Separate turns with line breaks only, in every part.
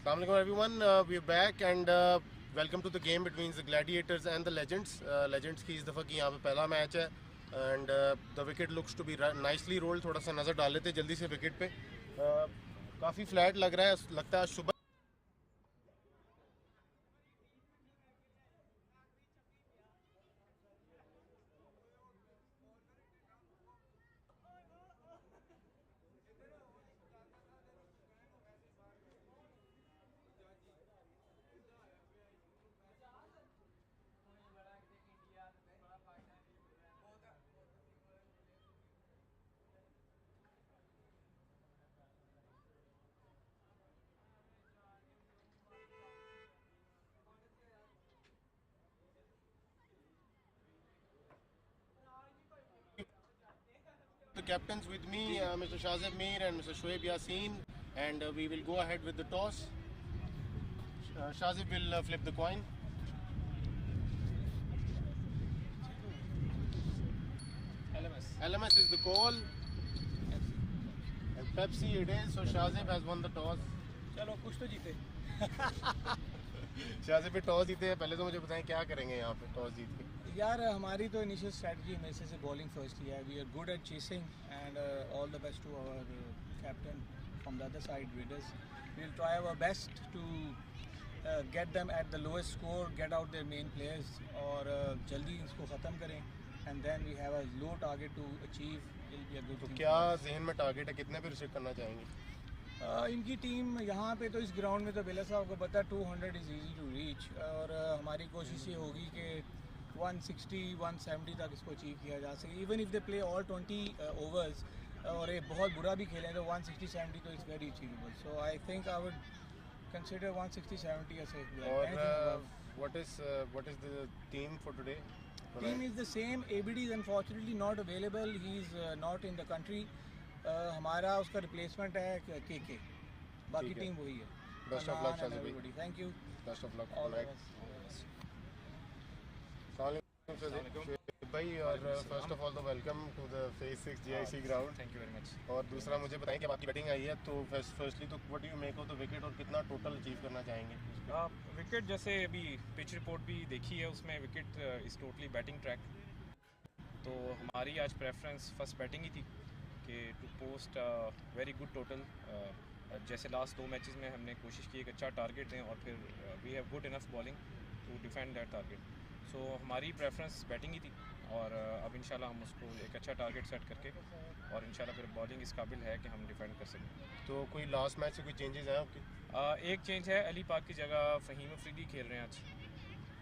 Assalamu alaikum everyone, we're back and welcome to the game between the Gladiators and the Legends. Legends की इस दफ़ा की यहाँ पे पहला मैच है and the wicket looks to be nicely rolled. थोड़ा सा नज़र डाल लेते जल्दी से विकेट पे. काफ़ी फ्लैट लग रहा है, लगता है सुबह the captains with me, Mr. Shazib Mir and Mr. Shoaib Yassin, and we will go ahead with the toss. Shazib will flip the coin. LMS is the call. And Pepsi it is, so Shazib has won the toss.
चलो कुछ तो जीते.
शाजिब पे toss जीते हैं. पहले तो मुझे बताएं क्या करेंगे यहाँ पे टॉस जीत के.
यार हमारी तो इनिशियल स्ट्रेटजी हमेशा से बॉलिंग फर्स्ट किया है. We are good at chasing and all the best to our captain from the other side विडर्स. We will try our best to get them at the lowest score, get out their main players और जल्दी इसको ख़त्म करें and then we have a low target to achieve.
तो क्या जहन में टारगेट है, कितने पे रिस्ट्रिक्ट करना चाहेंगे?
इनकी टीम यहाँ पे तो इस ग्राउंड में तो बिला साहब को पता है 200 इज़ ईजी टू रीच और हमारी कोशिश ये होगी कि 160 170 तक इसको अचीव किया जा सके. Even if they play all 20 overs और ये बहुत बुरा भी खेलें तो 160-70 तो it's very achievable. So I think I would consider 160-70 as a
और what is the team for today?
Team is the same. ABD is unfortunately not available. He is not in the country. हमारा उसका replacement है के. बाकी team वही है.
Best of luck Shajib भाई.
Thank you.
Best of luck all right. भाई और फर्स्ट ऑफ ऑल तो welcome to the phase 6 GIC ground.
Thank you very much.
और दूसरा मुझे बताएं कि आपकी बैटिंग आई है तो फर्स्टली तो what do you make of the wicket और कितना टोटल अचीव करना चाहेंगे?
विकेट जैसे अभी पिच रिपोर्ट भी देखी है, उसमें wicket is totally batting track. तो हमारी आज प्रेफरेंस फर्स्ट बैटिंग ही थी कि to post very good total. जैसे लास्ट 2 मैचेस में हमने कोशिश की एक अच्छा टारगेट दें और फिर we have good enough bowling to defend that target. So हमारी प्रेफरेंस बैटिंग ही थी और अब इंशाल्लाह हम उसको एक अच्छा टारगेट सेट करके और इंशाल्लाह फिर बॉलिंग इस काबिल है कि हम डिफेंड कर सकें.
तो कोई लास्ट मैच से कोई चेंजेस हैं आपकी?
एक चेंज है, अली पाक की जगह फ़हीम अफरीदी खेल रहे हैं आज.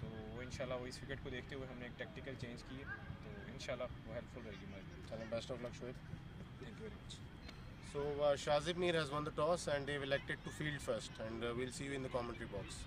तो वो इंशाल्लाह वो इस विकेट को देखते हुए हमने एक टेक्टिकल चेंज की है, तो इंशाल्लाह वो हेल्पफुल रहेगी हमारे लिए.
चलें, best of luck Shoaib.
Thank you very much.
So Shazib Mir has won the toss and they've elected to field first, and we'll see you in the commentary box.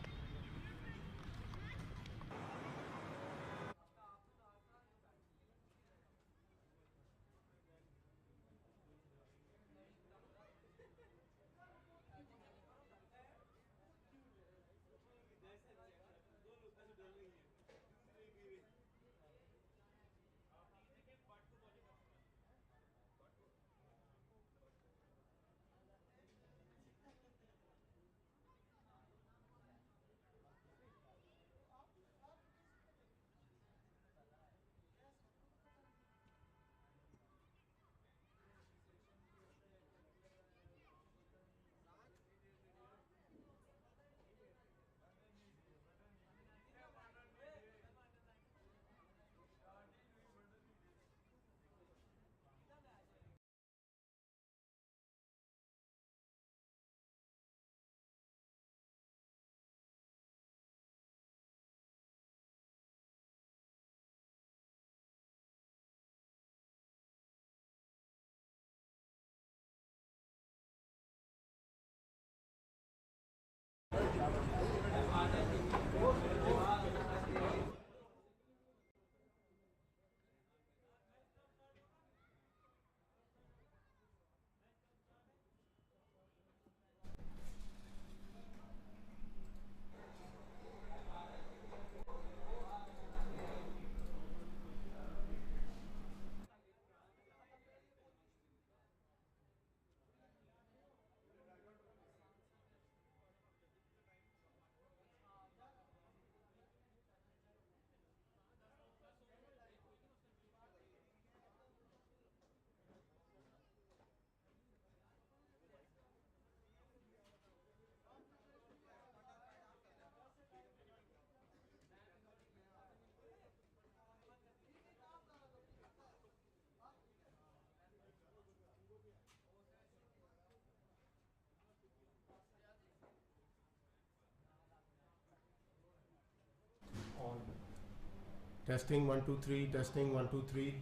Testing 1 2 3. Testing 1 2 3.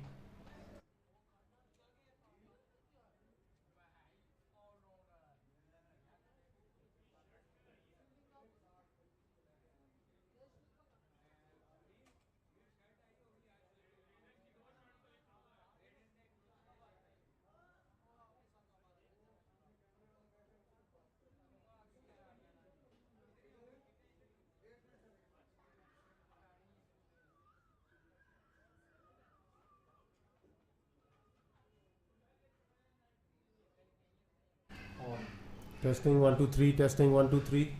Testing 1 2 3. Testing 1 2 3.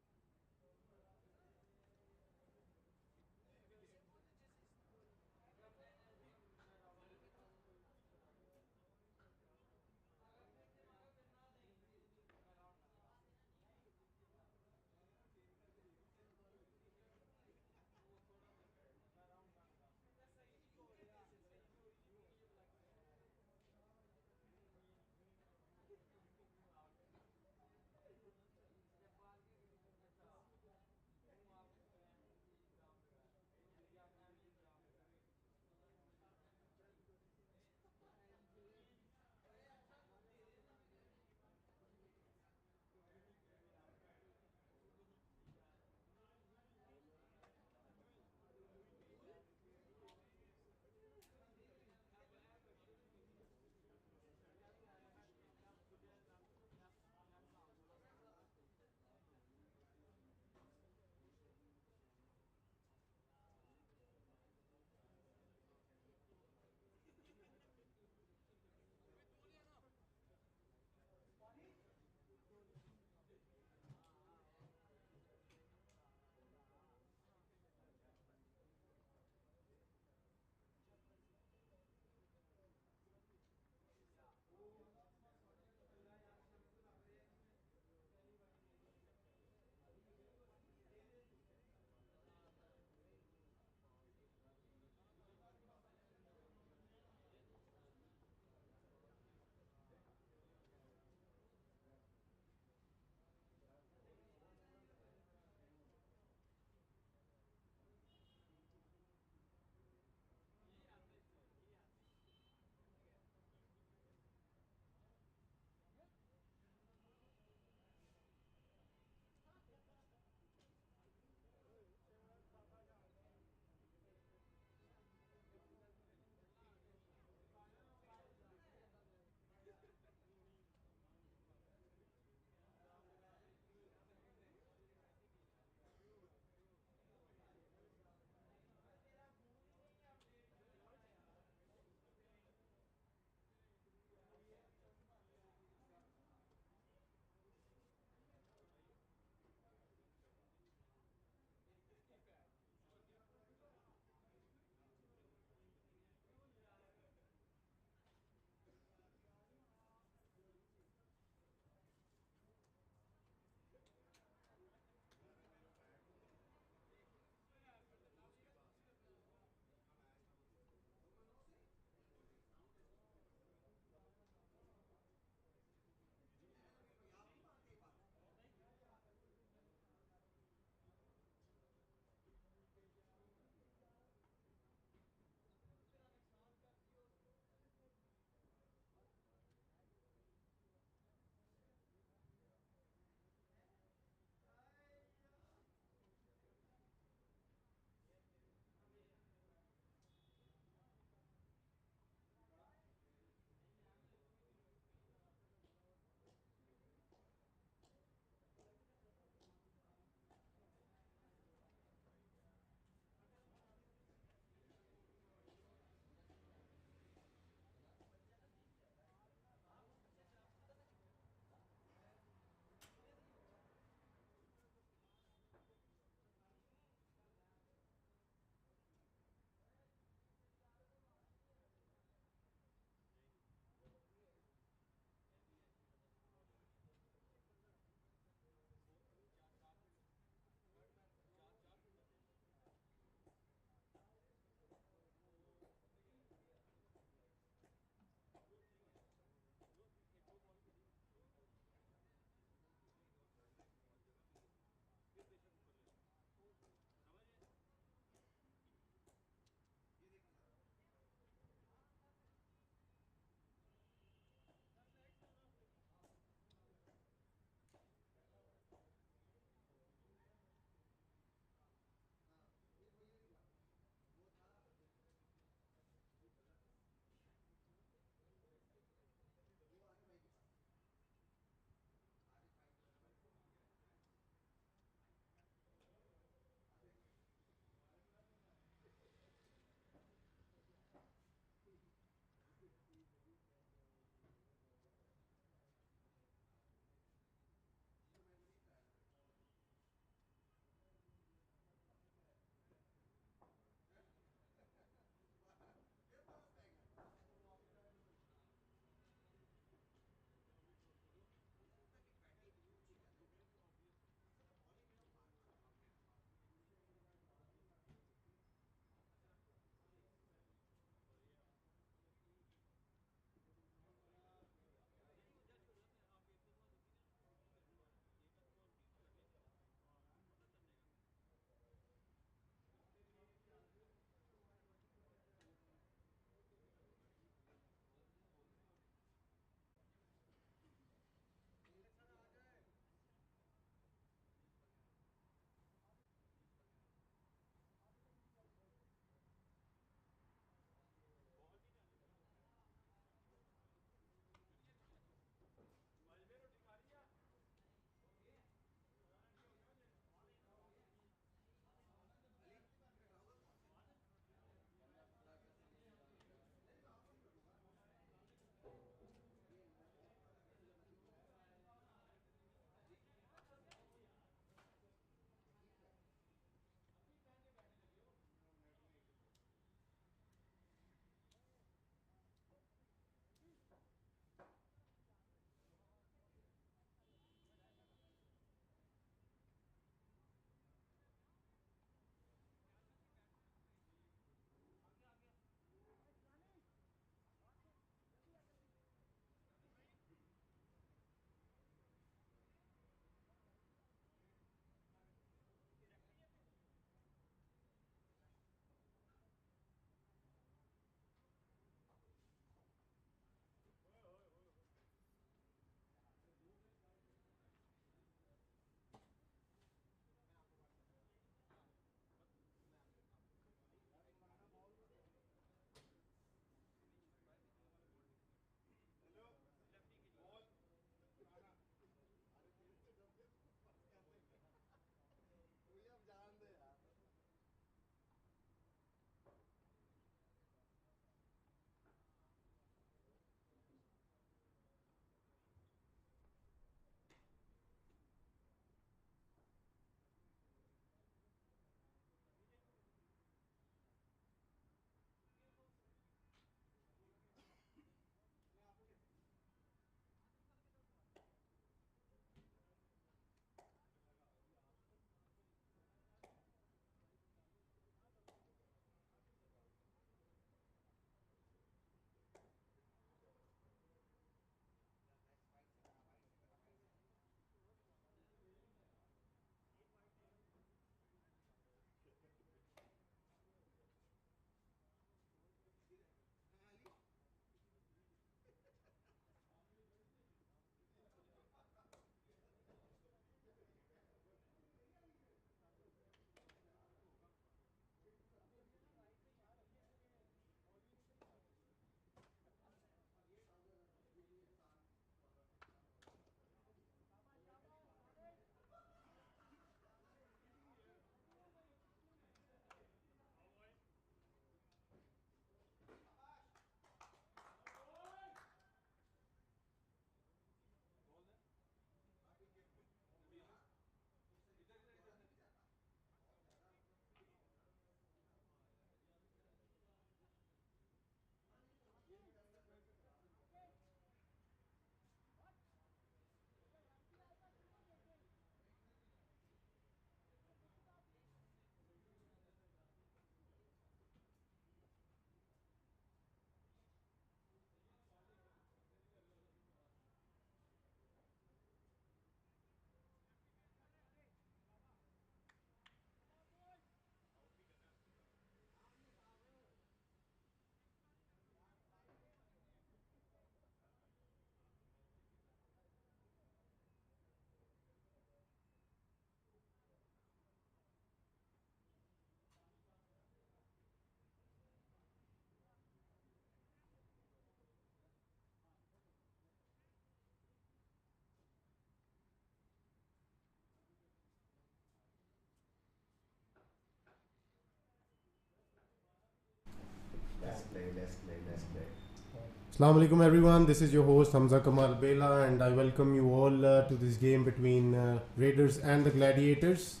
Assalamu alaikum everyone, this is your host Hamza Kamal Bela and I welcome you all to this game between Raiders and the Gladiators.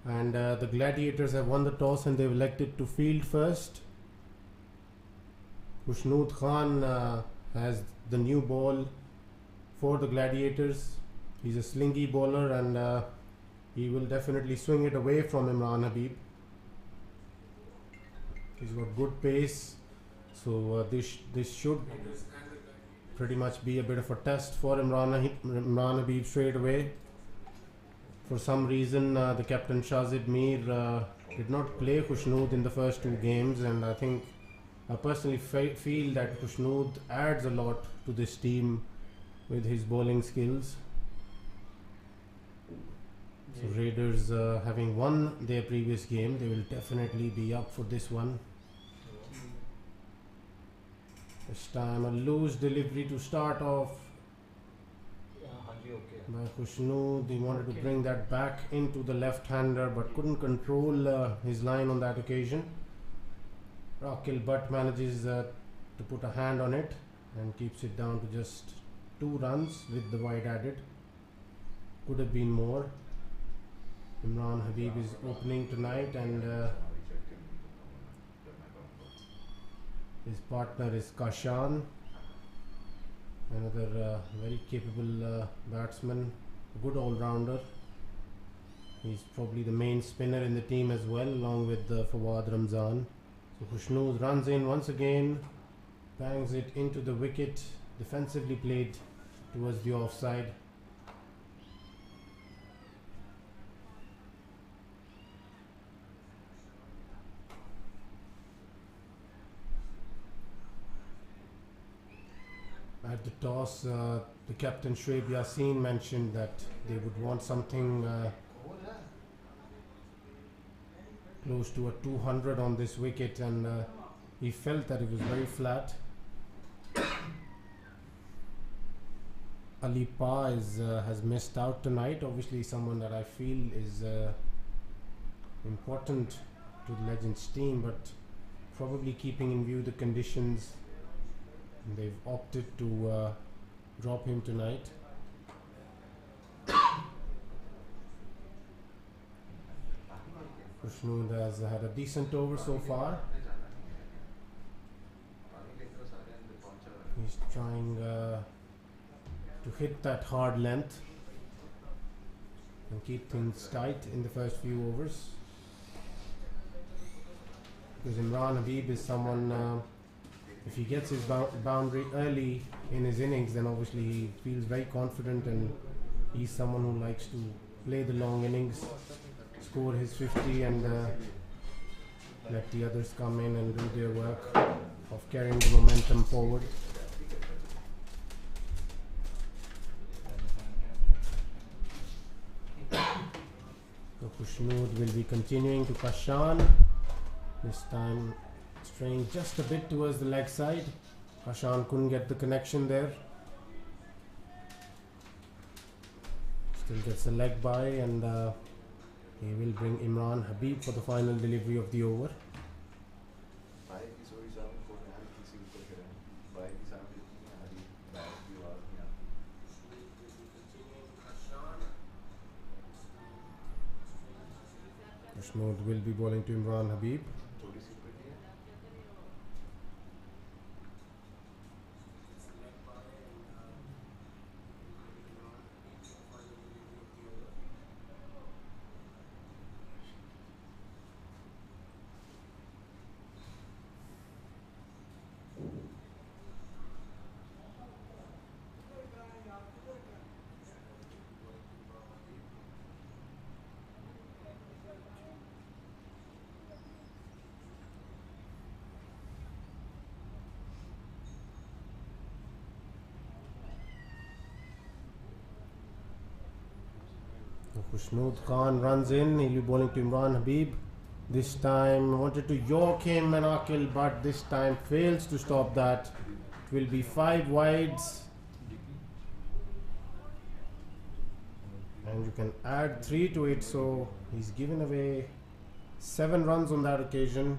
And the Gladiators have won the toss and they've elected to field first. Khusnood Khan has the new ball for the Gladiators. He's a slingy bowler and he will definitely swing it away from Imran Habib. He's got good pace. So this should pretty much be a bit of a test for Imran Habib straight away. For some reason, the captain Shazid Mir did not play Khusnood in the first two games, and I think I personally feel that Khusnood adds a lot to this team with his bowling skills. So Raiders, having won their previous game, they will definitely be up for this one. This time a loose delivery to start off by Khusnood. He wanted to bring that back into the left-hander but couldn't control his line on that occasion. Rakil Butt manages to put a hand on it and keeps it down to just 2 runs with the wide added. Could have been more. Imran Habib is opening tonight and his partner is Kashan, another very capable batsman, good all-rounder. He's probably the main spinner in the team as well, along with Fawad Ramzan. So Khusnood runs in once again, bangs it into the wicket, defensively played towards the offside. At the toss, the captain Shoaib Yassin mentioned that they would want something close to a 200 on this wicket, and he felt that it was very flat. Ali Pa has missed out tonight, obviously someone that I feel is important to the Legends team, but probably keeping in view the conditions, they've opted to drop him tonight. Khusnood has had a decent over so far. He's trying to hit that hard length and keep things tight in the first few overs. Because Imran Habib is someone, if he gets his boundary early in his innings, then obviously he feels very confident, and he's someone who likes to play the long innings, score his 50 and let the others come in and do their work of carrying the momentum forward. So Khusnood will be continuing to Kashan, this time straying just a bit towards the leg side. Kashan couldn't get the connection there. Still gets a leg by, and he will bring Imran Habib for the final delivery of the over. Khusnood will be bowling to Imran Habib. Khusnood Khan runs in, he'll be bowling to Imran Habib. This time wanted to york him and Akil, but this time fails to stop that. It will be 5 wides. And you can add 3 to it, so he's given away 7 runs on that occasion.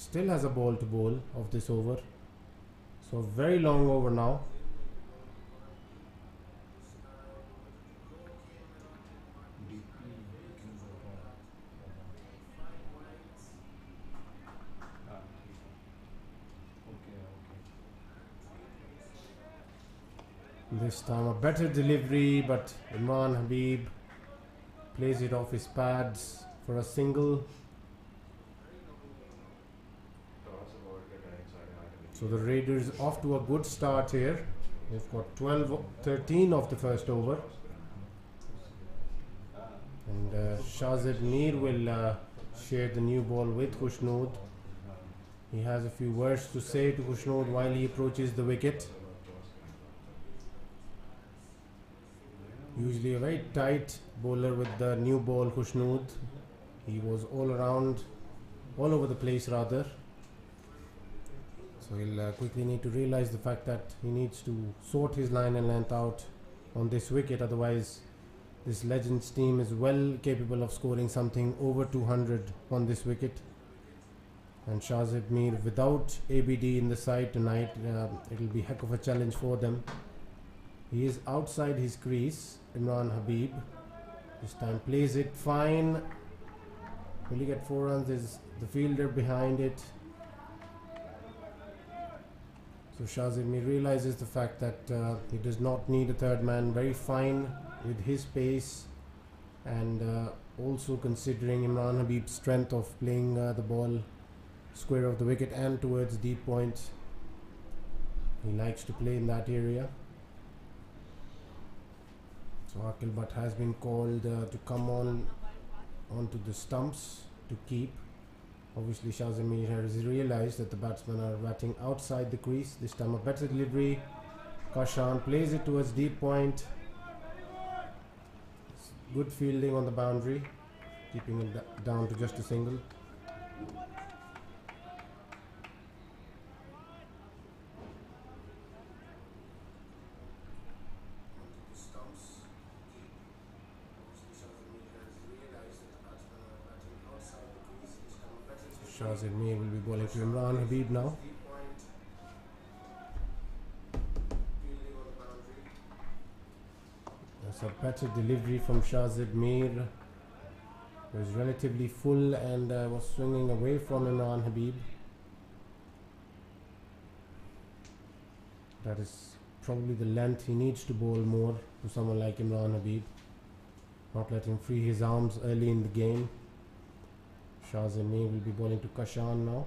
still has a ball to bowl of this over. So a very long over now. This time a better delivery, but Imran Habib plays it off his pads for a single. So the Raiders off to a good start here. They've got 13 of the first over. And Shahzad Mir will share the new ball with Khusnood. He has a few words to say to Khusnood while he approaches the wicket. Usually a very tight bowler with the new ball, Khusnood. He was all over the place rather. So he'll quickly need to realize the fact that he needs to sort his line and length out on this wicket. Otherwise, this Legends team is well capable of scoring something over 200 on this wicket. And Shahzad Mir without ABD in the side tonight, it'll be heck of a challenge for them. He is outside his crease, Imran Habib. This time plays it fine. Will he get 4 runs? There's the fielder behind it. So Shahzad Mir realizes the fact that he does not need a third man. Very fine with his pace, and also considering Imran Habib's strength of playing the ball square of the wicket and towards deep point. He likes to play in that area. So Akil Butt has been called to come onto the stumps to keep. Obviously Shahzad Mir has realized that the batsmen are batting outside the crease. This time a better delivery. Kashan plays it towards deep point. Good fielding on the boundary, keeping it down to just a single. Shahzad Mir will be bowling to Imran Habib now. That's a better delivery from Shahzad Mir. He was relatively full and was swinging away from Imran Habib. That is probably the length he needs to bowl more to someone like Imran Habib. Not let him free his arms early in the game. Shahzad Mir will be bowling to Kashan now.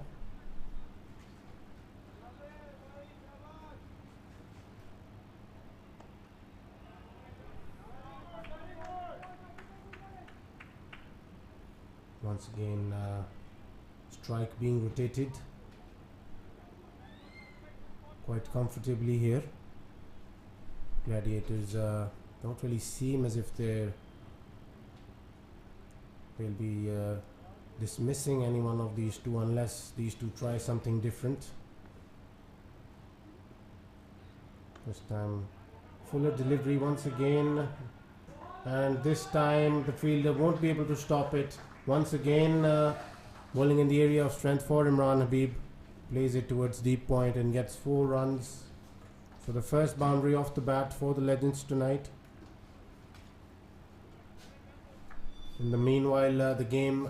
Once again, strike being rotated quite comfortably here. Gladiators don't really seem as if they'll be dismissing any one of these two unless these two try something different. This time fuller delivery once again, and this time the fielder won't be able to stop it. Once again bowling in the area of strength for Imran Habib. Plays it towards deep point and gets 4 runs. So the first boundary off the bat for the Legends tonight. In the meanwhile, the game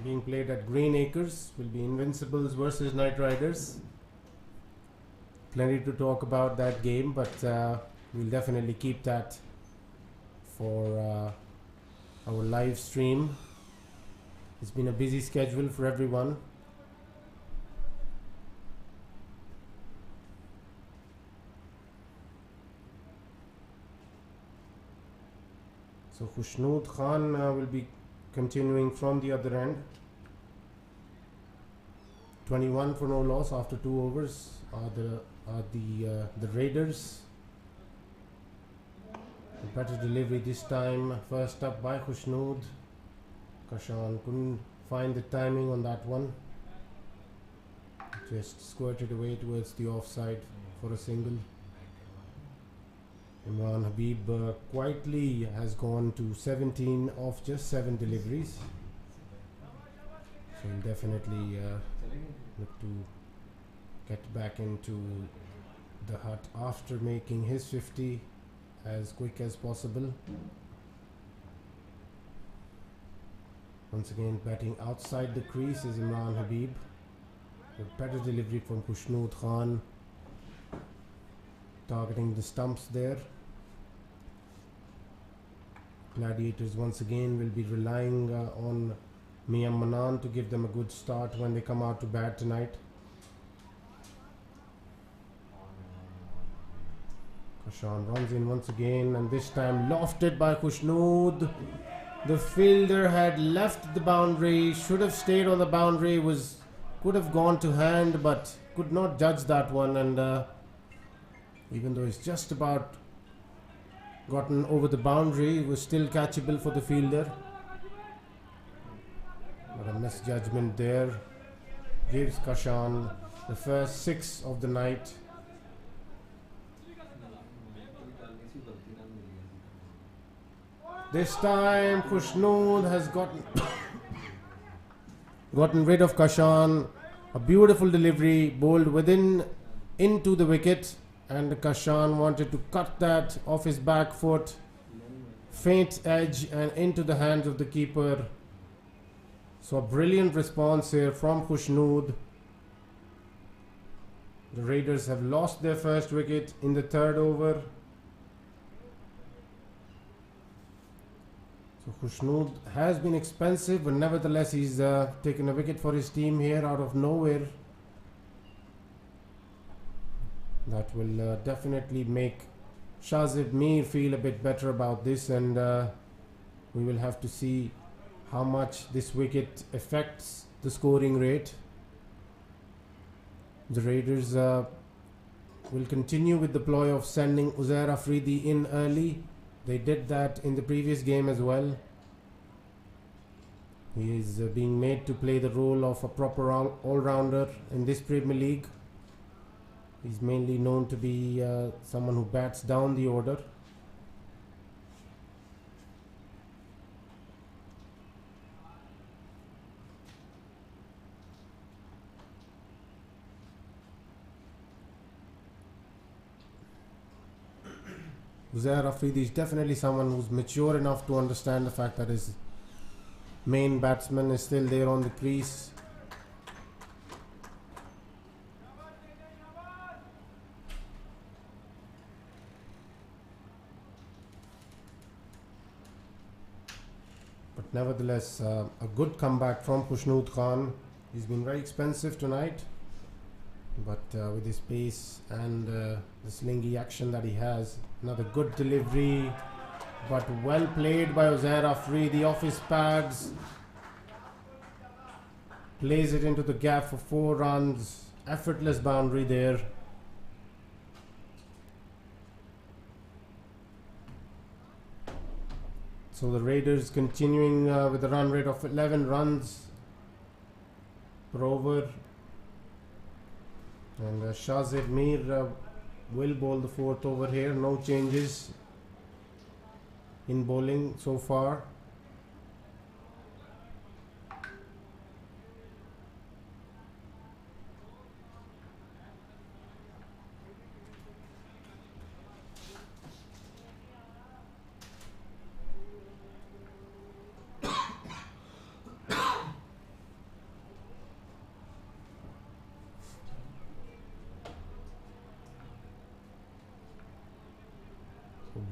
being played at Green Acres will be Invincibles versus Knight Riders. Plenty to talk about that game, but we'll definitely keep that for our live stream. It's been a busy schedule for everyone. So Khusnood Khan will be continuing from the other end. 21 for no loss after 2 overs are the Raiders. A better delivery this time. First up by Khusnood. Kashan couldn't find the timing on that one. Just squirted away towards the offside for a single. Imran Habib quietly has gone to 17 off just 7 deliveries. So he'll definitely look to get back into the hut after making his 50 as quick as possible. Once again batting outside the crease is Imran Habib. A better delivery from Khusnood Khan, targeting the stumps there. Gladiators once again will be relying on Miyam Manan to give them a good start when they come out to bat tonight. Kashan runs in once again, and this time lofted by Khusnood. The fielder had left the boundary, should have stayed on the boundary, could have gone to hand, but could not judge that one, and even though it's just about gotten over the boundary, it was still catchable for the fielder. But a misjudgment there gives Kashan the first 6 of the night. This time Khusnood has gotten rid of Kashan. A beautiful delivery, bowled into the wicket, and Kashan wanted to cut that off his back foot, faint edge, and into the hands of the keeper. So a brilliant response here from Khusnood. The Raiders have lost their first wicket in the 3rd over. So Khusnood has been expensive, but nevertheless he's taken a wicket for his team here out of nowhere. That will definitely make Shazib Mir feel a bit better about this, and we will have to see how much this wicket affects the scoring rate. The Raiders will continue with the ploy of sending Uzair Afridi in early. They did that in the previous game as well. He is being made to play the role of a proper all-rounder in this Premier League. He's mainly known to be someone who bats down the order. Uzair Afridi is definitely someone who's mature enough to understand the fact that his main batsman is still there on the crease. But nevertheless, a good comeback from Khusnood Khan. He's been very expensive tonight, but with his pace and the slingy action that he has, another good delivery, but well played by Uzair Afridi off his pads. Plays it into the gap for 4 runs. Effortless boundary there. So the Raiders continuing with a run rate of 11 runs per over. And Shazib Mir will bowl the 4th over here. No changes in bowling so far.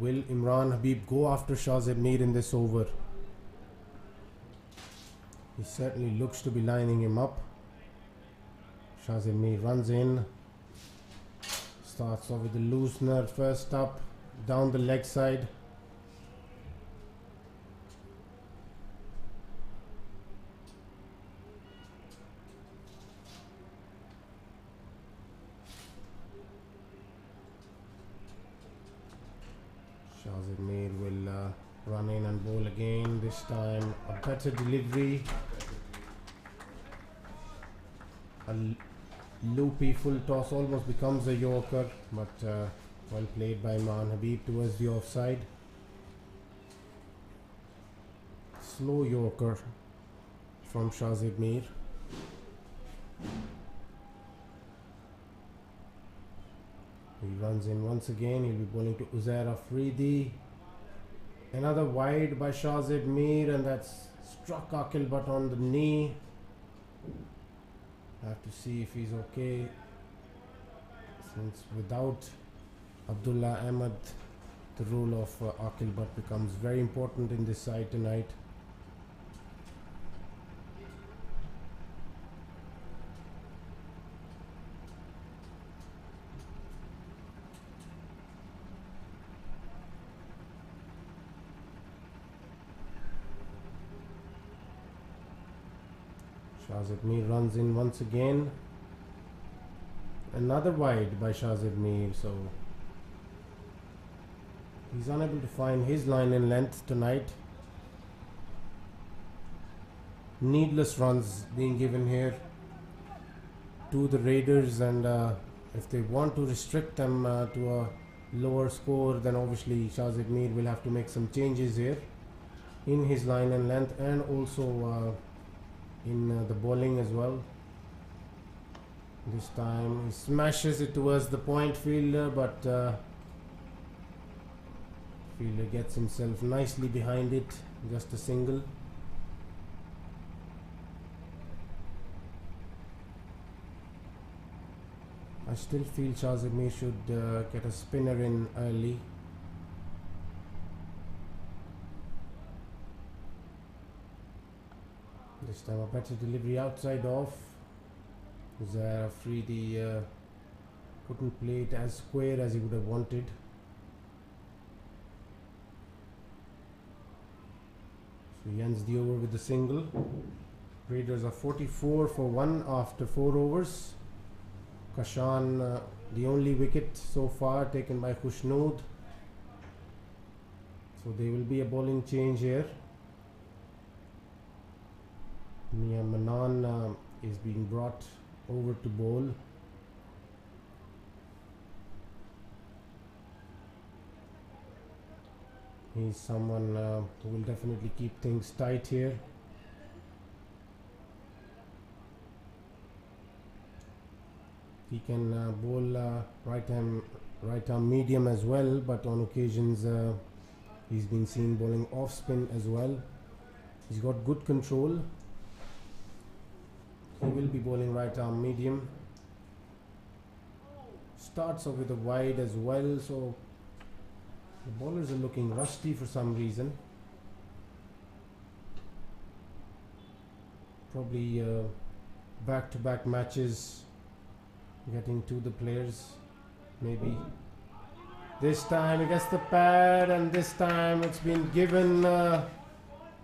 Will Imran Habib go after Shazib Mir in this over? He certainly looks to be lining him up. Shazib Mir runs in. Starts off with a loosener first up, down the leg side. Shazib Mir will run in and bowl again. This time a better delivery. A loopy full toss almost becomes a Yorker, but well played by Imran Habib towards the offside. Slow Yorker from Shazib Mir. runs in once again. He'll be bowling to Uzair Afridi. Another wide by Shahzeb Mir, and that's struck Akil Butt on the knee. I have to see if he's okay, since without Abdullah Ahmed, the role of Akil Butt becomes very important in this side tonight. Shahzeb Mir runs in once again. Another wide by Shahzeb Mir, so he's unable to find his line in length tonight. Needless runs being given here to the Raiders, and if they want to restrict them to a lower score, then obviously Shahzeb Mir will have to make some changes here in his line and length, and also in the bowling as well. This time he smashes it towards the point fielder, but fielder gets himself nicely behind it, just a single. I still feel Shahzeb Mir should get a spinner in early. This time a better delivery outside off. Uzair Afridi couldn't play it as square as he would have wanted. So he ends the over with a single. Raiders are 44 for 1 after 4 overs. Kashan, the only wicket so far taken by Khushnood. So there will be a bowling change here. Mia Manan is being brought over to bowl. He's someone who will definitely keep things tight here. He can bowl right arm medium as well, but on occasions he's been seen bowling off spin as well. He's got good control. He will be bowling right arm medium. Starts off with a wide as well, so the bowlers are looking rusty for some reason. Probably back-to-back matches getting to the players, maybe. This time he gets the pad, and this time it's been given.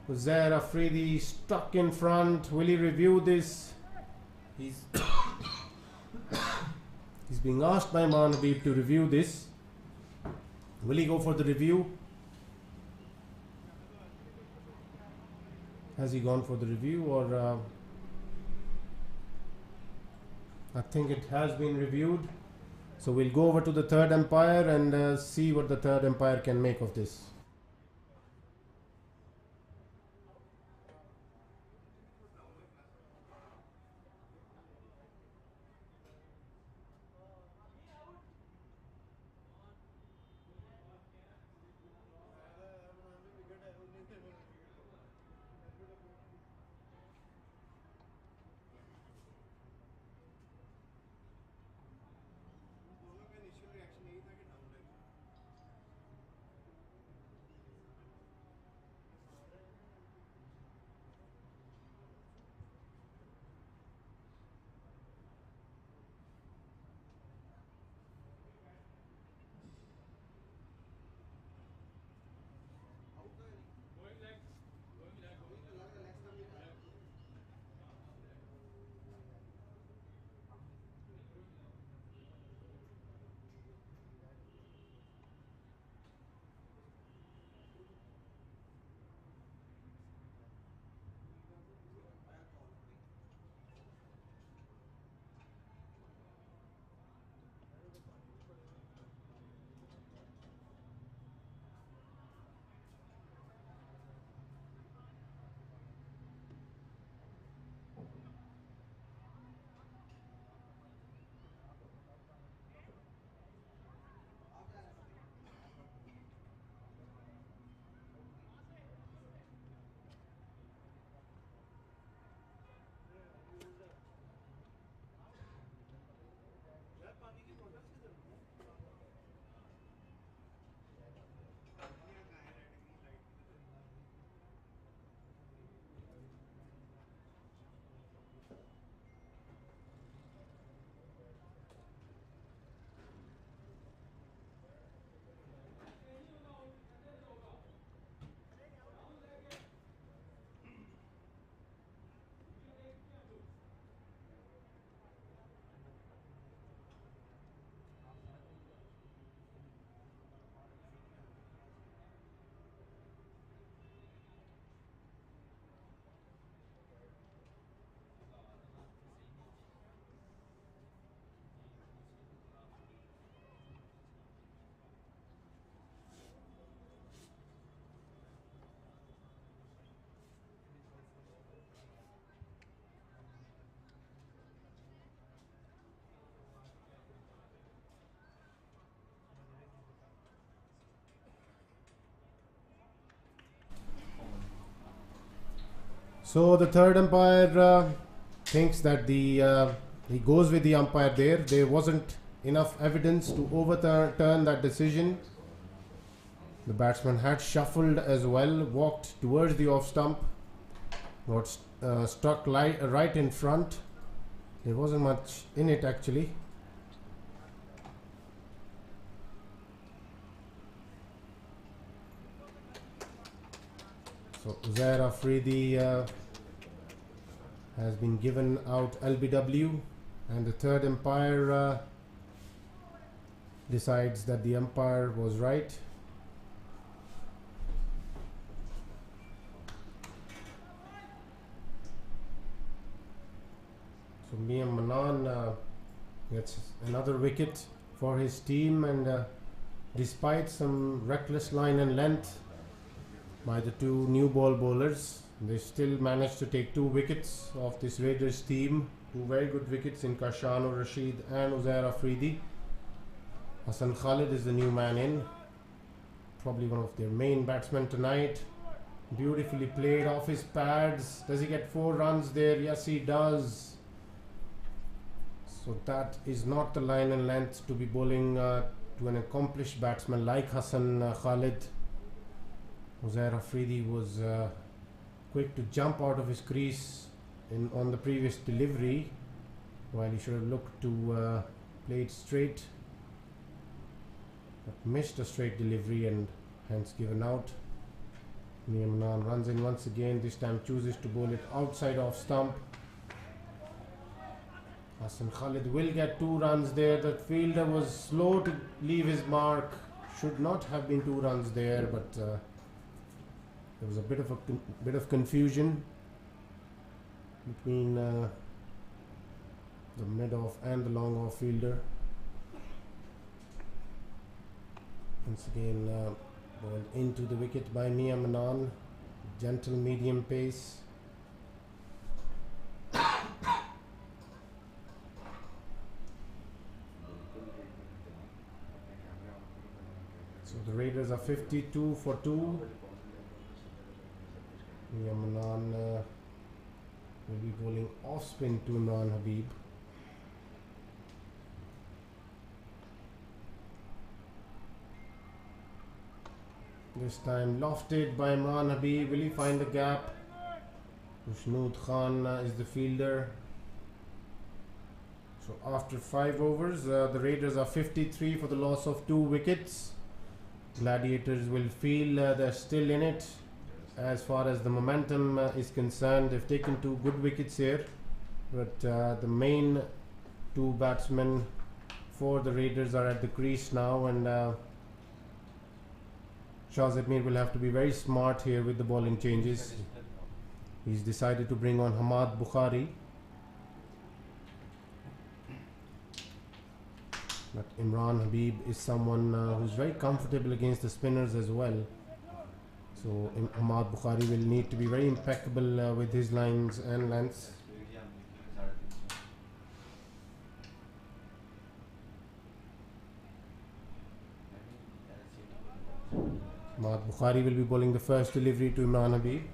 Uzair Afridi stuck in front. Will he review this? He's being asked by Imran Habib to review this. Will he go for the review? Has he gone for the review, or I think it has been reviewed. So we'll go over to the third umpire and see what the third umpire can make of this. So the third umpire thinks that he goes with the umpire there. There wasn't enough evidence to overturn that decision. The batsman had shuffled as well, walked towards the off stump, got struck right in front. There wasn't much in it actually. So Uzair Afridi has been given out LBW, and the third umpire decides that the umpire was right. So Mia Manan gets another wicket for his team, and despite some reckless line and length by the two new ball bowlers, they still managed to take 2 wickets off this Raiders team. 2 very good wickets in Kashan Rashid and Uzair Afridi. Hassan Khalid is the new man in, probably one of their main batsmen tonight. Beautifully played off his pads. Does he get 4 runs there? Yes, he does. So that is not the line and length to be bowling to an accomplished batsman like Hassan Khalid. Uzair Afridi was quick to jump out of his crease on the previous delivery, while he should have looked to play it straight, but missed a straight delivery and hence given out. Mia Manan runs in once again, this time chooses to bowl it outside off stump. Hassan Khalid will get 2 runs there. The fielder was slow to leave his mark. Should not have been 2 runs there, but there was a bit of confusion between the mid-off and the long-off fielder. Once again bowled into the wicket by Mia Manan. Gentle medium pace. So the Raiders are 52 for 2. Mia Manan will be bowling off spin to Imran Habib. This time lofted by Imran Habib. Will he find the gap? Ushnood Khan is the fielder. So after 5 overs, the Raiders are 53 for the loss of 2 wickets. Gladiators will feel they're still in it. As far as the momentum is concerned, they've taken 2 good wickets here, but the main 2 batsmen for the Raiders are at the crease now, and Shahzad Mir will have to be very smart here with the bowling changes. He's decided to bring on Hamad Bukhari, but Imran Habib is someone who's very comfortable against the spinners as well. So Hamad Bukhari will need to be very impeccable with his lines and lengths. Hamad Bukhari will be bowling the first delivery to Imran Habib.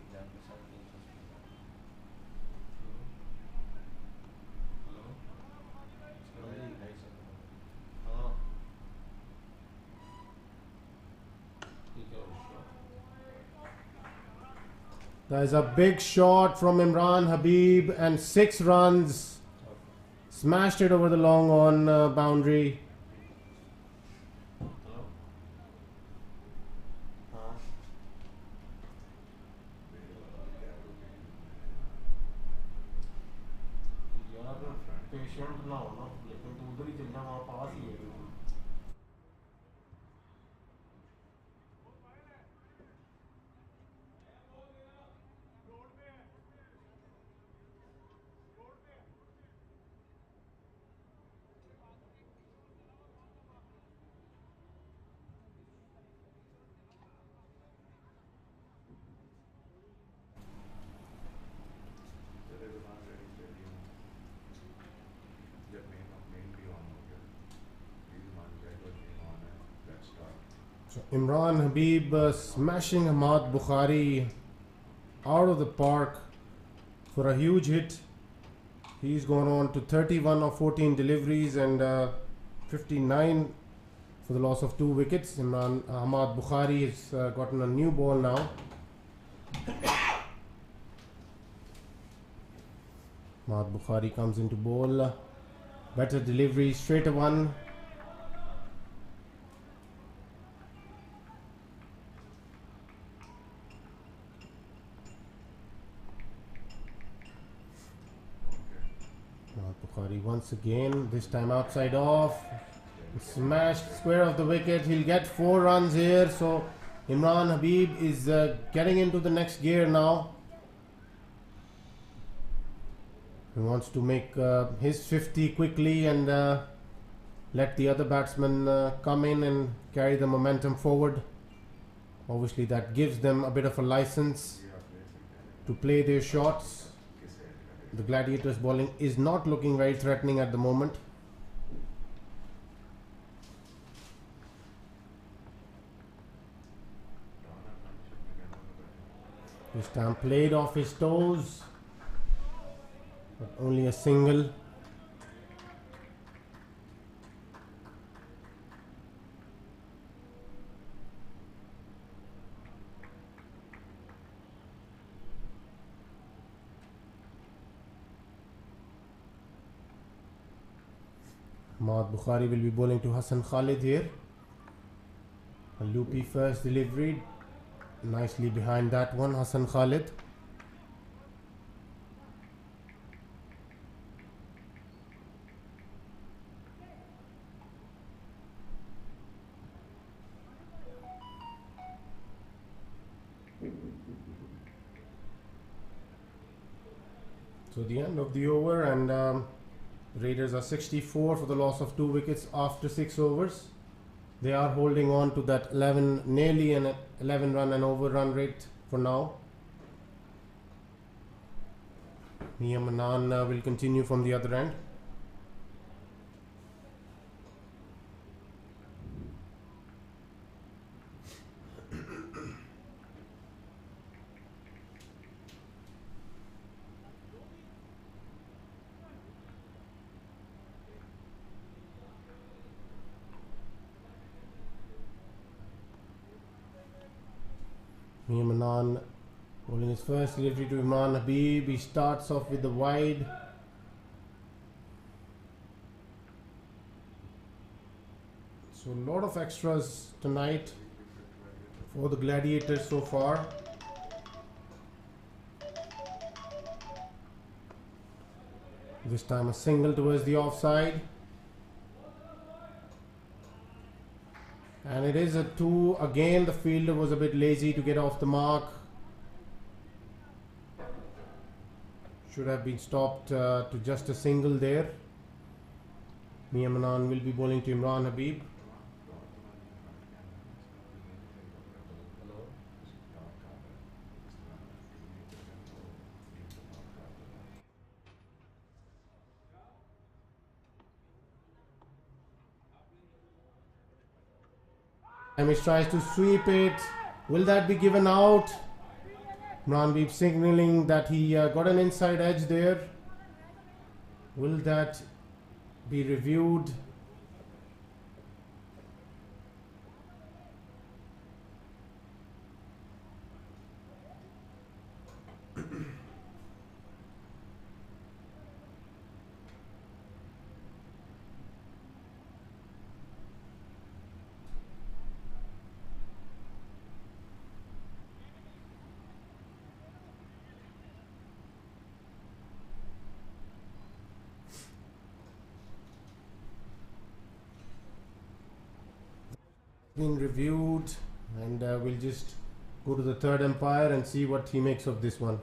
That is a big shot from Imran Habib and 6 runs. Smashed it over the long on boundary. So Imran Habib smashing Hamad Bukhari out of the park for a huge hit. He's gone on to 31 of 14 deliveries and 59 for the loss of 2 wickets. Imran Ahmad Bukhari has gotten a new ball now. Ahmad Bukhari comes into bowl. Better delivery, straight a one. Bukhari once again, this time outside off, smashed square of the wicket. He'll get 4 runs here, so Imran Habib is getting into the next gear now. He wants to make his 50 quickly and let the other batsmen come in and carry the momentum forward. Obviously that gives them a bit of a license to play their shots. The Gladiators bowling is not looking very threatening at the moment. This time played off his toes, but only a single. Ahmad Bukhari will be bowling to Hassan Khalid here. A loopy first delivery. Nicely behind that one, Hassan Khalid. So the end of the over, and Raiders are 64 for the loss of 2 wickets after 6 overs. They are holding on to that 11, nearly an 11 run and over run rate for now. Mia Manan will continue from the other end. Mia Manan bowling his first delivery to Imran Habib. He starts off with the wide. So a lot of extras tonight for the Gladiators so far. This time a single towards the offside. And it is a 2. Again, the fielder was a bit lazy to get off the mark. Should have been stopped to just a single there. Mia Manan will be bowling to Imran Habib. Amish tries to sweep it. Will that be given out? Imran Habib signaling that he got an inside edge there. Will that be reviewed? Been reviewed, and we'll just go to the third umpire and see what he makes of this one.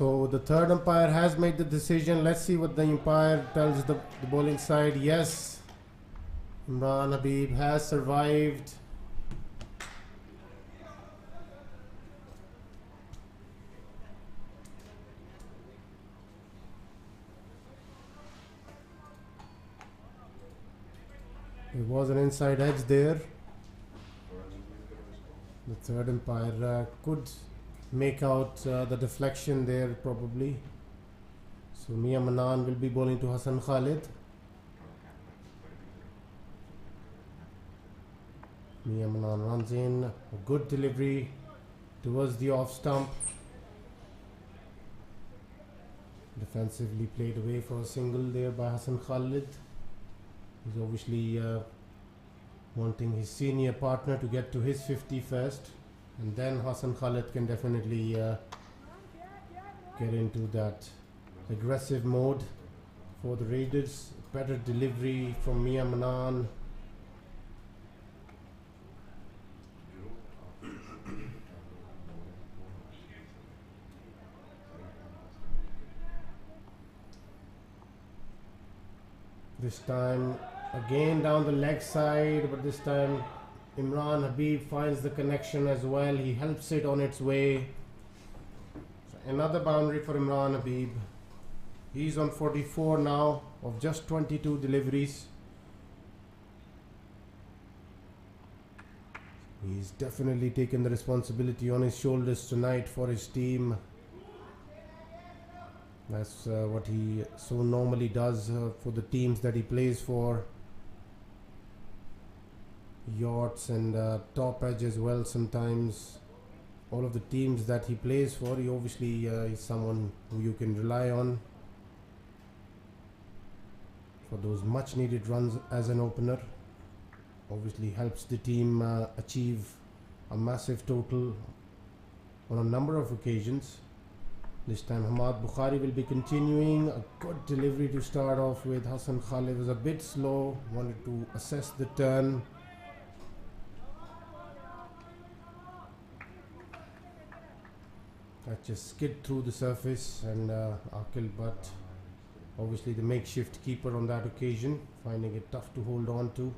So the third umpire has made the decision. Let's see what the umpire tells the bowling side. Yes, Imran Habib has survived. It was an inside edge there. The third umpire could make out the deflection there probably. So Mia Manan will be bowling to Hassan Khalid. Mia Manan runs in. A good delivery towards the off stump. Defensively played away for a single there by Hassan Khalid. He's obviously wanting his senior partner to get to his 50 first, and then Hassan Khalid can definitely get into that aggressive mode for the Raiders. Better delivery from Mia Manan. This time again down the leg side, but this time Imran Habib finds the connection as well. He helps it on its way. So another boundary for Imran Habib. He's on 44 now of just 22 deliveries. He's definitely taken the responsibility on his shoulders tonight for his team. That's what he so normally does for the teams that he plays for. Yachts and Top Edge as well sometimes. All of the teams that he plays for, he obviously is someone who you can rely on for those much needed runs as an opener. Obviously helps the team achieve a massive total on a number of occasions. This time Hamad Bukhari will be continuing. A good delivery to start off with. Hassan Khalid was a bit slow, wanted to assess the turn. That just skid through the surface, and Akil Butt, obviously the makeshift keeper on that occasion, finding it tough to hold on to.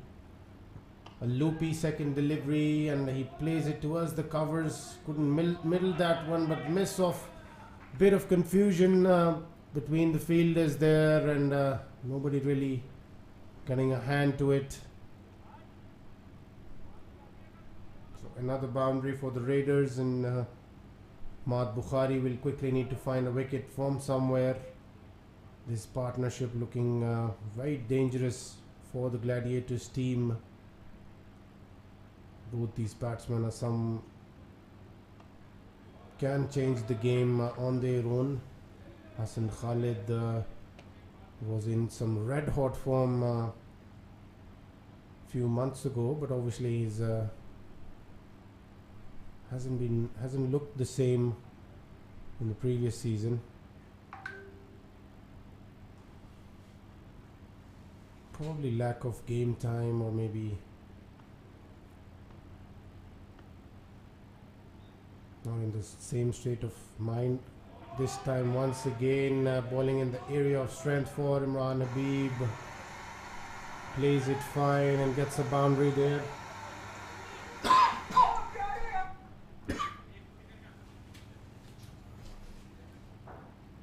A loopy second delivery, and he plays it towards the covers. Couldn't middle that one, but miss off. Bit of confusion between the fielders there, and nobody really getting a hand to it. So another boundary for the Raiders, and Mahd Bukhari will quickly need to find a wicket from somewhere. This partnership looking very dangerous for the Gladiators team. Both these batsmen are can change the game on their own. Hassan Khalid was in some red hot form a few months ago, but obviously he's hasn't looked the same in the previous season. Probably lack of game time, or maybe not in the same state of mind. This time once again bowling in the area of strength for Imran Habib. Plays it fine and gets a boundary there.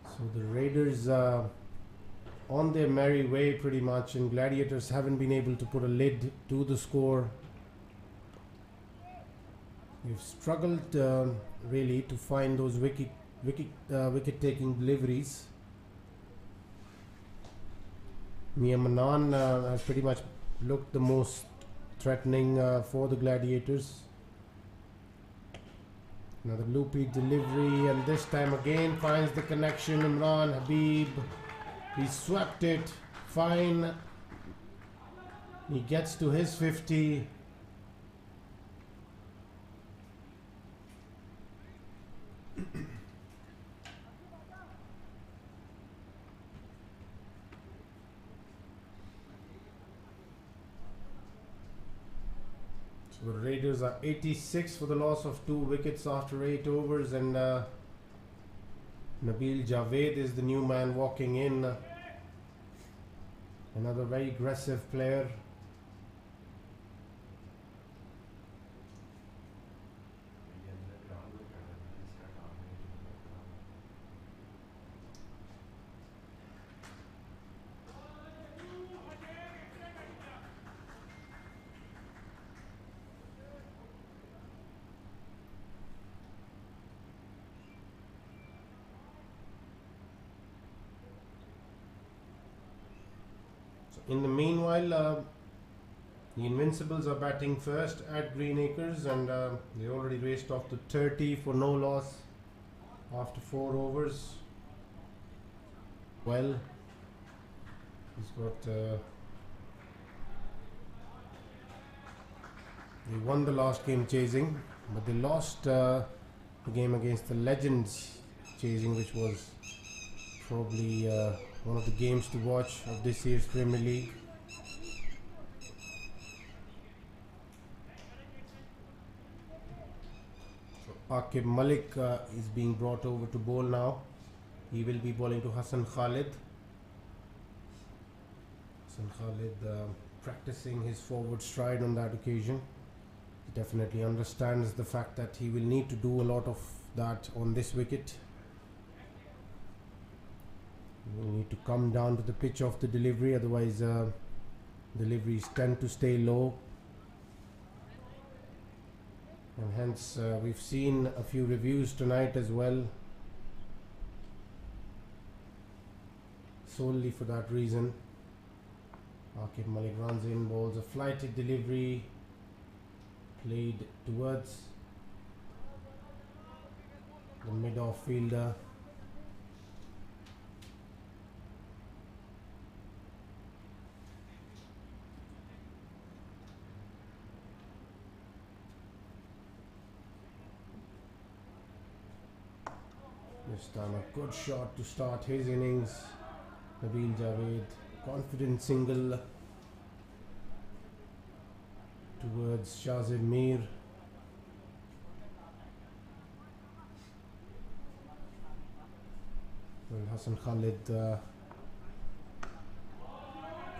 So the Raiders on their merry way pretty much, and Gladiators haven't been able to put a lid to the score. They've struggled really to find those wicket-taking deliveries. Mia Manan has pretty much looked the most threatening for the Gladiators. Another loopy delivery, and this time again finds the connection. Imran Habib, he swept it fine. He gets to his 50. So the Raiders are 86 for the loss of 2 wickets after 8 overs, and Nabil Javed is the new man walking in. Another very aggressive player. In the meanwhile, the Invincibles are batting first at Greenacres, and they already raced off to 30 for no loss after 4 overs. Well, he's got. They won the last game chasing, but they lost the game against the Legends chasing, which was probably one of the games to watch of this year's Premier League. So Aqib Malik is being brought over to bowl now. He will be bowling to Hassan Khalid. Hassan Khalid practicing his forward stride on that occasion. He definitely understands the fact that he will need to do a lot of that on this wicket. We need to come down to the pitch of the delivery, otherwise deliveries tend to stay low, and hence we've seen a few reviews tonight as well, solely for that reason. Aqib Malik runs in, bowls a flighted delivery, played towards the mid-off fielder. This time a good shot to start his innings. Nabil Javed, confident single towards Shazib Mir. Well, Hassan Khalid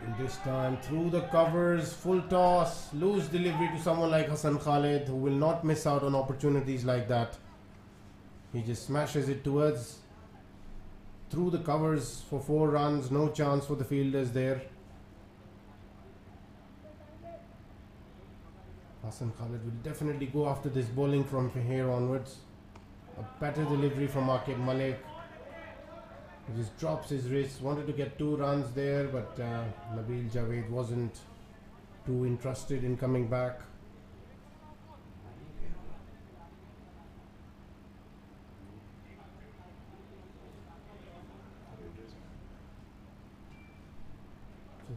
in this time through the covers, full toss, loose delivery to someone like Hassan Khalid, who will not miss out on opportunities like that. He just smashes it towards through the covers for 4 runs. No chance for the fielders there. Hassan Khalid will definitely go after this bowling from here onwards. A better delivery from Aqib Malik. He just drops his wrist. Wanted to get 2 runs there, but Nabil Javed wasn't too interested in coming back.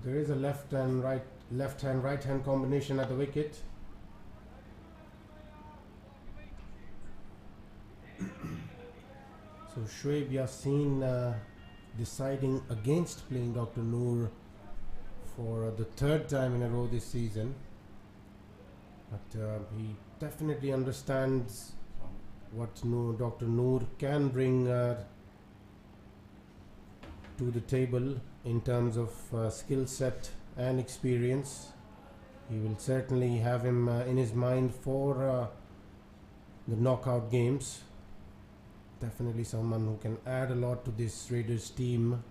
There is a left hand, right hand combination at the wicket. So Shoaib Yassin deciding against playing Dr. Noor for the 3rd time in a row this season. But he definitely understands what Dr. Noor can bring to the table in terms of skill set and experience. He will certainly have him in his mind for the knockout games. Definitely someone who can add a lot to this Raiders team.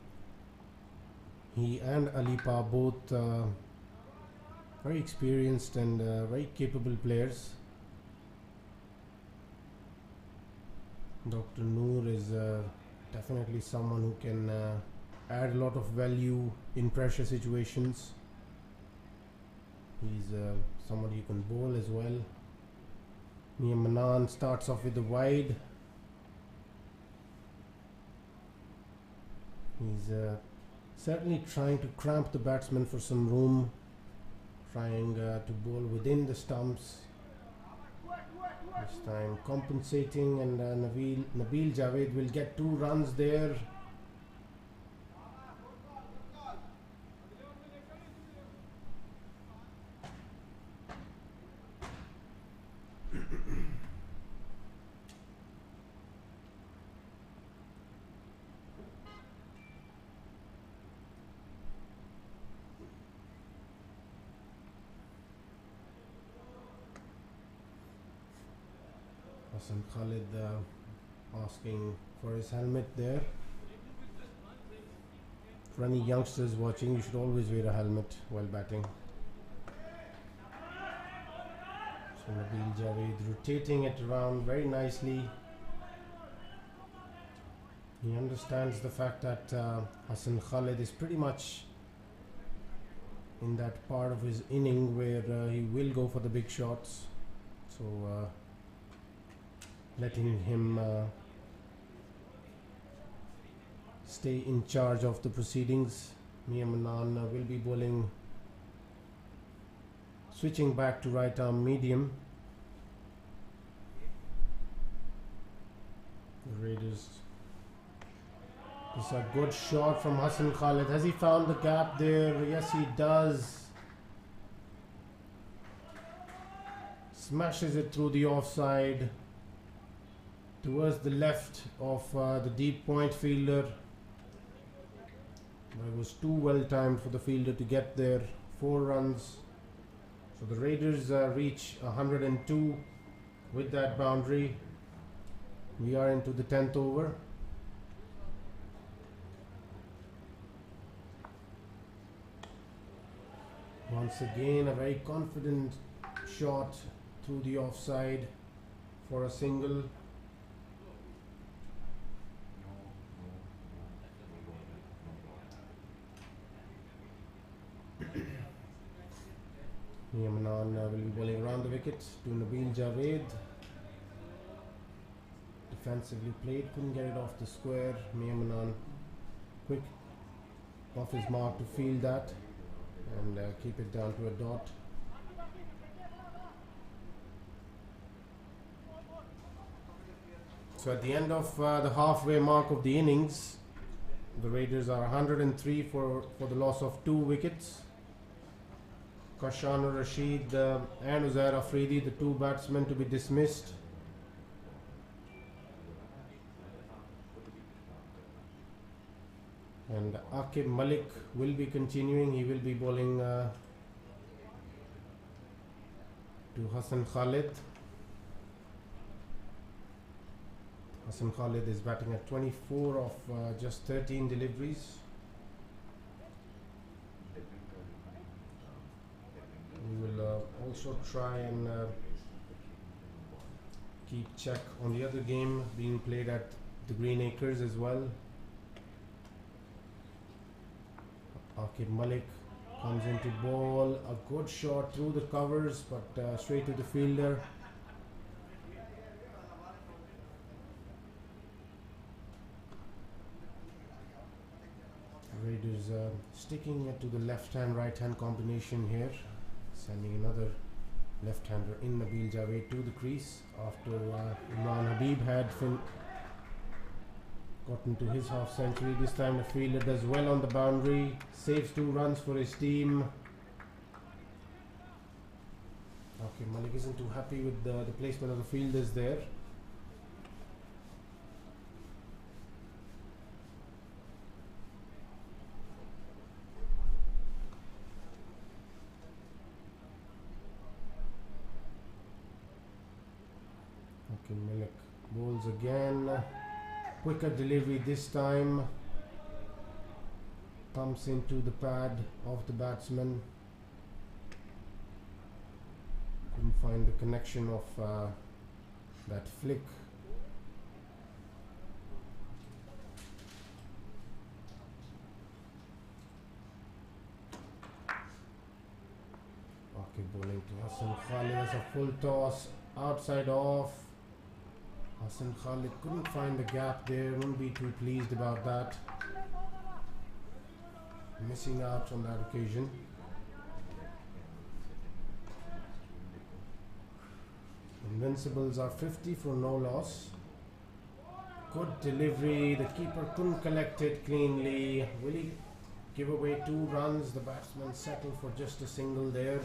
He and Alipa both very experienced and very capable players. Dr. Noor is definitely someone who can add a lot of value in pressure situations. He's somebody who can bowl as well. Mia Manan starts off with the wide. He's certainly trying to cramp the batsman for some room, trying to bowl within the stumps. This time compensating, and Nabil Javed will get 2 runs there. Hassan Khalid asking for his helmet there. For any youngsters watching, you should always wear a helmet while batting. So Nabil Javed rotating it around very nicely. He understands the fact that Hassan Khalid is pretty much in that part of his inning where he will go for the big shots. So letting him stay in charge of the proceedings. Mia Manan will be bowling, switching back to right arm medium. The Raiders. It's a good shot from Hassan Khalid. Has he found the gap there? Yes, he does. Smashes it through the offside towards the left of the deep point fielder. It was too well timed for the fielder to get there. 4 runs. So the Raiders reach 102 with that boundary. We are into the 10th over. Once again, a very confident shot through the offside for a single. Yamanan will be bowling around the wicket to Nabil Javed. Defensively played, couldn't get it off the square. Yamanan quick off his mark to field that and keep it down to a dot. So at the end of the halfway mark of the innings, the Raiders are 103 for the loss of 2 wickets. Kashan Rashid and Uzair Afridi, the 2 batsmen to be dismissed. And Aqib Malik will be continuing. He will be bowling to Hassan Khalid. Hassan Khalid is batting at 24 of just 13 deliveries. We will also try and keep check on the other game being played at the Green Acres as well. Aqib Malik comes into ball, a good shot through the covers but straight to the fielder. Raiders sticking it to the left hand right hand combination here, sending another left hander in Nabil Javed to the crease after Imran Habib had gotten to his half century. This time the fielder does well on the boundary, saves 2 runs for his team. Okay, Malik isn't too happy with the placement of the fielders there. Okay, Malik bowls again. Quicker delivery this time. Pumps into the pad of the batsman. Couldn't find the connection of that flick. Okay, bowling to Hassan Khalid as a full toss. Outside off. Hassan Khalid couldn't find the gap there, wouldn't be too pleased about that. Missing out on that occasion. Invincibles are 50 for no loss. Good delivery, the keeper couldn't collect it cleanly. Will he give away 2 runs? The batsman settled for just a single there.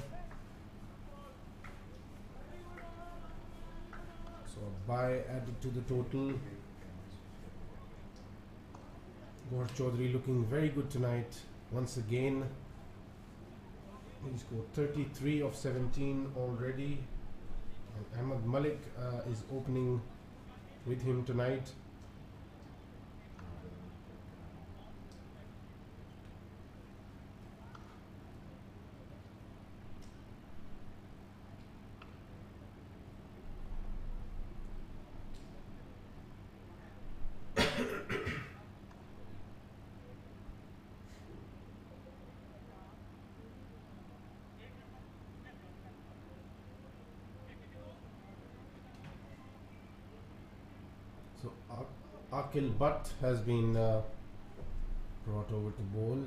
So a bye added to the total. Gaur Chaudhary looking very good tonight once again. He scored 33 of 17 already. And Ahmed Malik is opening with him tonight. So Akil Butt has been brought over to bowl.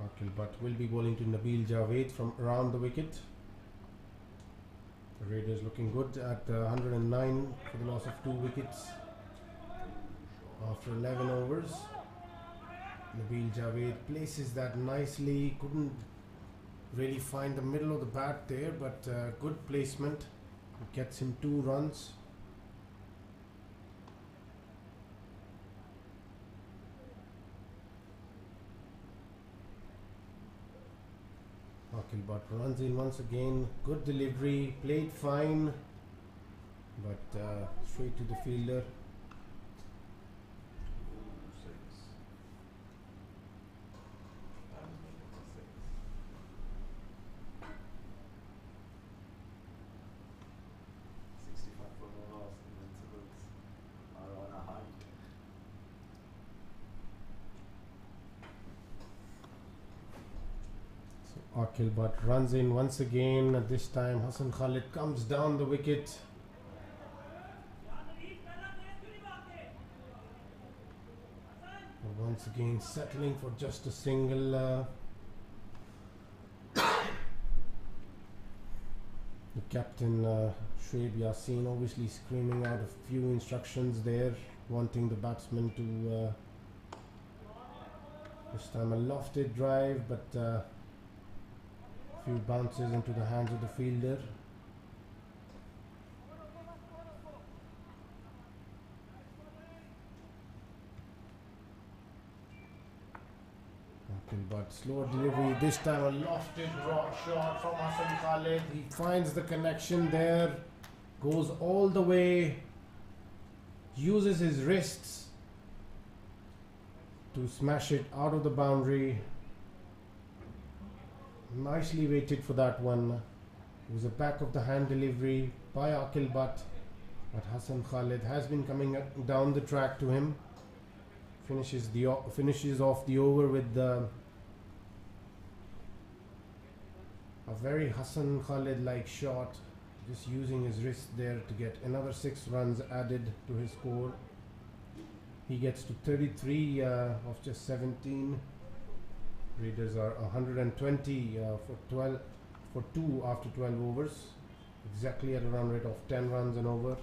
Akil Butt will be bowling to Nabil Javed from around the wicket. The Raiders looking good at 109 for the loss of 2 wickets. After 11 overs, Nabil Javed places that nicely, couldn't really find the middle of the bat there, but good placement, gets him 2 runs. Akil Butt runs in once again, good delivery, played fine, but straight to the fielder. Akil Butt runs in once again. At this time, Hassan Khalid comes down the wicket. And once again, settling for just a single. The captain, Shoaib Yassin, obviously screaming out a few instructions there, wanting the batsman to this time a lofted drive, but few bounces into the hands of the fielder. But slower delivery, this time a lofted shot from Hassan Khalid. He finds the connection there, goes all the way, uses his wrists to smash it out of the boundary. Nicely weighted for that one. It was a back of the hand delivery by Akil Butt, but Hassan Khalid has been coming down the track to him. Finishes off the over with a very Hassan Khalid like shot, just using his wrist there to get another 6 runs added to his score. He gets to 33 of just 17. Raiders are 120 for 2 after 12 overs, exactly at a run rate of 10 runs and over.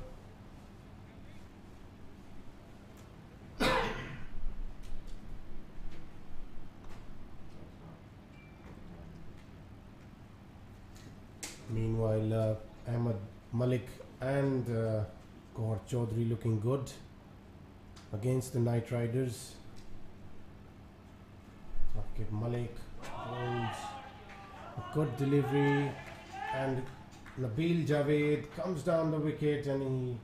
Meanwhile, Ahmed Malik and Gauhar Chaudhary looking good against the Night Riders. Akil Malik holds a good delivery, and Nabil Javed comes down the wicket and he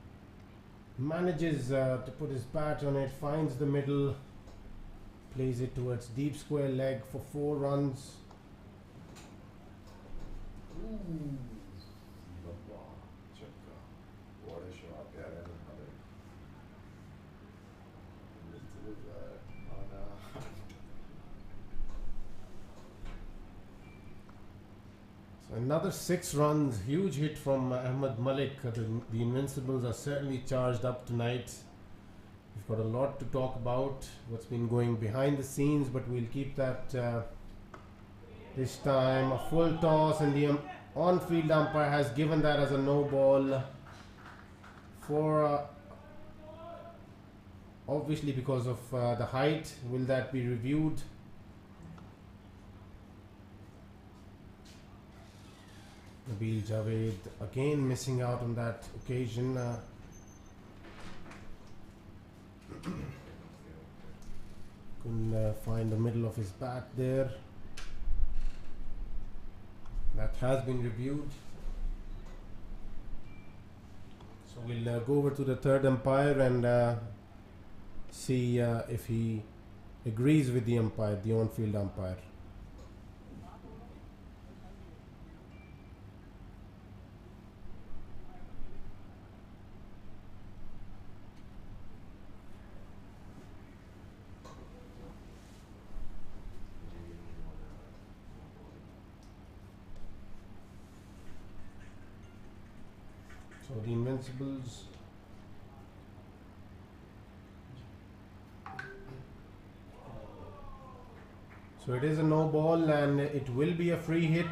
manages to put his bat on it, finds the middle, plays it towards deep square leg for 4 runs.
What a shot. Yeah,
So another 6 runs, huge hit from Ahmed Malik. The Invincibles are certainly charged up tonight. We've got a lot to talk about, what's been going behind the scenes, but we'll keep that this time. A full toss, and the on-field umpire has given that as a no ball for obviously because of the height. Will that be reviewed? Nabil Javed again missing out on that occasion. Couldn't find the middle of his bat there. That has been reviewed. So we'll go over to the third umpire and see if he agrees with the umpire, the on-field umpire. So the Invincibles so it is a no ball and it will be a free hit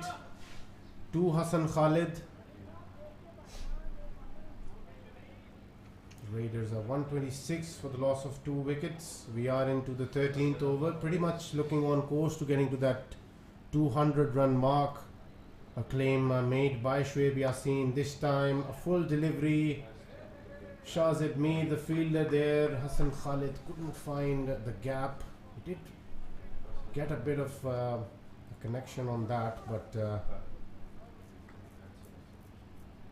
to Hassan Khalid. Raiders are 126 for the loss of 2 wickets. We are into the 13th over, pretty much looking on course to getting to that 200 run mark. A claim made by Shoaib Yassin, this time a full delivery. Shazib Mir, the fielder there. Hassan Khalid couldn't find the gap. He did get a bit of a connection on that, but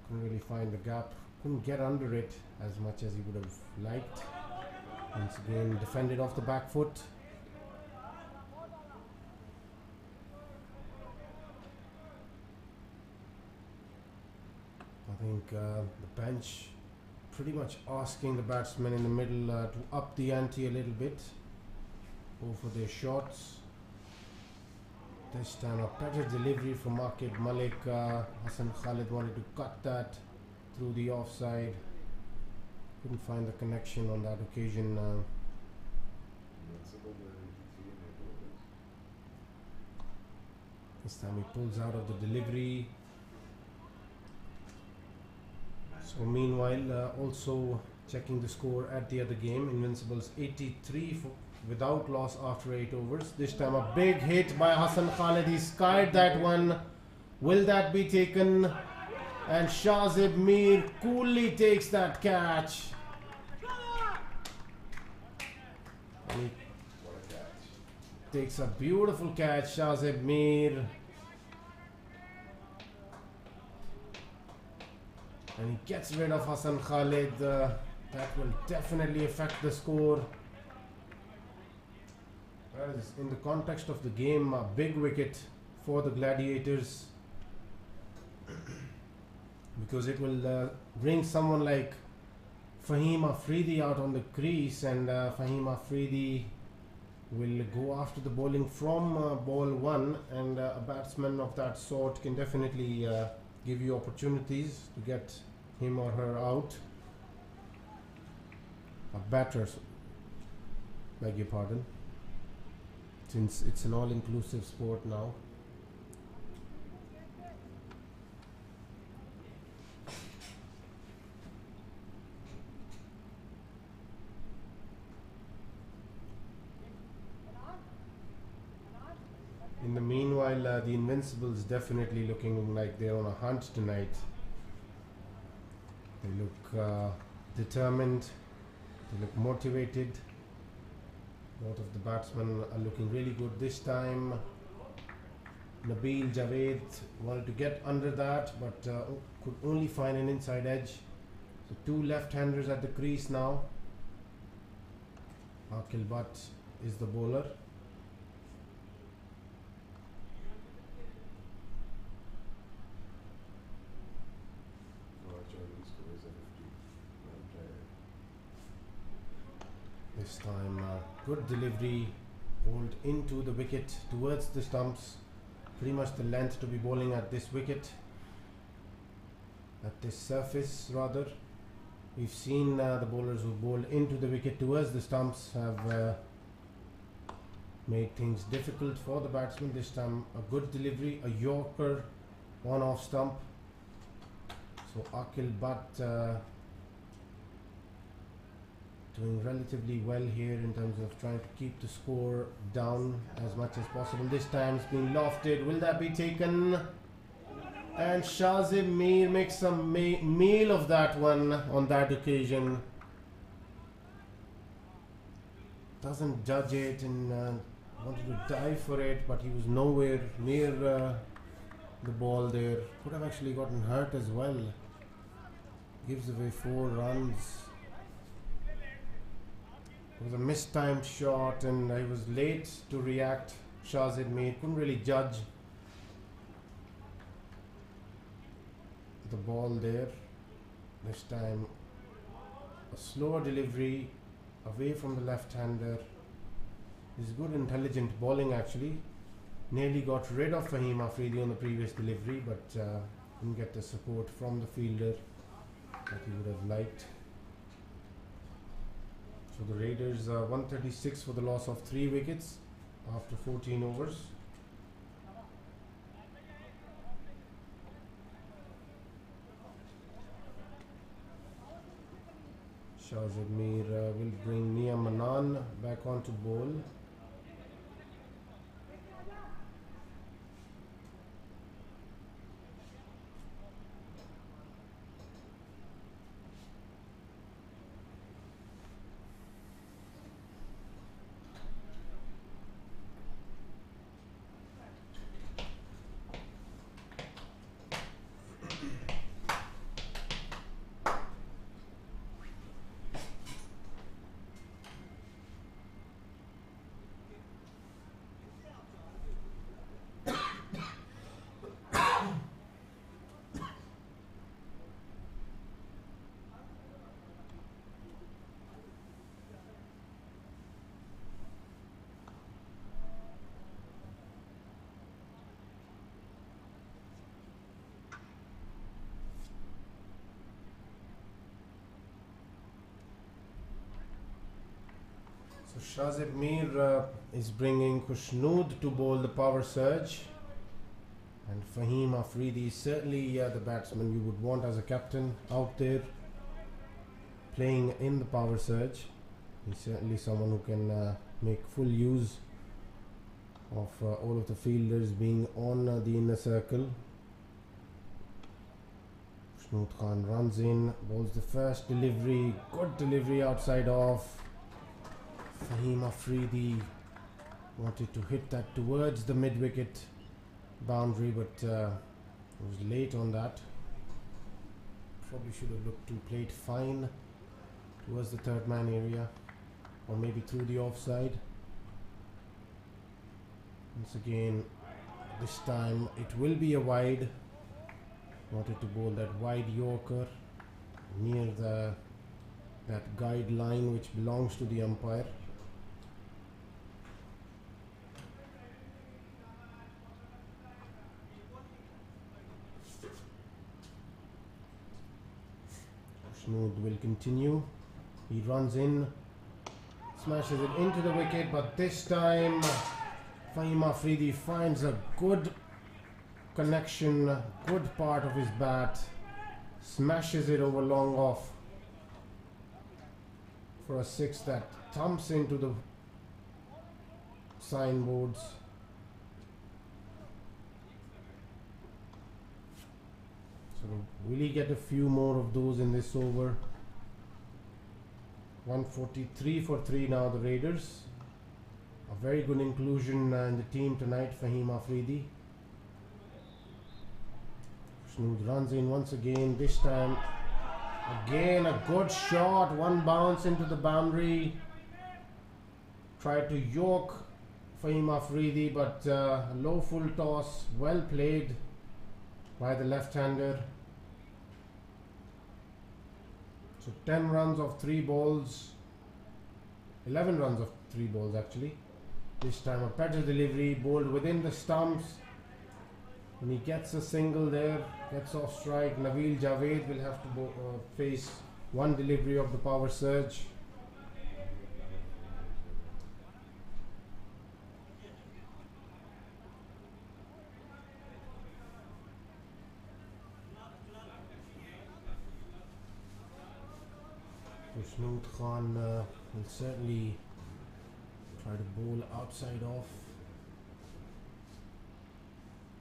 couldn't really find the gap. Couldn't get under it as much as he would have liked. Once again defended off the back foot. I think the bench pretty much asking the batsmen in the middle to up the ante a little bit, go for their shots. This time a better delivery from Aqib Malik. Hassan Khalid wanted to cut that through the offside. Couldn't find the connection on that occasion. This time he pulls out of the delivery. So meanwhile, also checking the score at the other game, Invincibles 83 without loss after 8 overs. This time a big hit by Hassan Khalid. He skied that one. Will that be taken? And Shazib Mir coolly takes that catch. And he takes a beautiful catch, Shazib Mir. And he gets rid of Hassan Khalid. That will definitely affect the score. That is, in the context of the game, a big wicket for the Gladiators. Because it will bring someone like Fahim Afridi out on the crease, and Fahim Afridi will go after the bowling from ball 1, and a batsman of that sort can definitely give you opportunities to get him or her out. A batter, beg your pardon, since it's an all-inclusive sport now. In the meanwhile, the Invincibles definitely looking like they're on a hunt tonight. They look determined, they look motivated. Both of the batsmen are looking really good this time. Nabil Javed wanted to get under that, but could only find an inside edge. So 2 left-handers at the crease now. Aqil Butt is the bowler. This time good delivery, bowled into the wicket towards the stumps. Pretty much the length to be bowling at this wicket, at this surface rather. We've seen the bowlers who bowled into the wicket towards the stumps have made things difficult for the batsman. This time a good delivery, a Yorker on off stump. So Aqil Butt doing relatively well here in terms of trying to keep the score down as much as possible. This time it's been lofted. Will that be taken? And Shazib Mir makes some meal of that one on that occasion. Doesn't judge it and wanted to dive for it, but he was nowhere near the ball there. Could have actually gotten hurt as well. Gives away 4 runs. It was a mistimed shot and I was late to react. Shazid Mir couldn't really judge the ball there. This time a slower delivery away from the left-hander. Is good intelligent bowling actually. Nearly got rid of Fahim Afridi on the previous delivery, but didn't get the support from the fielder that he would have liked. So the Raiders 136 for the loss of 3 wickets after 14 overs. Shazid Mir will bring Nia Manan back onto bowl. So Shazib Mir is bringing Kushnood to bowl the power surge, and Fahim Afridi is certainly the batsman you would want as a captain out there playing in the power surge. He's certainly someone who can make full use of all of the fielders being on the inner circle. Kushnood Khan runs in, bowls the first delivery, good delivery outside off. Fahim Afridi wanted to hit that towards the mid-wicket boundary, but was late on that. Probably should have looked to play it fine towards the third man area, or maybe through the offside. Once again, this time it will be a wide. Wanted to bowl that wide Yorker near that guideline which belongs to the umpire. Kushnood will continue. He runs in, smashes it into the wicket, but this time Fahim Afridi finds a good connection, good part of his bat, smashes it over long off for a 6 that thumps into the signboards. So will he get a few more of those in this over? 143 for 3 now, the Raiders. A very good inclusion in the team tonight, Fahim Afridi. Kushnood runs in once again, this time again a good shot, one bounce into the boundary. Tried to yoke Fahim Afridi, but a low full toss, well played by the left-hander. So 10 runs of 3 balls, 11 runs of 3 balls actually. This time a better delivery, bowled within the stumps, and he gets a single there, gets off strike. Naveel Javed will have to face one delivery of the power surge. Kushnood Khan will certainly try to bowl outside off.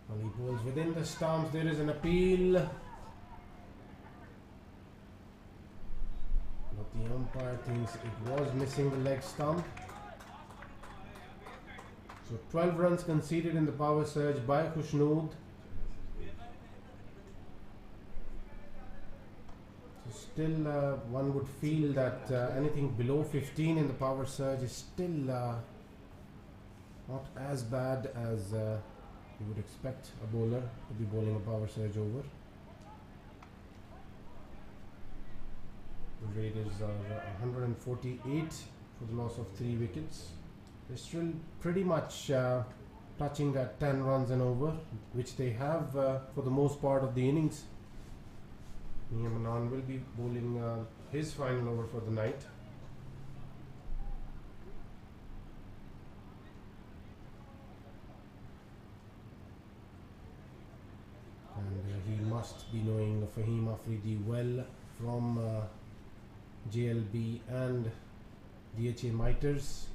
Well, he bowls within the stumps. There is an appeal. But the umpire thinks it was missing the leg stump. So 12 runs conceded in the power surge by Khushnood. So still one would feel that anything below 15 in the power surge is still not as bad as you would expect a bowler to be bowling a power surge over. The Raiders are 148 for the loss of 3 wickets. They're still pretty much touching that 10 runs and over, which they have for the most part of the innings. Mia Manan will be bowling his final over for the night. And he must be knowing Fahim Afridi well from JLB and DHA Miters.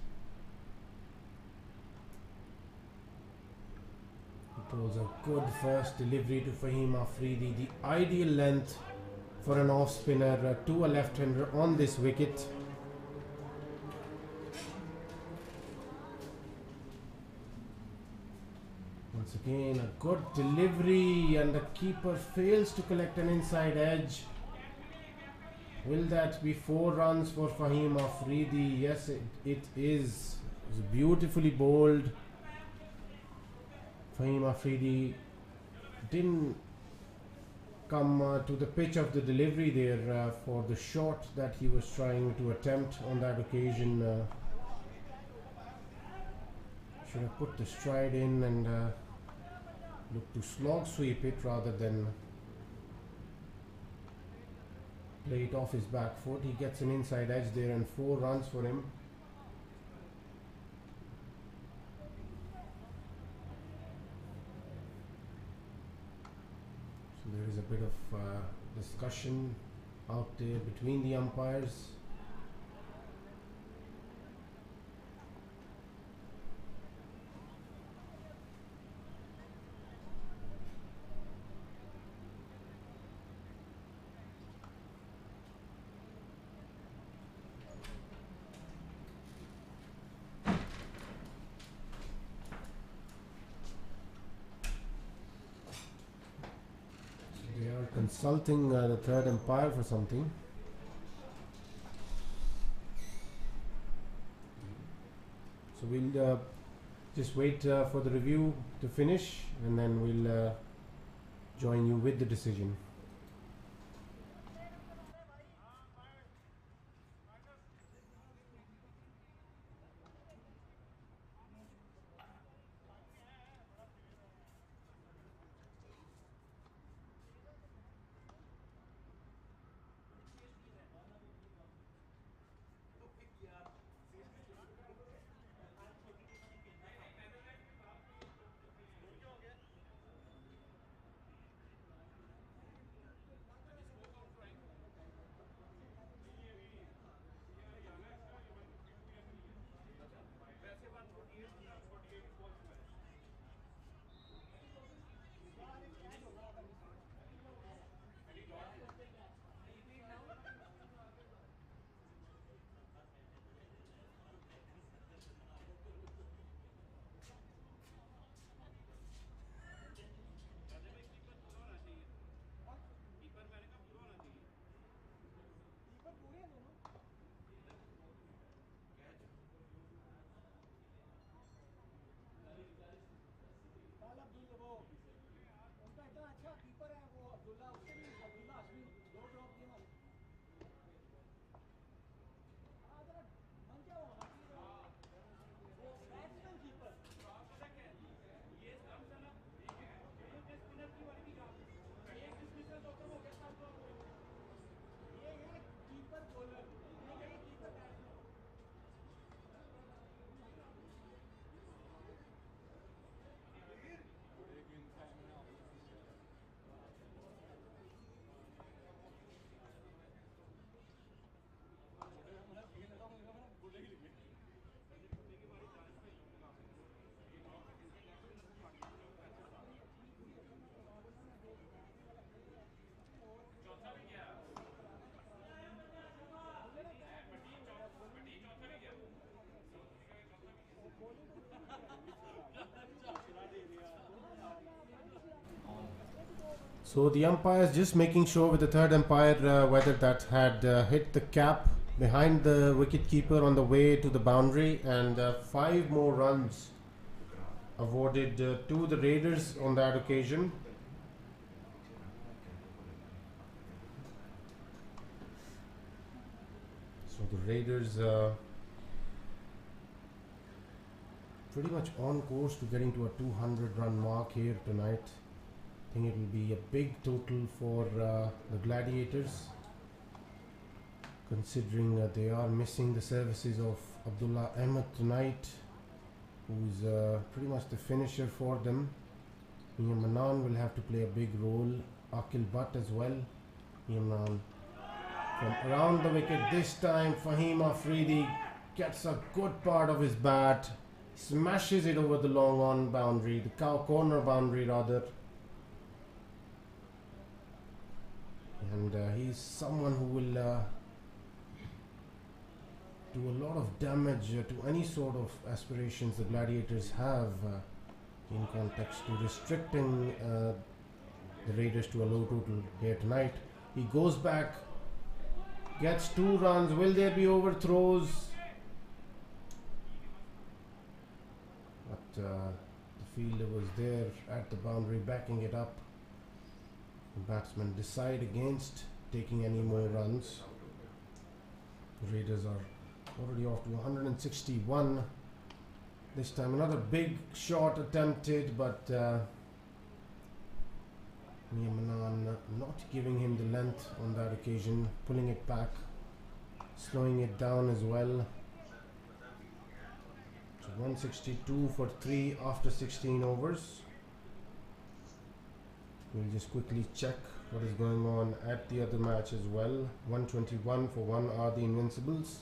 It was a good first delivery to Fahim Afridi, the ideal length for an off spinner to a left-hander on this wicket. Once again, a good delivery, and the keeper fails to collect an inside edge. Will that be 4 runs for Fahim Afridi? Yes, it is. It was beautifully bowled. Fahim Afridi didn't come to the pitch of the delivery there for the shot that he was trying to attempt on that occasion. Should have put the stride in and look to slog sweep it rather than play it off his back foot. He gets an inside edge there and 4 runs for him. So there is a bit of discussion out there between the umpires. Consulting the third umpire for something. So we'll just wait for the review to finish, and then we'll join you with the decision. So the umpire is just making sure with the third umpire whether that had hit the cap behind the wicket keeper on the way to the boundary, and 5 more runs awarded to the Raiders on that occasion. So the Raiders pretty much on course to getting to a 200 run mark here tonight. I think it will be a big total for the Gladiators, considering they are missing the services of Abdullah Ahmed tonight, who's pretty much the finisher for them. Manan will have to play a big role, Akil Butt as well. Manan from around the wicket this time. Fahim Afridi gets a good part of his bat, smashes it over the long on boundary, the corner boundary rather. And he's someone who will do a lot of damage to any sort of aspirations the Gladiators have in context to restricting the Raiders to a low total here tonight. He goes back, gets 2 runs. Will there be overthrows? But the fielder was there at the boundary backing it up. The batsmen decide against taking any more runs. The Raiders are already off to 161. This time another big shot attempted, but Manan not giving him the length on that occasion, pulling it back, slowing it down as well. So 162 for 3 after 16 overs. We'll just quickly check what is going on at the other match as well. 121 for 1 are the Invincibles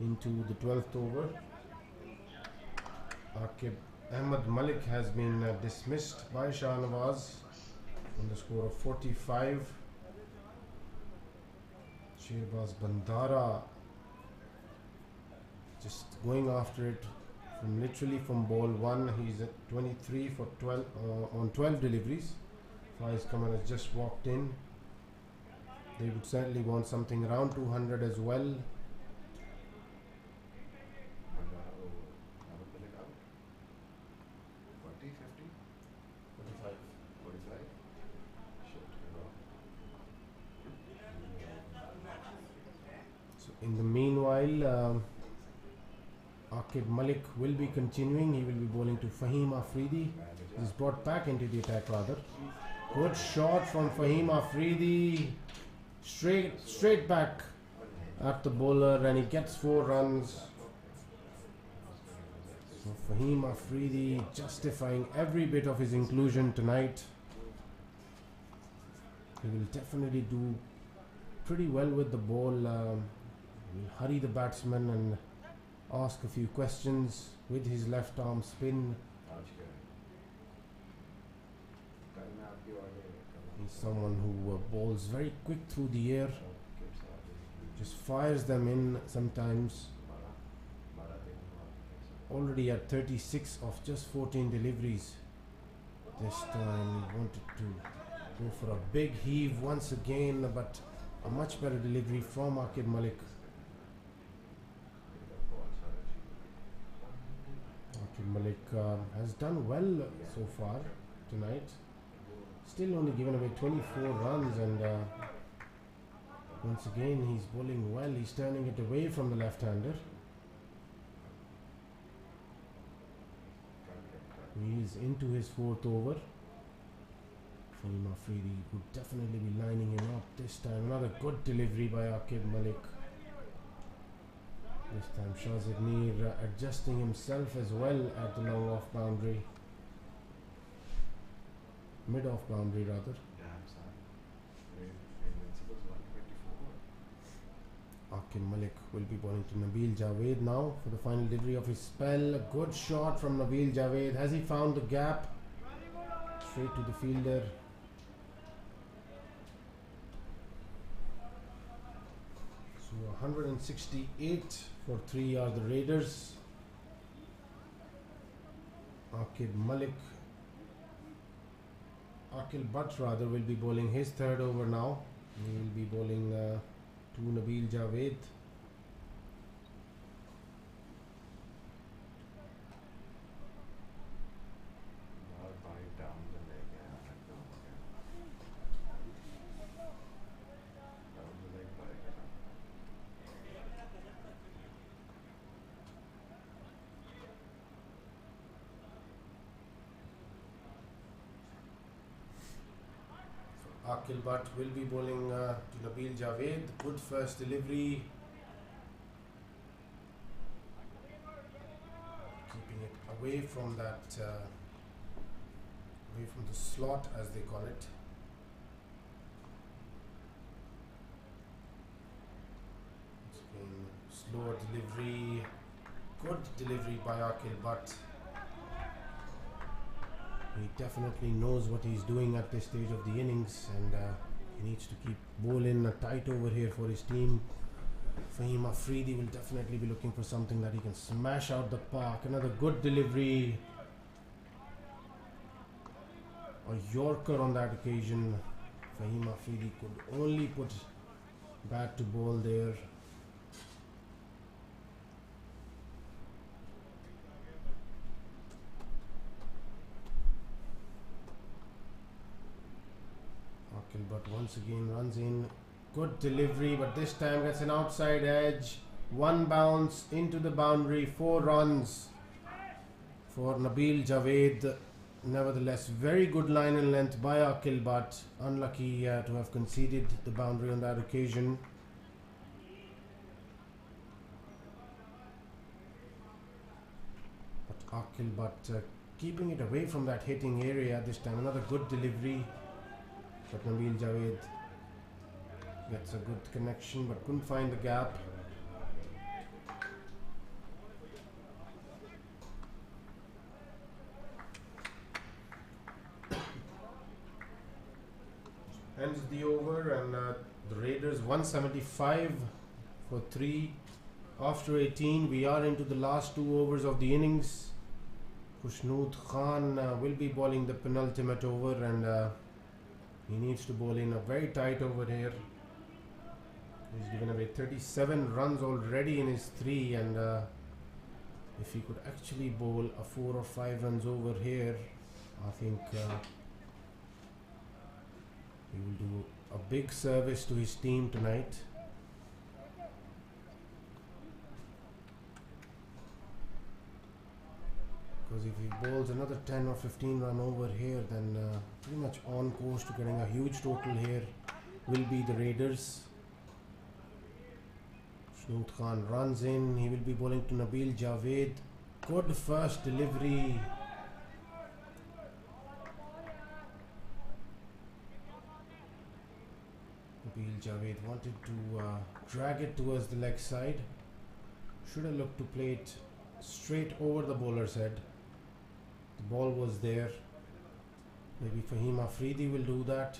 into the 12th over. Akib Ahmed Malik has been dismissed by Shah Nawaz on the score of 45. Shirbaz Bandara just going after it from literally from ball 1. He's at 23 for 12 on 12 deliveries. Faiz Kamal has just walked in. They would certainly want something around 200 as well. So in the meanwhile, Akib Malik will be continuing. He will be bowling to Fahim Afridi. He's brought back into the attack rather. Good shot from Fahim Afridi, straight back at the bowler, and he gets 4 runs. So Fahim Afridi justifying every bit of his inclusion tonight. He will definitely do pretty well with the ball. He'll hurry the batsman and ask a few questions with his left arm spin. He's someone who bowls very quick through the air, just fires them in sometimes. Already at 36 of just 14 deliveries. This time he wanted to go for a big heave once again, but a much better delivery from Akib Malik. Akib Malik has done well so far tonight. Still only given away 24 runs, and once again he's bowling well. He's turning it away from the left-hander. He is into his 4th over. Fahim Afridi would definitely be lining him up this time. Another good delivery by Akib Malik. This time Shazid Mir adjusting himself as well at the long off boundary. Mid off boundary rather. Akib Malik will be bowling to Nabil Javed now for the final delivery of his spell. A good shot from Nabil Javed. Has he found the gap? Straight to the fielder. So 168 for 3 are the Raiders. Akib Malik Akil Butt rather will be bowling his third over now. He will be bowling to Nabil Javed. Akil Butt will be bowling to Nabil Javed. Good first delivery. Keeping it away from that, away from the slot as they call it. It's been slower delivery. Good delivery by Akil Butt. He definitely knows what he's doing at this stage of the innings, and he needs to keep bowling a tight over here for his team. Fahim Afridi will definitely be looking for something that he can smash out the park. Another good delivery. A Yorker on that occasion. Fahim Afridi could only put bat to ball there. But once again runs in. Good delivery, but this time gets an outside edge. One bounce into the boundary. 4 runs for Nabil Javed. Nevertheless, very good line and length by Akil Butt. Unlucky to have conceded the boundary on that occasion. But Akil Butt keeping it away from that hitting area this time. Another good delivery. But Nabil Javed gets a good connection but couldn't find the gap. Ends the over, and the Raiders 175 for 3 after 18. We are into the last 2 overs of the innings. Khusnood Khan will be bowling the penultimate over, and he needs to bowl in a very tight over here. He's given away 37 runs already in his 3, and if he could actually bowl a 4 or 5 runs over here, I think he will do a big service to his team tonight. Because if he bowls another 10 or 15 run over here, then pretty much on course to getting a huge total here will be the Raiders. Khusnood Khan runs in. He will be bowling to Nabil Javed. Good first delivery. Nabil Javed wanted to drag it towards the leg side. Should have looked to play it straight over the bowler's head. The ball was there. Maybe Fahim Afridi will do that.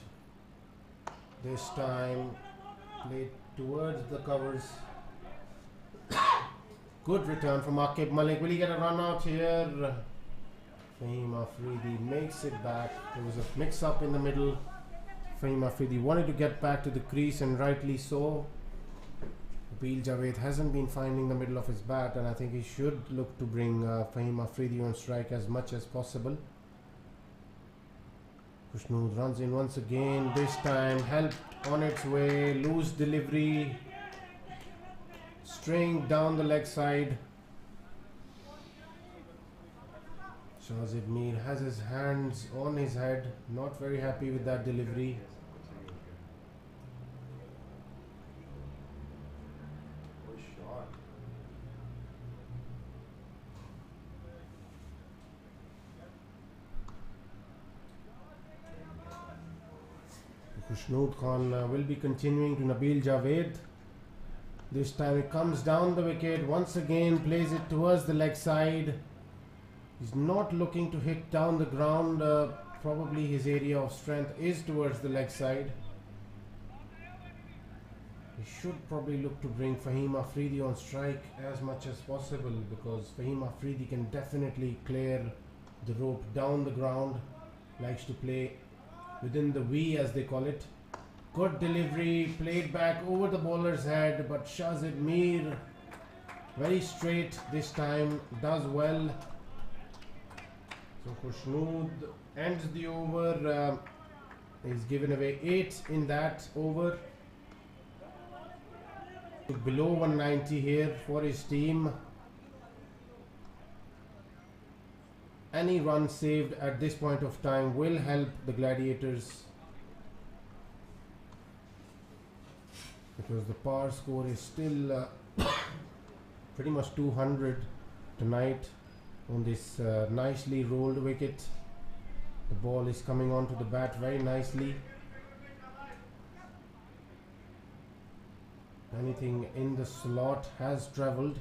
This time played towards the covers. Good return from Aqib Malik. Will he get a run out here? Fahim Afridi makes it back. There was a mix up in the middle. Fahim Afridi wanted to get back to the crease, and rightly so. Nabil Javed hasn't been finding the middle of his bat, and I think he should look to bring Fahim Afridi on strike as much as possible. Khusnood runs in once again. This time helped on its way. Loose delivery. String down the leg side. Shazib Mir has his hands on his head. Not very happy with that delivery. Khusnood Khan will be continuing to Nabil Javed. This time it comes down the wicket. Once again plays it towards the leg side. He's not looking to hit down the ground. Probably his area of strength is towards the leg side. He should probably look to bring Fahim Afridi on strike as much as possible, because Fahim Afridi can definitely clear the rope down the ground. Likes to play within the V as they call it. Good delivery, played back over the bowler's head, but Shazid Mir, very straight this time, does well. So Khushnood ends the over. He's given away 8 in that over. Below 190 here for his team. Any run saved at this point of time will help the Gladiators, because the par score is still pretty much 200 tonight on this nicely rolled wicket. The ball is coming onto the bat very nicely. Anything in the slot has travelled.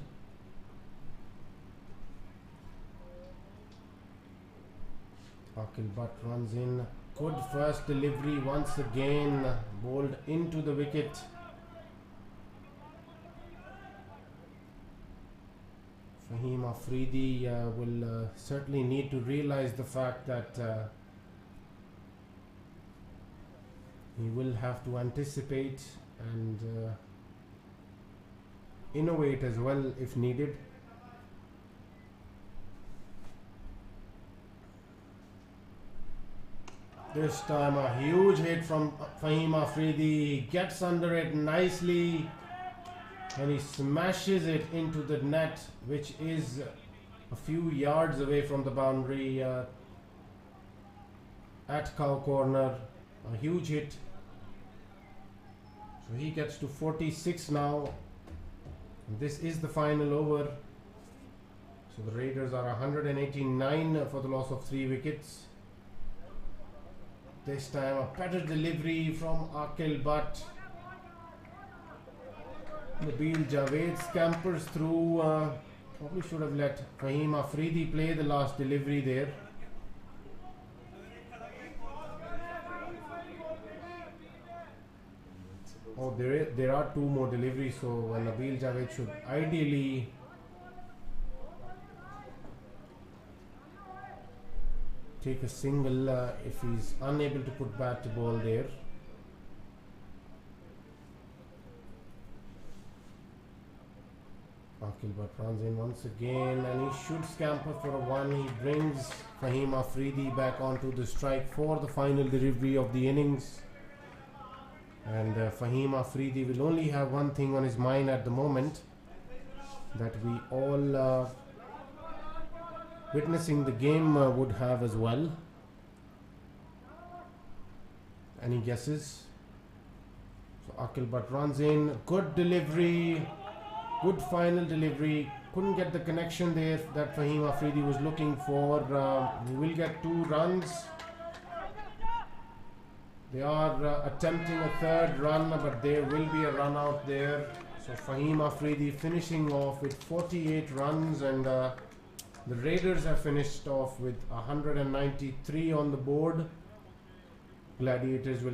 Akil Butt runs in. Good first delivery once again, bowled into the wicket. Fahim Afridi will certainly need to realize the fact that he will have to anticipate and innovate as well if needed. This time a huge hit from Fahim Afridi. He gets under it nicely and he smashes it into the net, which is a few yards away from the boundary at cow corner. A huge hit. So he gets to 46 now. This is the final over. So the Raiders are 189 for the loss of 3 wickets. This time a better delivery from Akil Butt. Nabil Javed scampers through. Probably should have let Fahim Afridi play the last delivery there. Oh, there are 2 more deliveries, so Nabil Javed should ideally take a single if he's unable to put bat to ball there. Akil Butt runs in once again and he should scamper for a 1. He brings Fahim Afridi back onto the strike for the final delivery of the innings. And Fahim Afridi will only have one thing on his mind at the moment, that we all witnessing the game would have as well. Any guesses? So Akil Butt runs in, good delivery, good final delivery. Couldn't get the connection there that Fahim Afridi was looking for. He will get 2 runs. They are attempting a 3rd run, but there will be a run out there. So Fahim Afridi finishing off with 48 runs, and the Raiders have finished off with 193 on the board. Gladiators will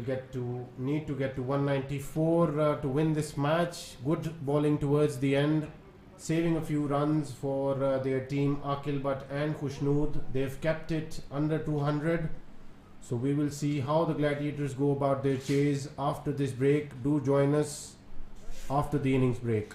need to get to 194 to win this match. Good bowling towards the end, saving a few runs for their team, Akil Butt and Khushnood. They've kept it under 200. So we will see how the Gladiators go about their chase after this break. Do join us after the innings break.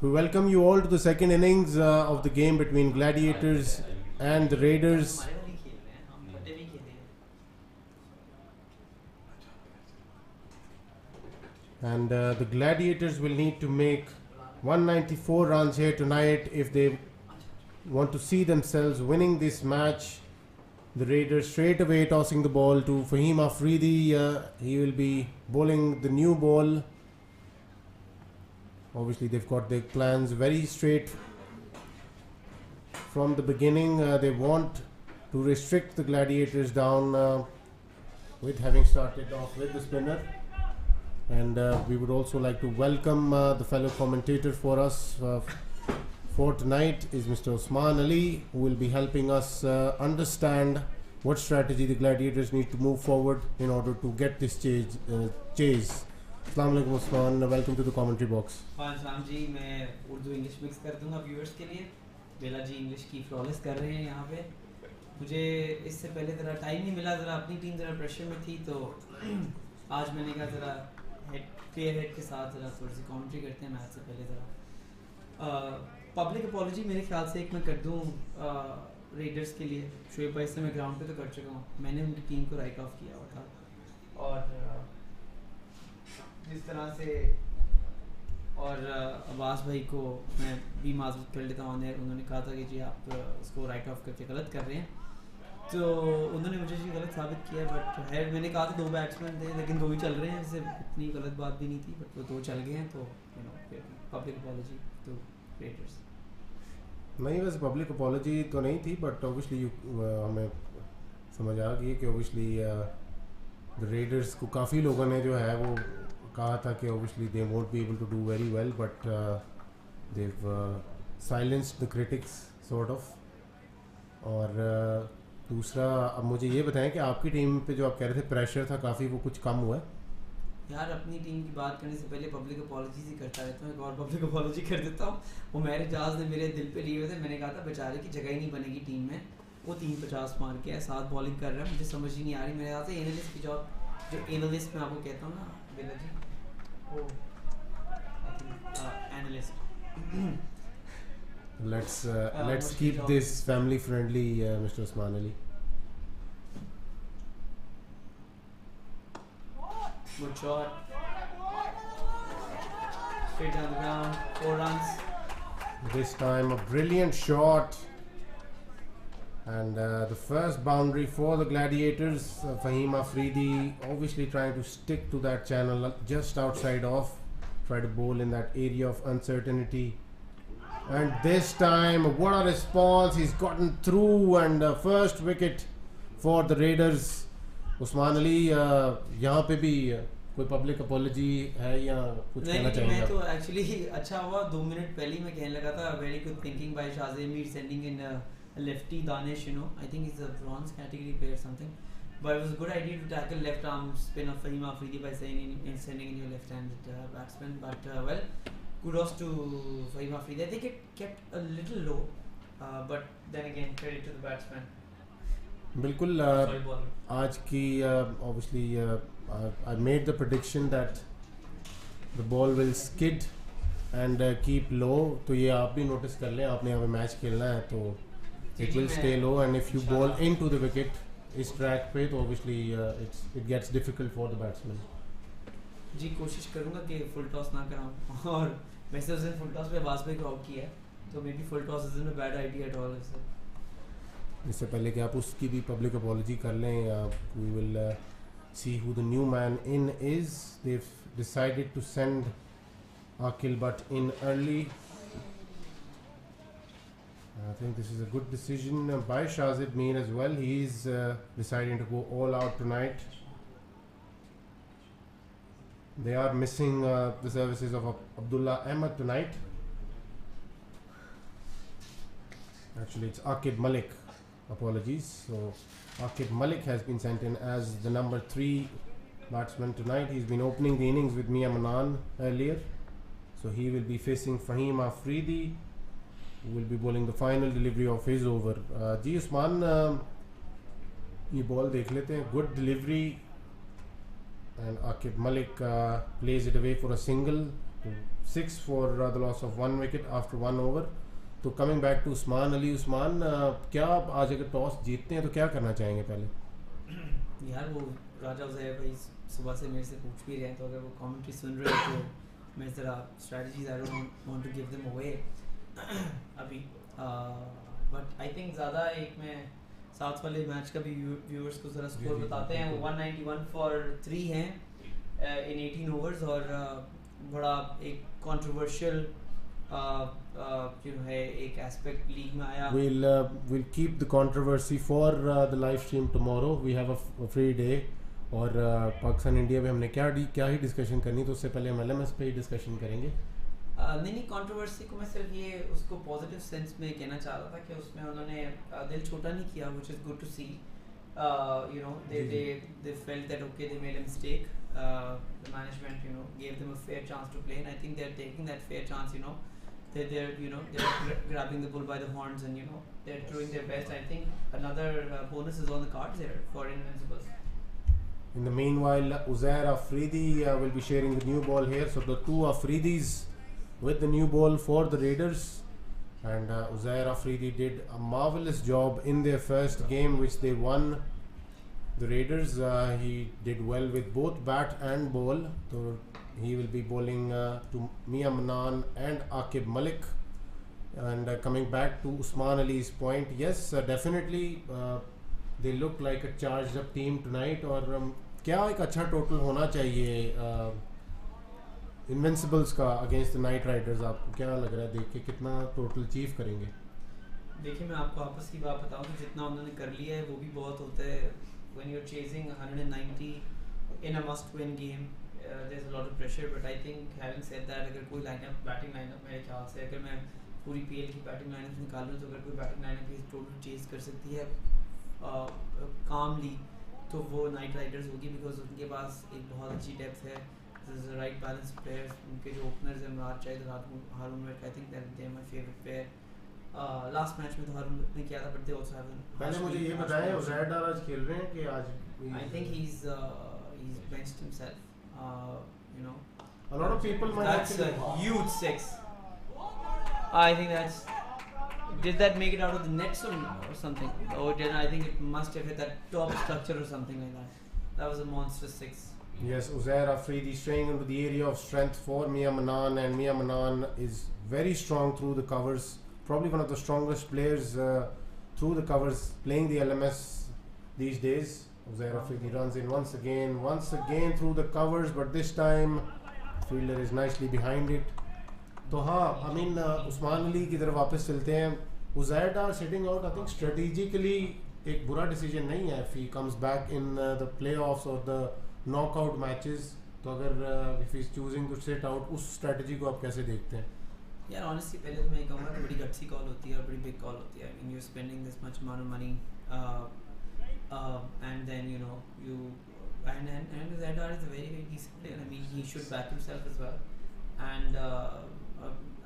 We welcome you all to the second innings of the game between Gladiators and the Raiders. And the Gladiators will need to make 194 runs here tonight if they want to see themselves winning this match. The Raiders straight away tossing the ball to Fahim Afridi. He will be bowling the new ball. Obviously they've got their plans very straight from the beginning. They want to restrict the Gladiators down with having started off with the spinner. And we would also like to welcome the fellow commentator for us for tonight is Mr. Osman Ali, who will be helping us understand what strategy the Gladiators need to move forward in order to get this chase. Assalamu alaikum Osman, welcome to the commentary box.
Salam ji, मैं Urdu English mix कर दूंगा viewers के लिए. बेला जी English की flawless कर रहे हैं यहाँ पे. मुझे इससे पहले ज़रा टाइम नहीं मिला, ज़रा अपनी टीम ज़रा प्रेशर में थी, तो आज मैंने कहा ज़रा क्लियर हेड के साथ ज़रा थोड़ी सी कमेंट्री करते हैं मैच से पहले. ज़रा पब्लिक अपॉलॉजी मेरे ख्याल से एक मैं कर दूँ रेडर्स के लिए. शोएब भाई से मैं ग्राउंड पे तो कर चुका हूँ. मैंने उनकी टीम को राइट ऑफ किया हुआ था, और जिस तरह से और अब्बास भाई को मैं भी माजूद कर लेता हूँ. उन्होंने कहा था कि जी आप उसको राइट ऑफ करके गलत कर रहे हैं, तो उन्होंने मुझे जी गलत साबित किया. बट है मैंने कहा था 2 बैट्समैन थे, लेकिन 2 ही चल रहे हैं, इससे इतनी गलत बात भी नहीं थी. बट वो 2 चल गए हैं, तो पब्लिक अपॉलॉजी टू रेडर्स.
नहीं, वैसे पब्लिक अपॉलॉजी तो नहीं थी, बट ऑब्वियसली हमें समझ आ गई कि ऑब्वियसली द रेडर्स को काफ़ी लोगों ने जो है वो कहा था कि obviously they won't be able to do very well, but Dev silenced the critics sort of. और दूसरा, अब मुझे ये बताएं कि आपकी टीम पे जो आप कह रहे थे प्रेशर था काफ़ी, वो कुछ कम हुआ है?
यार अपनी टीम की बात करने से पहले पब्लिक अपॉलॉजी ही करता रहता हूँ. एक और पब्लिक अपॉलॉजी कर देता हूँ. वो मेरे जहाज़ ने मेरे दिल पे लिए हुए थे. मैंने कहा था बेचारे की जगह ही नहीं बनेगी टीम में. वो 350 मार के है, 7 बॉलिंग कर रहा है. मुझे समझ ही नहीं आ रही. मेरे ख्याल से एनालिस्ट की जॉब, जो एनालिस्ट मैं आपको कहता हूँ ना बेला जी, वो analyst.
Let's keep this family friendly, Mr. Osman Ali.
Good shot. Straight down the ground. 4 runs.
This time a brilliant shot. And the first boundary for the Gladiators. Fahim Afridi obviously trying to stick to that channel just outside off. Try to bowl in that area of uncertainty. And this time, what a response. He's gotten through, and first wicket for the Raiders. Usman Ali, यहाँ पे भी कोई public apology है या कुछ कहना चाहेंगे?
मैं तो एक्चुअली अच्छा हुआ 2 मिनट पहले ही मैं कहने लगा था very good thinking by Shazim Mir sending in lefty Danish, you know, I think is a bronze category player something, but it was a good idea to tackle left arm spin of Fahim Afridi by sending in your left-handed batsman. But well, kudos to Fahim Afridi. I think it kept a little low, but then again credit to the batsman.
बिल्कुल. आज की obviously I made the prediction that the ball will skid and keep low. तो ये आप भी notice कर लें, आपने यहाँ पे मैच खेलना है तो it will stay low, and if you bowl into the wicket इस ट्रैक पे तो obviously it gets difficult for the batsman.
जी कोशिश करूँगा कि फुल टॉस ना कराऊँ, और वैसे उस दिन फुल टॉस पे वाजपेयी को आउट किया है, तो may be full toss is a bad idea at all.
इससे पहले कि आप उसकी भी पब्लिक अपॉलॉजी कर लें, we will see who the new man in is. They've decided to send Akil Butt in early. I think this is a good decision by Shazid Mir as well. He's deciding to go all out tonight. They are missing the services of Abdullah Ahmed tonight. Actually, it's Akid Malik. Apologies. So, Akid Malik has been sent in as the number 3 batsman tonight. He's been opening the innings with Mia Manan earlier. So, he will be facing Fahim Afridi, who will be bowling the final delivery of his over. जी उस्मान, ये ball देख लेते हैं. Good delivery, and Akib Malik plays it away for a single. 6 for the loss of 1 wicket after 1 over. तो coming back to Usman Ali, Usman क्या आप आज अगर toss जीतते हैं तो क्या करना चाहेंगे पहले?
यार वो राजा उज़ैर भाई सुबह से मेरे से पूछ भी रहे हैं, तो अगर वो कमेंट्री सुन रहे हैं तो मैं ज़रा strategies I don't want to give them away अभी, बट आई थिंक ज़्यादा एक मैं साथ वाले मैच का भी व्यूअर्स को ज़रा स्कोर बताते हैं. वो 191 फॉर 3 हैं इन 18 ओवर्स, और बड़ा एक कंट्रोवर्शियल जो है एक एस्पेक्ट लीग में आया.
we'll keep the controversy for the live stream tomorrow. we have a free day. और पाकिस्तान इंडिया में हमने क्या ही डिस्कशन करनी, तो उससे पहले हम LMS पे ही डिस्कशन करेंगे.
नहीं कंट्रोवर्सी को मैं सिर्फ ये उसको पॉजिटिव सेंस में कहना चाह रहा था कि उसमें उन्होंने दिल छोटा नहीं किया, which is good to see. You know, they felt that okay, they made a mistake. The management, you know, gave them a fair chance to play, and I think they're taking that fair chance. You know, they're grabbing the bull by the horns, and you know they're doing their best. I think another bonus is on the cards here for Invincibles.
In the meanwhile, Uzair Afridi will be sharing the new ball here. So the two Afridis with the new ball for the Raiders, and Uzair Afridi did a marvelous job in their first game which they won. The Raiders, he did well with both bat and ball. So he will be bowling to Mia Manan and Akib Malik. And coming back to Usman Ali's point, yes, definitely they look like a charged up team tonight. और क्या एक अच्छा total होना चाहिए Invincibles का against the night Riders? आपको क्या लग रहा है देख के, कितना टोटल अचीव करेंगे?
देखिए मैं आपको आपस की बात बताऊं तो जितना उन्होंने कर लिया है वो भी बहुत होता है. When you're chasing 190 in a must-win game, there's a lot of pressure. But I think having said that, अगर कोई लाइनअप बैटिंग लाइनअप मेरे ख्याल से अगर मैं पूरी PL की बैटिंग लाइनअप निकालूँ तो अगर कोई बैटिंग लाइनअप की टोटल चेज कर सकती है कामली तो वो नाइट राइडर्स होगी, बिकॉज उनके पास एक बहुत अच्छी डेप्थ है. राइट बैलेंस प्लेयर्स, उनके जो ओपनर्स हैं मुराद शाहिद और Haroon Wark, I think that they are my favourite player. Last match में तो हारून ने किया था, बट दे आल्सो हैव.
पहले मुझे ये बताएं उज़ैर आज खेल रहे हैं कि आज?
I think he is benched himself. You know,
a lot of people might
that's
actually...
a huge 6. I think that's. Did that make it out of the nets or something? Oh, it didn't. I think it must have hit that top structure or something like that. That was a monstrous 6.
Yes, Uzair Afridi straying into the area of strength for Mia Manan, and Mia Manan is very strong through the covers. Probably one of the strongest players through the covers playing the LMS these days. Uzair Afridi runs in once again through the covers, but this time fielder is nicely behind it. तो हाँ, I mean Usman Ali की तरफ वापस चलते हैं. Uzair are sitting out, I think strategically एक बुरा decision नहीं है if he comes back in the playoffs or the knockout matches. तो अगर if he's choosing to sit out, उस strategy को आप कैसे देखते हैं?
यार honestly पहले तो मैं कहूँगा कि बड़ी गट्सी कॉल होती है और बड़ी बिग कॉल होती है. I mean you're spending this much amount of money and then you know you and Zadar is a very very decent player. I mean he should back himself as well, and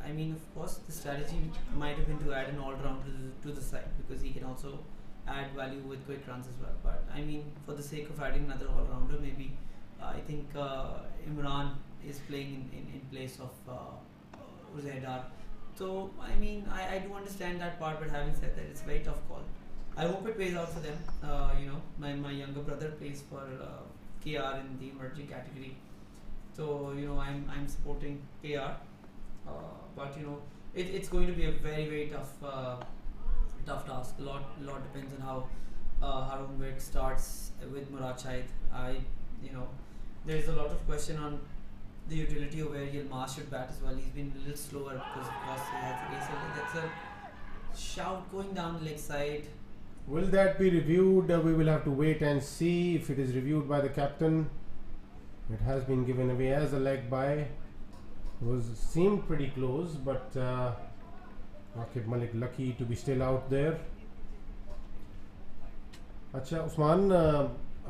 I mean of course the strategy might have been to add an all-rounder to the side because he can also add value with quick runs as well. But I mean for the sake of adding another all-rounder, maybe I think Imran is playing in place of Zadar. So I mean I do understand that part, but having said that, it's a very tough call. I hope it pays out for them. You know, my younger brother plays for KR in the emerging category, so you know I'm supporting KR. But you know it's going to be a very very tough task. A lot depends on how Harun Work starts with Murad Shahid. You know there's a lot of question on the utility of where Yilmaz should bat as well. He's been a little slower because of course he has the ACL. That's a shout going down the leg side.
Will that be reviewed? We will have to wait and see if it is reviewed by the captain. It has been given away as a leg bye. Seemed pretty close, but Akib Malik lucky to be still out there. अच्छा उस्मान,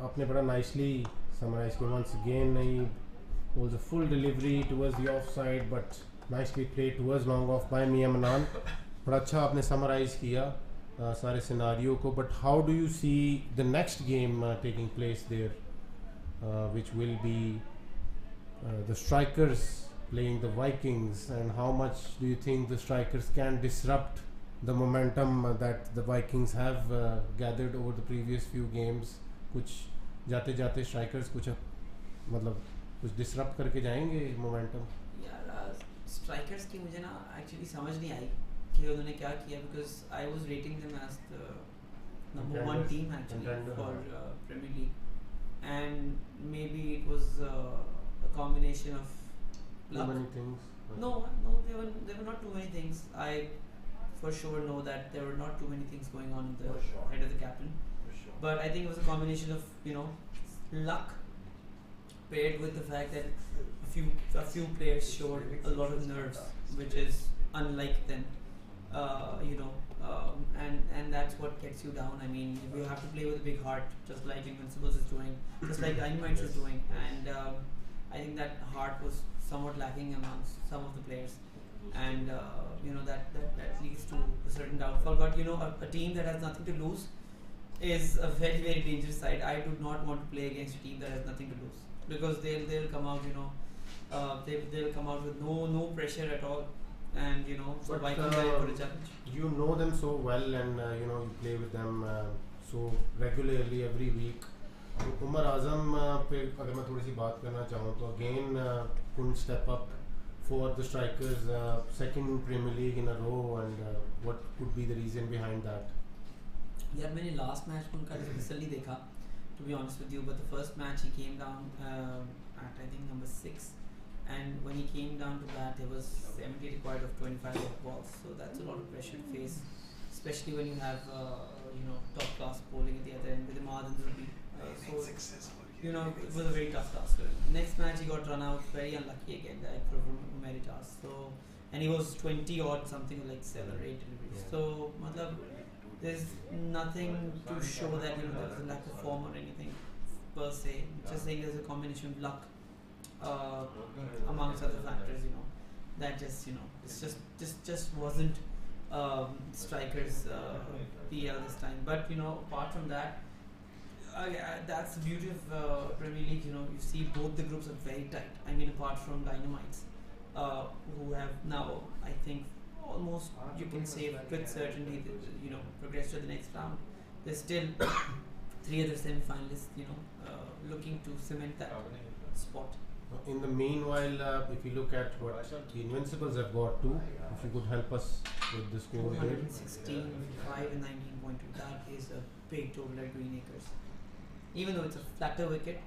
आपने बड़ा nicely summarized किया once again. He was a full delivery towards the offside, but nicely played towards long off by Mia Manan. बड़ा अच्छा आपने summarize किया सारे scenario को. But how do you see the next game taking place there, which will be the strikers playing the Vikings, and how much do you think the strikers can disrupt the momentum that the Vikings have gathered over the previous few games? कुछ जाते जाते strikers कुछ मतलब कुछ disrupt करके जाएंगे momentum?
यार strikers की मुझे ना actually समझ नहीं आई कि उन्होंने क्या किया, because I was rating them as the number one team actually for Premier League, and maybe it was a combination of luck.
Too many things.
No, there were not too many things. I for sure know that there were not too many things going on in the head of the captain. But I think it was a combination of, you know, luck paired with the fact that a few players showed a lot of nerves, which is unlike them. You know, and that's what gets you down. I mean, if you have to play with a big heart, just like Invincibles is doing, just like Dynamite is doing, and I think that heart was somewhat lacking amongst some of the players, and you know that leads to a certain downfall. But you know, a team that has nothing to lose is a very, very dangerous side. I do not want to play against a team that has nothing to lose, because they'll come out, you know, they'll come out with no pressure at all, and you know, so Vikings are for a challenge.
You know them so well, and you know, you play with them so regularly every week. Umar आज़म पे अगर मैं थोड़ी सी बात करना चाहूँ तो again couldn't step up for the strikers, second Premier League in a row, and what could be the reason behind that?
यार मैंने लास्ट मैच में उनका डिस्मिसल नहीं देखा, to be honest with you, but the first match he came down at I think number 6, and when he came down to bat there was 70 required of 25 balls, so that's a lot of pressure to face, especially when you have you know, top class bowling at the other end with the Madan Zubbi. So you know, it was a very tough task. Next match he got run out, very unlucky again, like from Meritas. So, and he was 20 odd something, like 7 or 8 deliveries. So matlab, there's nothing to show that, you know, there was a lack of form or anything per se. Just saying there's a combination of luck amongst other factors, you know, that just, you know, it's just wasn't strikers PL this time. But you know, apart from that, that's the beauty of Premier League. You know, you see both the groups are very tight. I mean, apart from Dynamites, who have now, I think, almost, you can say with certainty, you know, progressed to the next round. There's still 3 other semi-finalists, you know, looking to cement that spot.
In the meanwhile, if you look at what the Invincibles have got too, if you could help us with the score there.
216, 5 and 19.2. That is a big total at Green Acres. Even though it's a flatter wicket,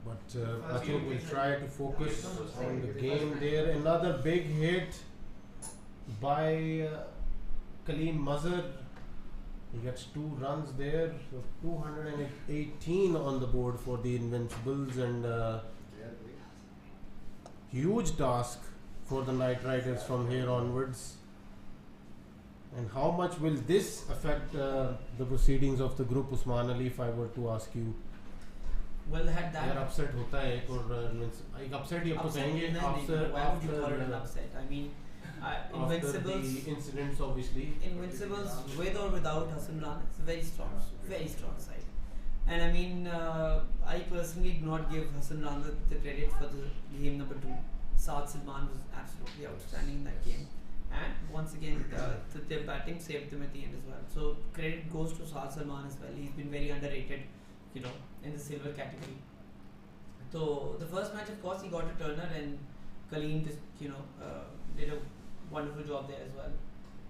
But I think we'll try to focus on the game there. Another big hit by Kaleem Mazhar. He gets 2 runs there, so 218 on the board for the Invincibles, and huge task for the Knight Riders from here onwards. And how much will this affect the proceedings of the group, Usman Ali, if I were to ask you?
Well, had that.
यार upset होता है एक और एक upset ही आपको कहेंगे
after upset. I mean, Invincibles.
After the incidents, obviously.
Invincibles, with or without Hassan Rana, it's a very strong side. And I mean, I personally do not give Hassan Rana the credit for the game number 2. Saad Salman was absolutely outstanding in that game. And once again, their batting saved them at the end as well. So credit goes to Saad Salman as well. He's been very underrated, you know, in the silver category. So the first match, of course, he got a turner, and Kaleem just, you know, did a wonderful job there as well.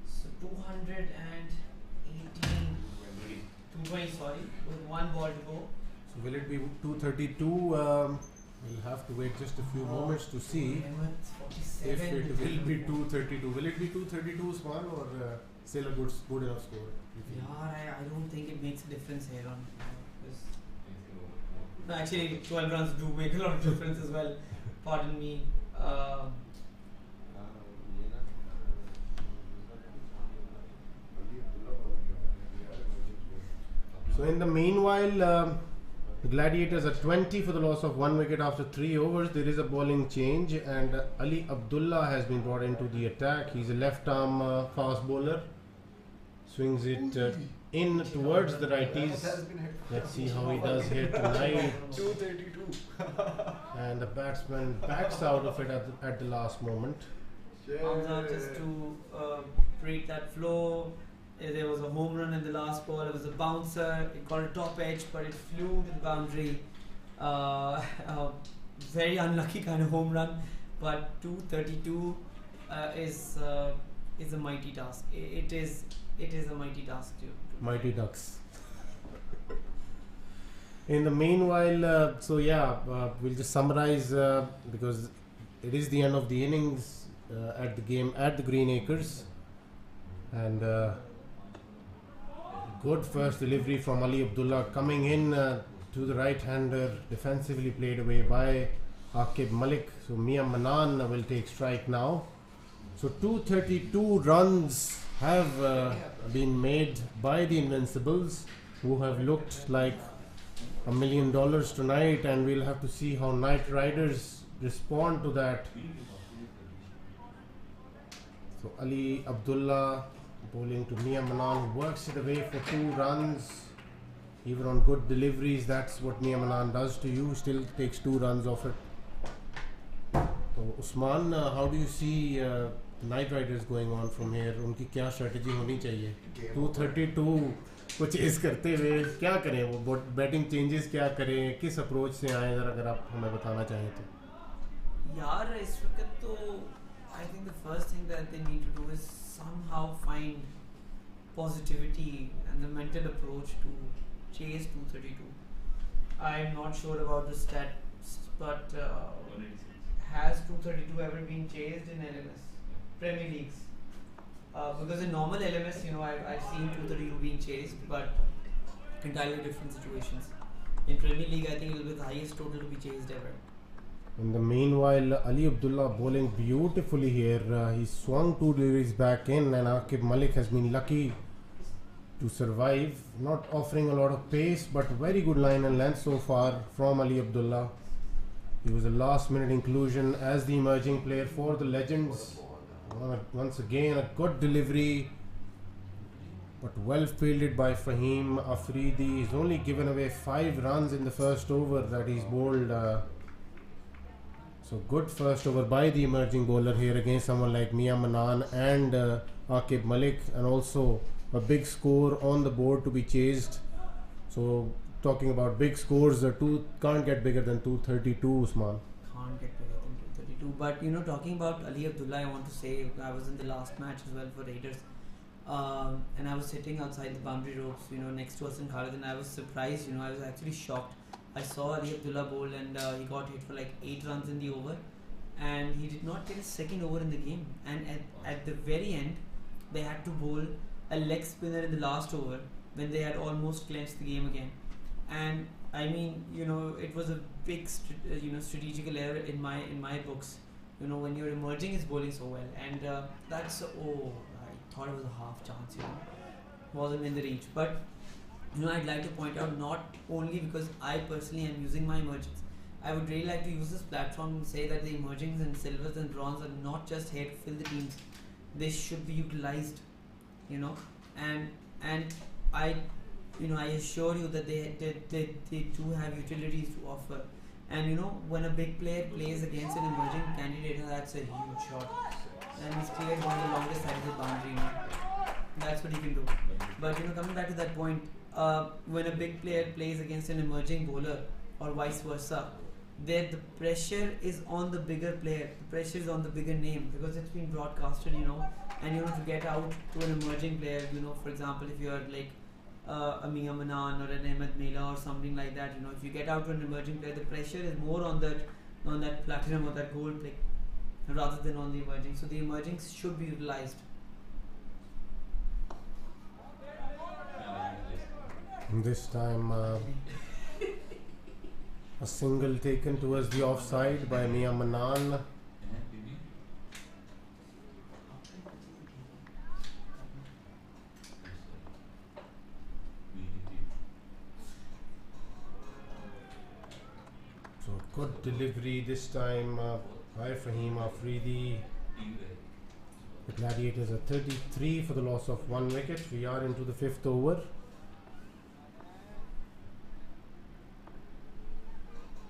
So 220, sorry, with 1 ball to go.
So will it be 232? We'll have to wait just a few moments to see if it will be 232. Will it be 232, Usman, or still a good enough score?
Yeah, I don't think it makes a difference here on. No, actually, 12 runs do make a lot of difference as well. Pardon me.
So in the meanwhile, the Gladiators are 20 for the loss of 1 wicket after 3 overs. There is a bowling change, and Ali Abdullah has been brought into the attack. He's a left arm fast bowler. Swings it in towards the righties. Let's see how he does here tonight.
232.
And the batsman backs out of it at the last moment.
Hamza, just to break that flow, there was a home run in the last ball. It was a bouncer. It got a top edge, but it flew to the boundary. Very unlucky kind of home run, but 232 is a mighty task. It is a mighty task too.
Mighty Ducks. In the meanwhile, we'll just summarize because it is the end of the innings at the game at the Green Acres, and good first delivery from Ali Abdullah coming in to the right-hander, defensively played away by Aqib Malik. So Mia Manan will take strike now. So 232 runs have been made by the Invincibles, who have looked like $1 million tonight, and we'll have to see how Knight Riders respond to that. So Ali Abdullah bowling to Mia Manan, who works it away for 2 runs. Even on good deliveries, that's what Mia Manan does to you, still takes 2 runs off it. So Usman, how do you see Knight Riders going on from here? उनकी क्या strategy होनी चाहिए? 232 को chess करते हुए क्या करें वो? बैटिंग चेंजेस क्या करें? किस अप्रोच से आए, अगर आप हमें बताना चाहें तो?
यार इस वक्त तो I think the first thing that they need to do is somehow find positivity and the mental approach to chase 232. I'm not sure about the stats, but has 232 ever been chased in LMS Premier Leagues? Because in normal LMS, I've seen 232 being chased, but entirely different situations. In Premier League, I think it will be the highest total to be chased ever.
In the meanwhile, Ali Abdullah bowling beautifully here. He swung 2 deliveries back in, and Aqib Malik has been lucky to survive. Not offering a lot of pace, but very good line and length so far from Ali Abdullah. He was a last minute inclusion as the emerging player for the Legends. Once again, a good delivery, but well fielded by Fahim Afridi. He's only given away 5 runs in the first over that he's bowled. So good first over by the emerging bowler here against someone like Mia Manan and Aqib Malik, and also a big score on the board to be chased. So talking about big scores, can't get bigger than 232, Usman.
Can't get bigger than 232. But talking about Ali Abdullah, I want to say I was in the last match as well for Raiders, and I was sitting outside the boundary ropes, next to us in Khalid, and I was surprised. I was actually shocked. I saw Ali Abdullah bowl, and he got hit for like 8 runs in the over, and he did not get a second over in the game. And at the very end, they had to bowl a leg spinner in the last over when they had almost clinched the game again. And I mean, it was a big strategical error in my books. When your emerging is bowling so well, and I thought it was a half chance. Wasn't in the reach, but. I'd like to point out, not only because I personally am using my emergings, I would really like to use this platform and say that the emergings and silvers and bronze are not just here to fill the teams. They should be utilized, and I assure you that they do have utilities to offer. And when a big player plays against an emerging candidate, that's a huge shot, and he's cleared one of the longest sides of the boundary. That's what he can do. But coming back to that point, when a big player plays against an emerging bowler or vice versa, the pressure is on the bigger player, the pressure is on the bigger name, because it's been broadcasted, and to get out to an emerging player, for example, if you are like a Mia Manan or an Ahmed Mela or something like that, if you get out to an emerging player, the pressure is more on that platinum or that gold play rather than on the emerging. So the emergings should be utilized.
This time a single taken towards the offside by Mia Manan. So good delivery this time by Fahim Afridi. The Gladiators are 33 for the loss of 1 wicket. We are into the 5th over.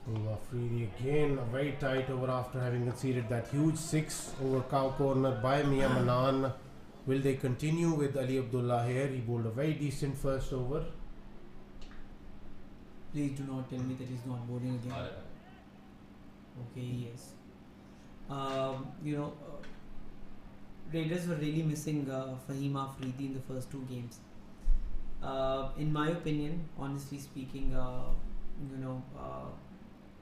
Afridi again, a very tight over after having conceded that huge 6 over cow corner by Mia Manan. Will they continue with Ali Abdullah here? He bowled a very decent first over.
Please do not tell me that he's not bowling again. Okay, yes. Raiders were really missing Fahim Afridi in the first 2 games. In my opinion, honestly speaking,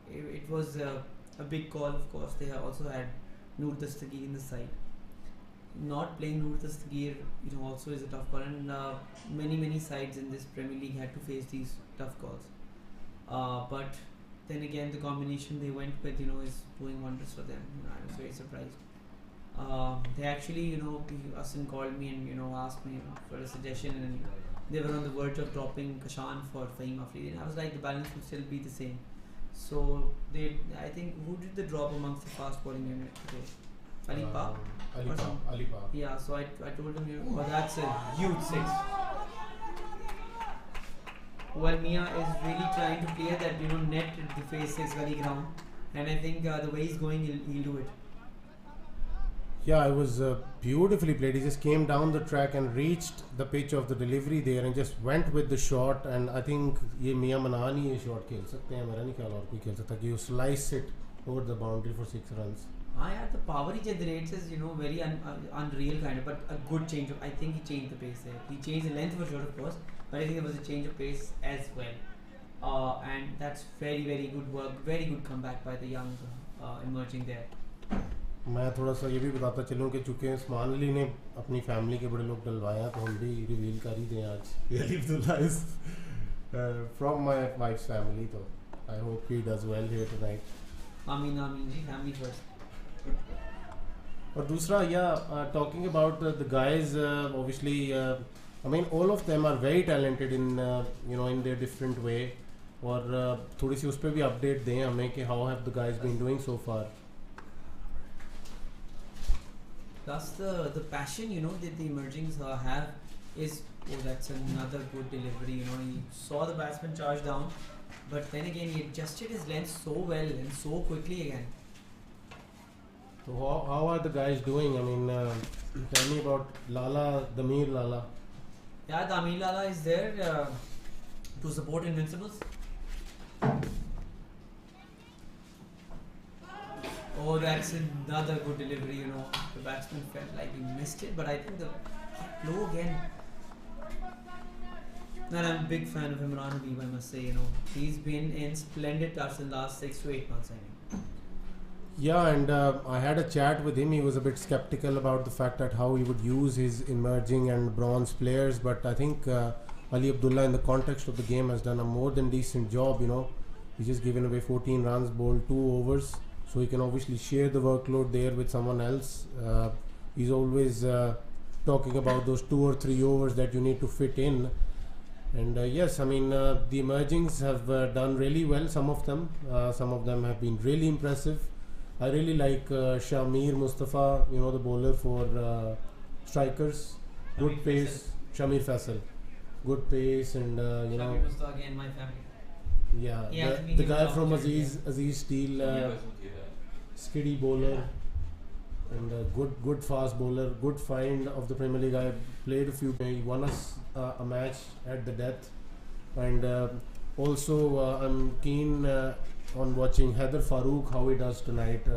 it was a big call. Of course, they also had Noor Dastagir in the side. Not playing Noor Dastagir, also is a tough call, and many sides in this Premier League had to face these tough calls. But then again, the combination they went with, is doing wonders for them. I was very surprised. They actually, Asin called me and asked me for a suggestion, and they were on the verge of dropping Kashan for Fahim Afridi, and I was like, the balance would still be the same. So I think, who did the drop amongst the fast bowling unit today? Ali Pa?
Ali Pa.
Yeah, so I told him, that's a huge 6. Well, Mia is really trying to clear that net at the face is very ground, and I think the way he's going, he'll do it.
Yeah, it was beautifully played. He just came down the track and reached the pitch of the delivery there and just went with the shot. And I think ये मियां मनान ही ये shot खेल सकते हैं. मेरा नहीं ख्याल और कोई खेल सकता कि you slice it over the boundary for 6 runs.
Yeah, the power he generates is very unreal kind of, but a good change. I think he changed the pace there. He changed the length for sure, of course, but I think there was a change of pace as well. And that's very good work, very good comeback by the young emerging there.
मैं थोड़ा सा ये भी बताता चलूँ कि चूँकि उस्मान अली ने अपनी फैमिली के बड़े लोग डलवाया तो हम भी रिवील कर ही दें आज Ali Abdullah is from my wife's family तो I hope he does well here tonight
आमीन जी फैमिली फर्स्ट
और दूसरा talking about the guys obviously I mean all of them are very talented in in their different way और थोड़ी सी उस पर भी अपडेट दें हमें कि how have the guys been doing so far
Plus the passion that the emergings have is that's another good delivery. He saw the batsman charge down, but then again he adjusted his length so well and so quickly again.
So how are the guys doing? I mean, tell me about Damir Lala.
Yeah, Damir Lala is there to support Invincibles. Oh, that's another good delivery, The batsman felt like he missed it, but I think the flow again. And I'm a big fan of Imran Habib, I must say, He's been in splendid touch in the last 6 to 8 months, I think.
Yeah, and I had a chat with him. He was a bit skeptical about the fact that how he would use his emerging and bronze players, but I think Ali Abdullah in the context of the game has done a more than decent job, He's just given away 14 runs, bowled 2 overs. So he can obviously share the workload there with someone else. He's always talking about those 2 or 3 overs that you need to fit in. And yes, I mean the emergings have done really well. Some of them have been really impressive. I really like Shamir Mustafa, the bowler for strikers. Good pace. Shamir Faisal. Good pace and
Shamir Mustafa again, my family.
Yeah, the guy from Aziz Steel. Skiddy bowler and good fast bowler, good find of the Premier League. I played a few. He won us a match at the death, and also I'm keen on watching Haider Farooq how he does tonight.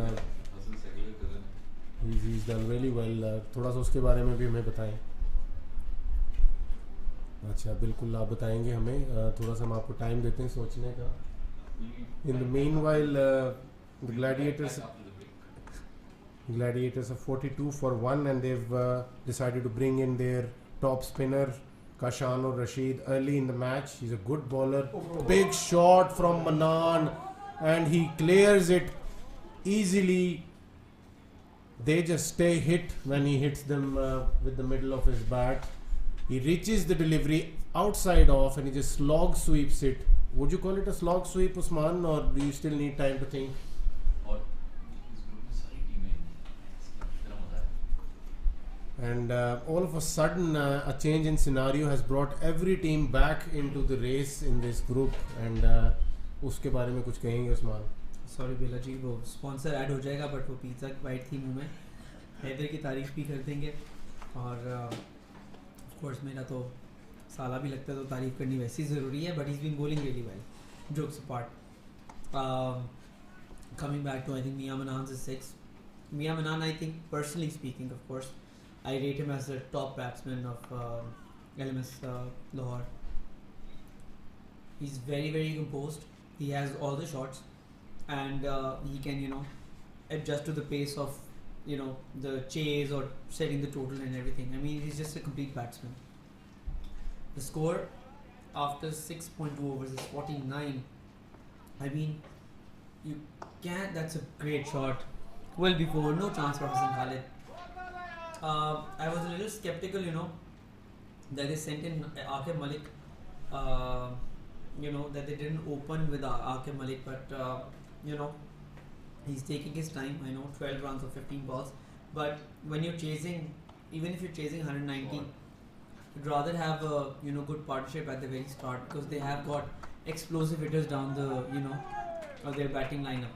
He's done really well. थोड़ा सा उसके बारे में भी हमें बताएं. अच्छा बिल्कुल आप बताएंगे हमें थोड़ा सा हम आपको टाइम देते हैं सोचने का. In the meanwhile. The Gladiators are 42 for 1 and they've decided to bring in their top spinner Kashan or Rashid early in the match. He's a good bowler. Big shot from Manan and he clears it easily. They just stay hit when he hits them with the middle of his bat. He reaches the delivery outside off and he just slog sweeps it. Would you call it a slog sweep, Usman, or do you still need time to think? And all of a sudden a change in scenario has brought every team back into the race in this group and उसके बारे में कुछ कहेंगे Usman?
Sorry बेला जी, वो sponsor add हो जाएगा but वो pizza bite थी मुंह में, हैदर की तारीफ भी कर देंगे और ऑफ कोर्स मेरा तो साला भी लगता है तो तारीफ करनी वैसी ज़रूरी है, but he is been bowling really well, jokes apart. Coming back to I think Mia Manan's is 6. Mia Manan, I think personally speaking, of course, I rate him as the top batsman of LMS Lahore. He's very very composed. He has all the shots, and he can adjust to the pace of the chase or setting the total and everything. I mean, he's just a complete batsman. The score after 6.2 overs is 49. I mean, you can't. That's a great shot. Well before, no chance for Hassan Khalid. I was a little skeptical, that they sent in Aqib Malik. That they didn't open with Aqib Malik, but he's taking his time. I know 12 runs or 15 balls, but when you're chasing, even if you're chasing 190, you'd rather have a good partnership at the very start, because they have got explosive hitters down the their batting lineup.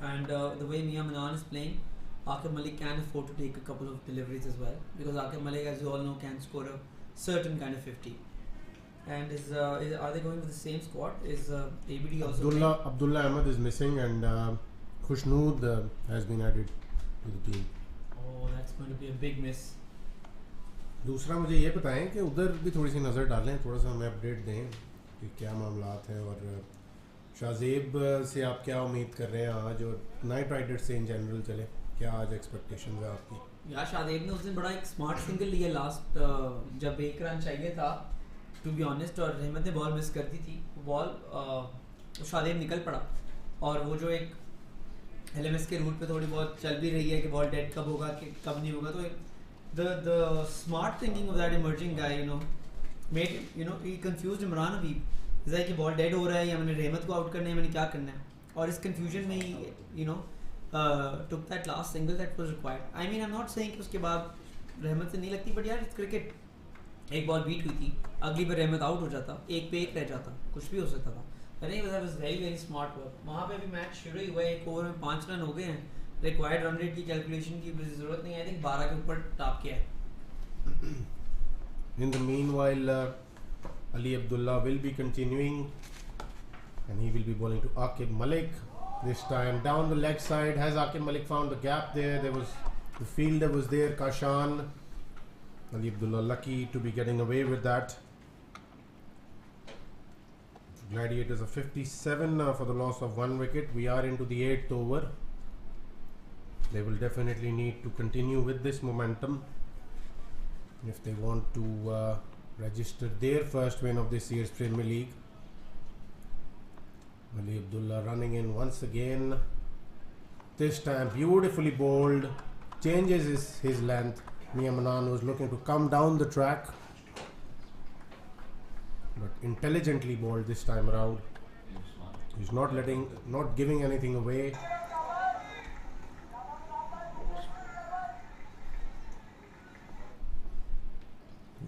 And the way Mia Manan is playing, Aqib Malik can afford to take a couple of deliveries as well, because Aqib Malik, as you all know, can score a certain kind of 50. And are they going with the same squad? Is ABD also
Abdullah Ahmed is missing, and Khushnood has been added to the team.
Oh, that's going to be a big miss.
दूसरा मुझे ये बताएं कि उधर भी थोड़ी सी नज़र डालें, थोड़ा सा हमें अपडेट दें कि क्या मामलात हैं, और शाहजेब से आप क्या उम्मीद कर रहे हैं आज, और नाइट राइडर्स से इन जनरल चले, क्या आज एक्सपेक्टेशन है आपकी?
यार शाहजेब ने उस दिन बड़ा एक स्मार्ट सिंगल लिया लास्ट, जब 1 रन चाहिए था टू बी ऑनेस्ट, और रहमत ने बॉल मिस कर दी थी, बॉल शाहजेब निकल पड़ा, और वो जो एक LMS के रूट पे थोड़ी बहुत चल भी रही है कि बॉल डेड कब होगा कि कब नहीं होगा, तो the smart thinking of that emerging guy made he confused Imran Habib. जैसे कि बॉल डेड हो रहा है या मैंने रहमत को आउट करना है, मैंने क्या करना है, और इस कंफ्यूजन में ही took that last single that was required. I mean, I'm not saying कि उसके बाद रहमत से नहीं लगती, बट यार क्रिकेट, एक बॉल बीट हुई थी, अगली बार रहमत आउट हो जाता, 1 पे 1 रह जाता, कुछ भी हो सकता था. अरे that was very very smart work. वहाँ पे भी मैच शुरू ही हुआ है, 1 ओवर में 5 रन हो गए हैं, रिक्वायर्ड रन रेट की कैलकुलेशन की जरूरत नहीं है, आई थिंक 12 के ऊपर टॉप किया है.
In the meanwhile, Ali Abdullah will be continuing, and he will be bowling to Aqib Malik. This time down the leg side. Has Aqib Malik found the gap there? There was the fielder was there, Kashan. Ali Abdullah lucky to be getting away with that. Gladiators are 57 for the loss of 1 wicket. We are into the 8th over. They will definitely need to continue with this momentum if they want to register their first win of this year's Premier League. Ali Abdullah running in once again. This time beautifully bowled. Changes his length. Mia Manan was looking to come down the track, but intelligently bowled this time around. He's not giving anything away.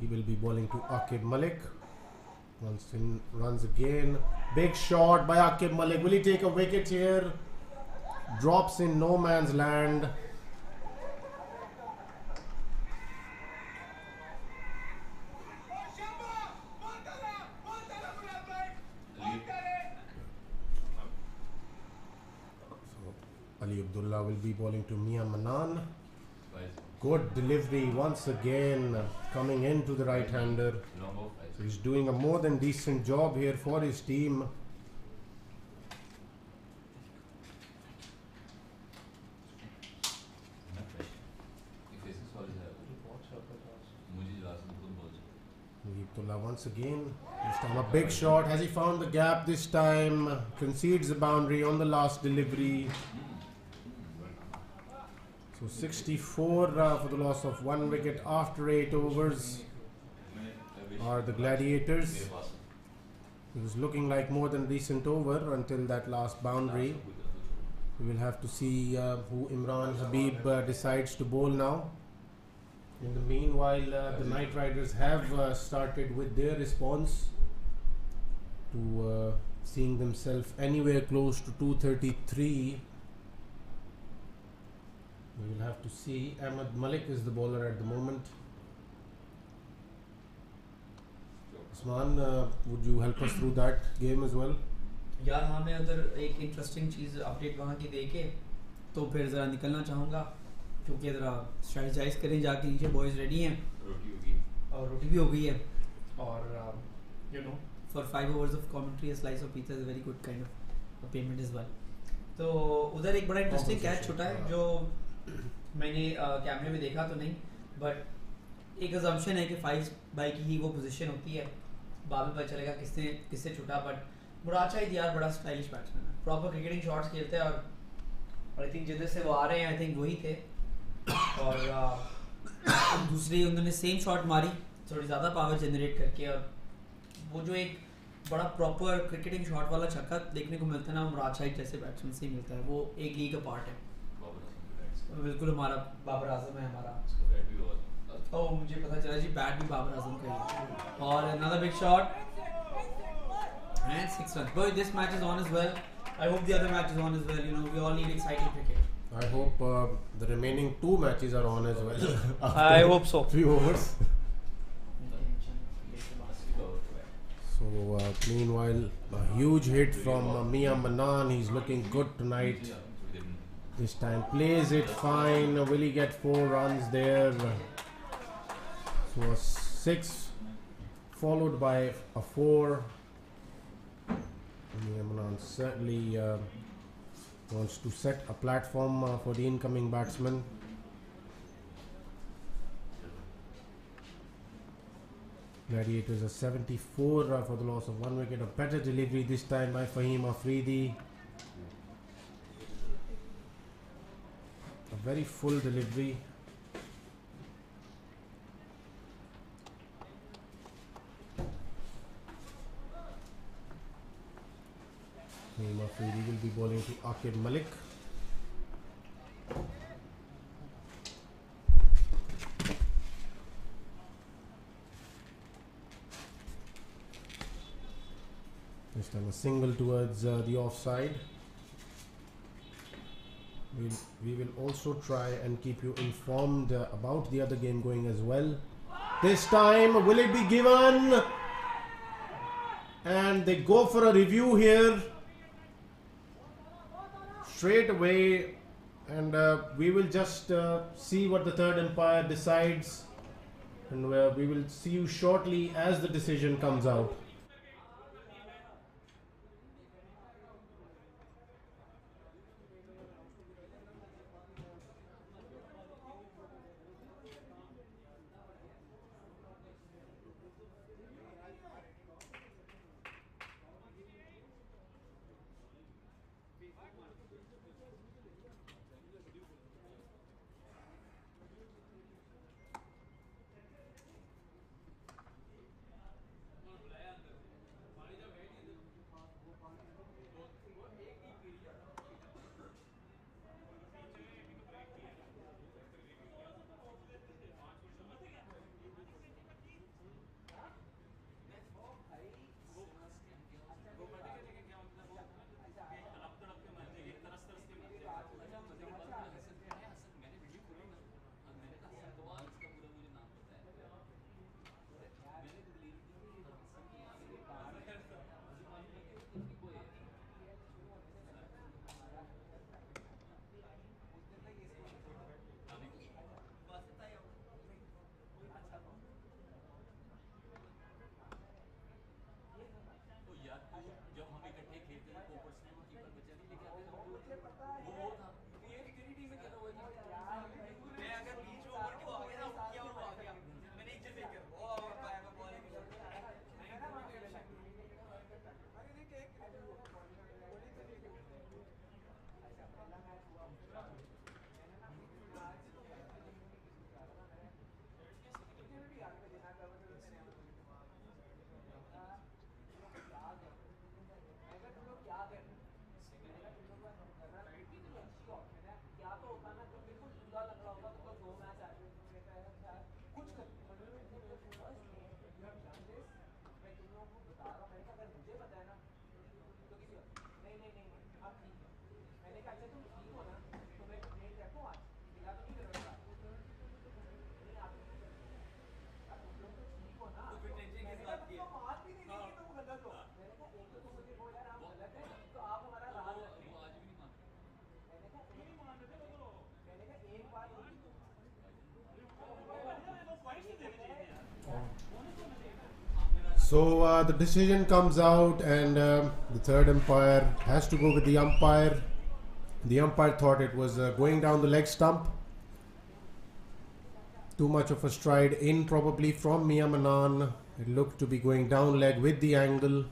He will be bowling to Aqib Malik. Once in, runs again. Big shot by Aqib Malik. Will he take a wicket here? Drops in no man's land. So Ali Abdullah will be bowling to Mia Manan. Good delivery once again, coming into the right-hander. So he's doing a more than decent job here for his team. Once again, this time a big shot. Has he found the gap this time? Concedes the boundary on the last delivery. So 64 for the loss of 1 wicket after 8 overs are the Gladiators. It was looking like more than a decent over until that last boundary. We will have to see who Imran Habib decides to bowl now. In the meanwhile, the Night Riders have started with their response to seeing themselves anywhere close to 233. We will have to see. Ahmed Malik is the bowler at the moment. Usman, would you help us through that game as well?
यार हाँ, मैं उधर एक interesting चीज़ update वहाँ की देके तो फिर ज़रा निकलना चाहूँगा, क्योंकि ज़रा स्ट्रेटजाइज करें जाके, नीचे बॉयज़ रेडी हैं और रोटी भी हो गई है, और you know for 5 hours of commentary slice of pizza is very good kind of payment is well. तो उधर एक बड़ा इंटरेस्टिंग कैच छुटा है जो मैंने कैमरे में देखा तो नहीं, बट एक अजम्पशन है कि 5 बाई की ही वो पोजीशन होती है. बाद में पता चलेगा किससे छुटा, बट मुराद शाहिद यार बड़ा स्टाइलिश बैट्समैन है, प्रॉपर क्रिकेटिंग शॉट्स खेलते हैं, और आई थिंक जिधर से वो आ रहे हैं आई थिंक वही थे, और दूसरी उन्होंने सेम शॉट मारी थोड़ी ज़्यादा पावर जनरेट करके, और वो जो एक बड़ा प्रॉपर क्रिकेटिंग शॉट वाला छक्का देखने को मिलता है ना, मुराद शाहिद जैसे बैट्समैन से ही मिलता है. वो एक लीग का पार्ट है. बिल्कुल हमारा बाबर आजम है हमारा. ओह मुझे पता चला जी, बैट भी बाबर आजम का ही. और another big shot and 6 runs. Boy, this match is on as well. I hope the other match is on as well. You know, we all need exciting cricket.
I hope the remaining 2 matches are on as well.
I hope so.
3 overs. So meanwhile, a huge hit from Mia Manan. He's looking good tonight. This time plays it fine. Will he get 4 runs there? So a 6 followed by a 4. Mia Manan certainly wants to set a platform for the incoming batsman. Gladiators are 74 for the loss of 1 wicket. A better delivery this time by Fahim Afridi. A very full delivery. Fahim Afridi will be bowling to Akib Malik. This time a single towards the offside. We will also try and keep you informed about the other game going as well. This time, will it be given? And they go for a review here straight away, and we will just see what the third umpire decides, and we will see you shortly as the decision comes out. So the decision comes out, and the third umpire has to go with the umpire. The umpire thought it was going down the leg stump. Too much of a stride in probably from Mia Manan. It looked to be going down leg with the angle.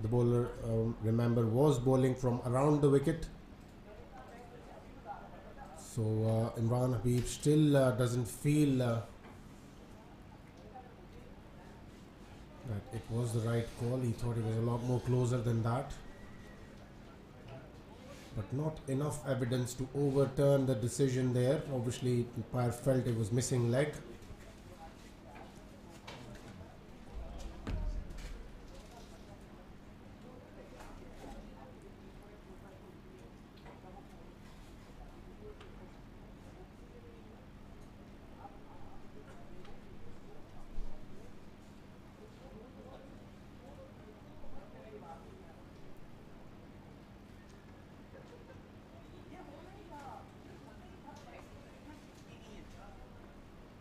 The bowler, remember, was bowling from around the wicket. So Imran Habib still doesn't feel that it was the right call. He thought it was a lot more closer than that. But not enough evidence to overturn the decision there. Obviously, the umpire felt it was missing leg.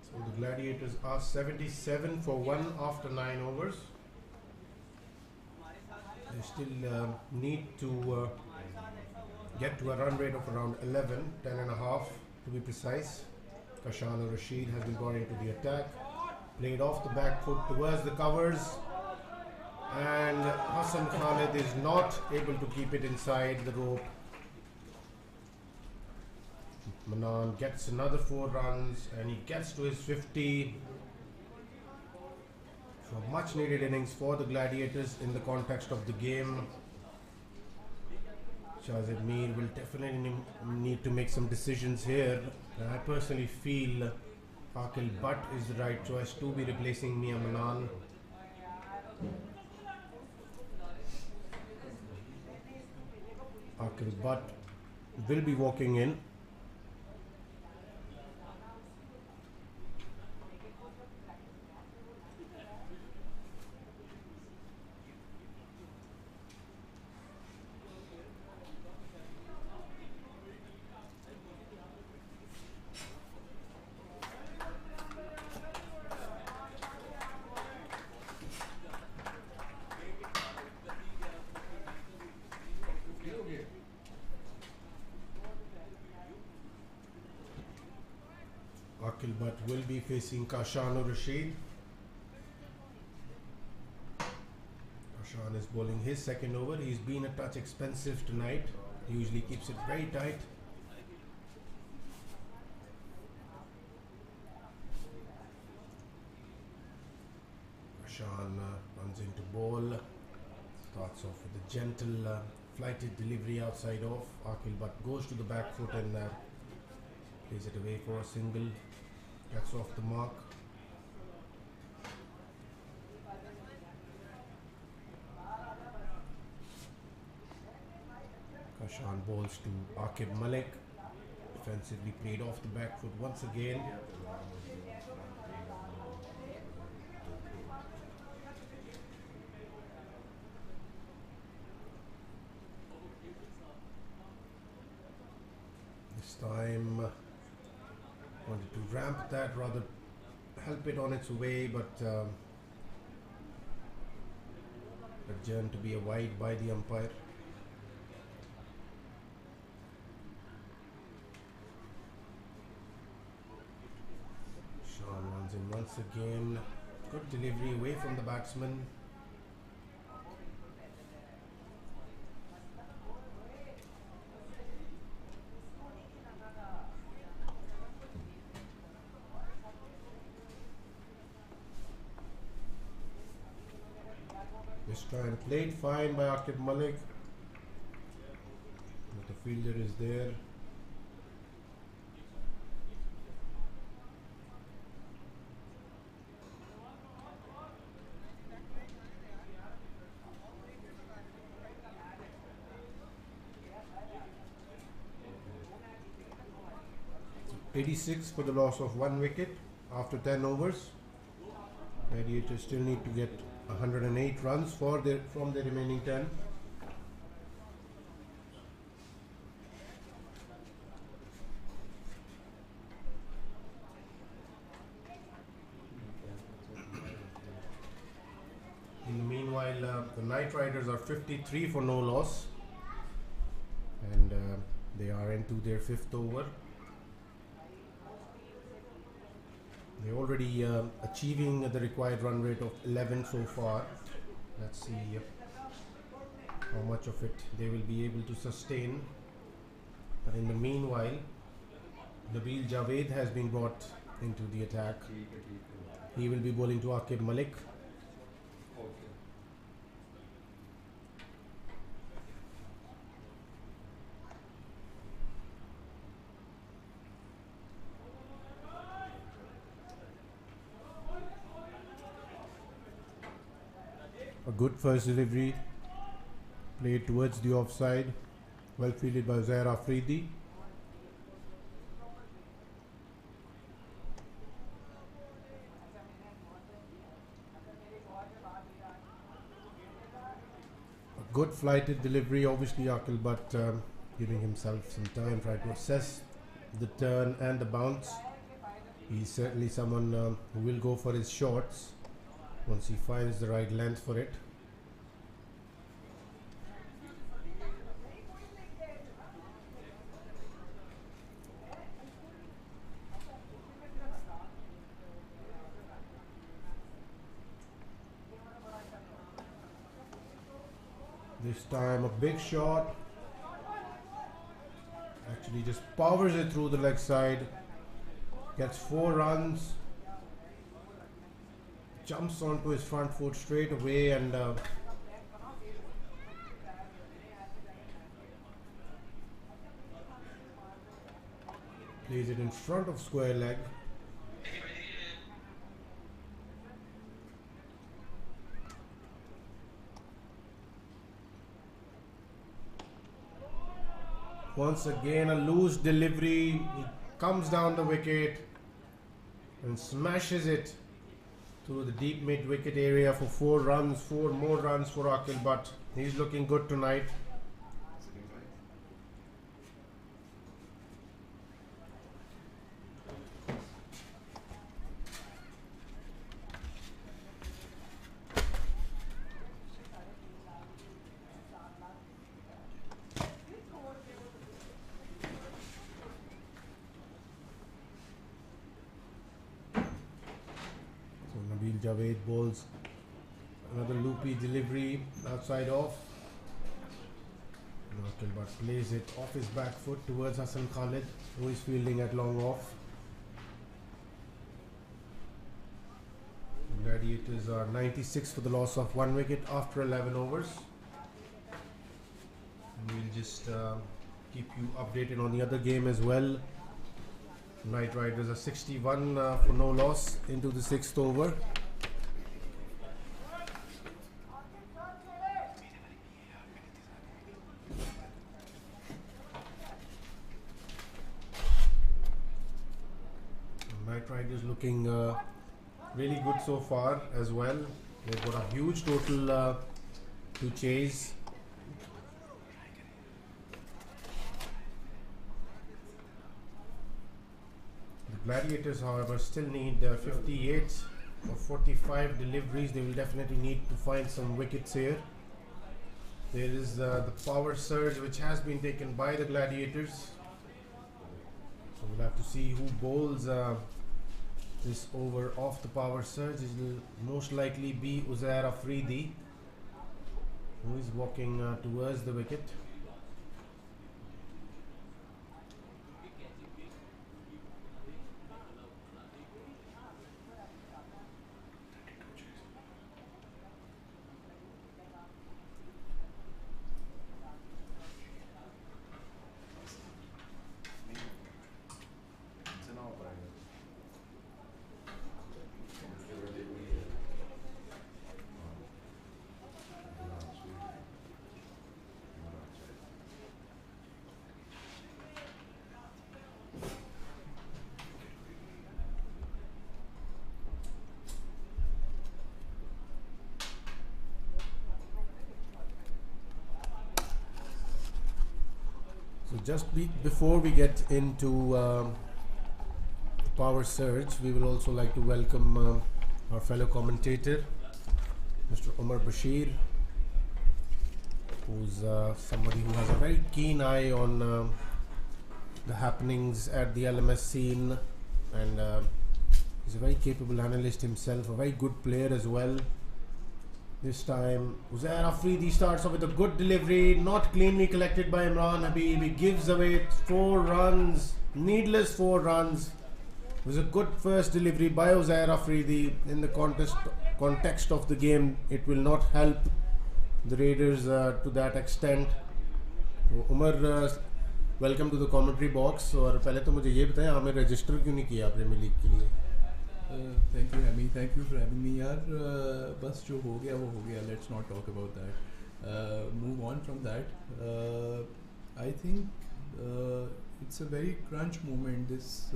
So the Gladiators are 77 for 1 after 9 overs. They still need to get to a run rate of around 11, 10 and a half to be precise. Kashan Rashid has been brought into the attack, played off the back foot towards the covers, and Hassan Khalid is not able to keep it inside the rope. Manan gets another 4 runs and he gets to his 50. So much needed innings for the Gladiators in the context of the game. Shazid Mir will definitely need to make some decisions here. I personally feel Akil Butt is the right choice to be replacing Mia Manan. Akil Butt will be walking in. Akil Butt will be facing Kashan Rashid. Kashan is bowling his second over. He's been a touch expensive tonight. He usually keeps it very tight. Kashan runs into ball. Starts off with a gentle flighted delivery outside off. Akil Butt goes to the back foot and plays it away for a single. Gets off the mark. Kashan bowls to Aqib Malik. Defensively played off the back foot once again. This time wanted to ramp that, rather help it on its way, but adjourned to be a wide by the umpire. Sean runs in once again. Good delivery away from the batsman. This time played fine by Aqib Malik, but the fielder is there. So 86 for the loss of 1 wicket after 10 overs. Gladiators still need to get 108 runs from the remaining 10. Knight Riders are 53 for no loss, and they are into their 5th over. They're already achieving the required run rate of 11 so far. Let's see how much of it they will be able to sustain. But in the meanwhile, Nabil Javed has been brought into the attack. He will be bowling to Aqib Malik. A good first delivery, played towards the offside, well fielded by Zair Afridi. A good flighted delivery, obviously Akil, but giving himself some time, trying to assess the turn and the bounce. He's certainly someone who will go for his shots once he finds the right length for it. This time a big shot, actually just powers it through the leg side, gets 4 runs, jumps onto his front foot straight away, and plays it in front of square leg. Once again a loose delivery, he comes down the wicket and smashes it through the deep mid wicket area for 4 runs, 4 more runs for Akil, but he's looking good tonight. Nabil Javed bowls another loopy delivery outside off. Akil but plays it off his back foot towards Hassan Khalid, who is fielding at long off. Gladiators are 96 for the loss of 1 wicket after 11 overs. And we'll just keep you updated on the other game as well. Knight Riders are 61 for no loss into the 6th over. Knight Riders looking really good so far as well. They've got a huge total to chase. Gladiators, however, still need 58 or 45 deliveries. They will definitely need to find some wickets here. There is the power surge which has been taken by the Gladiators. So we'll have to see who bowls this over off the power surge. It will most likely be Uzair Afridi, who is walking towards the wicket. So just before we get into power surge, we will also like to welcome our fellow commentator, Mr. Omar Bashir. who's somebody who has a very keen eye on the happenings at the LMS scene, and he's a very capable analyst himself, a very good player as well. This time Uzair Afridi starts off with a good delivery, not cleanly collected by Imran Habib. He gives away 4 runs, needless 4 runs. It was a good first delivery by Uzair Afridi. In the context of the game, it will not help the Raiders to that extent. So, Umar, welcome to the commentary box. और पहले तो मुझे ये बताएं आपने register क्यों नहीं किया प्रीमियर लीग के लिए?
Thank you, Hami. Thank you for having me. यार बस जो हो गया वो हो गया. Let's not talk about that. Move on from that. I think it's a very crunch moment. This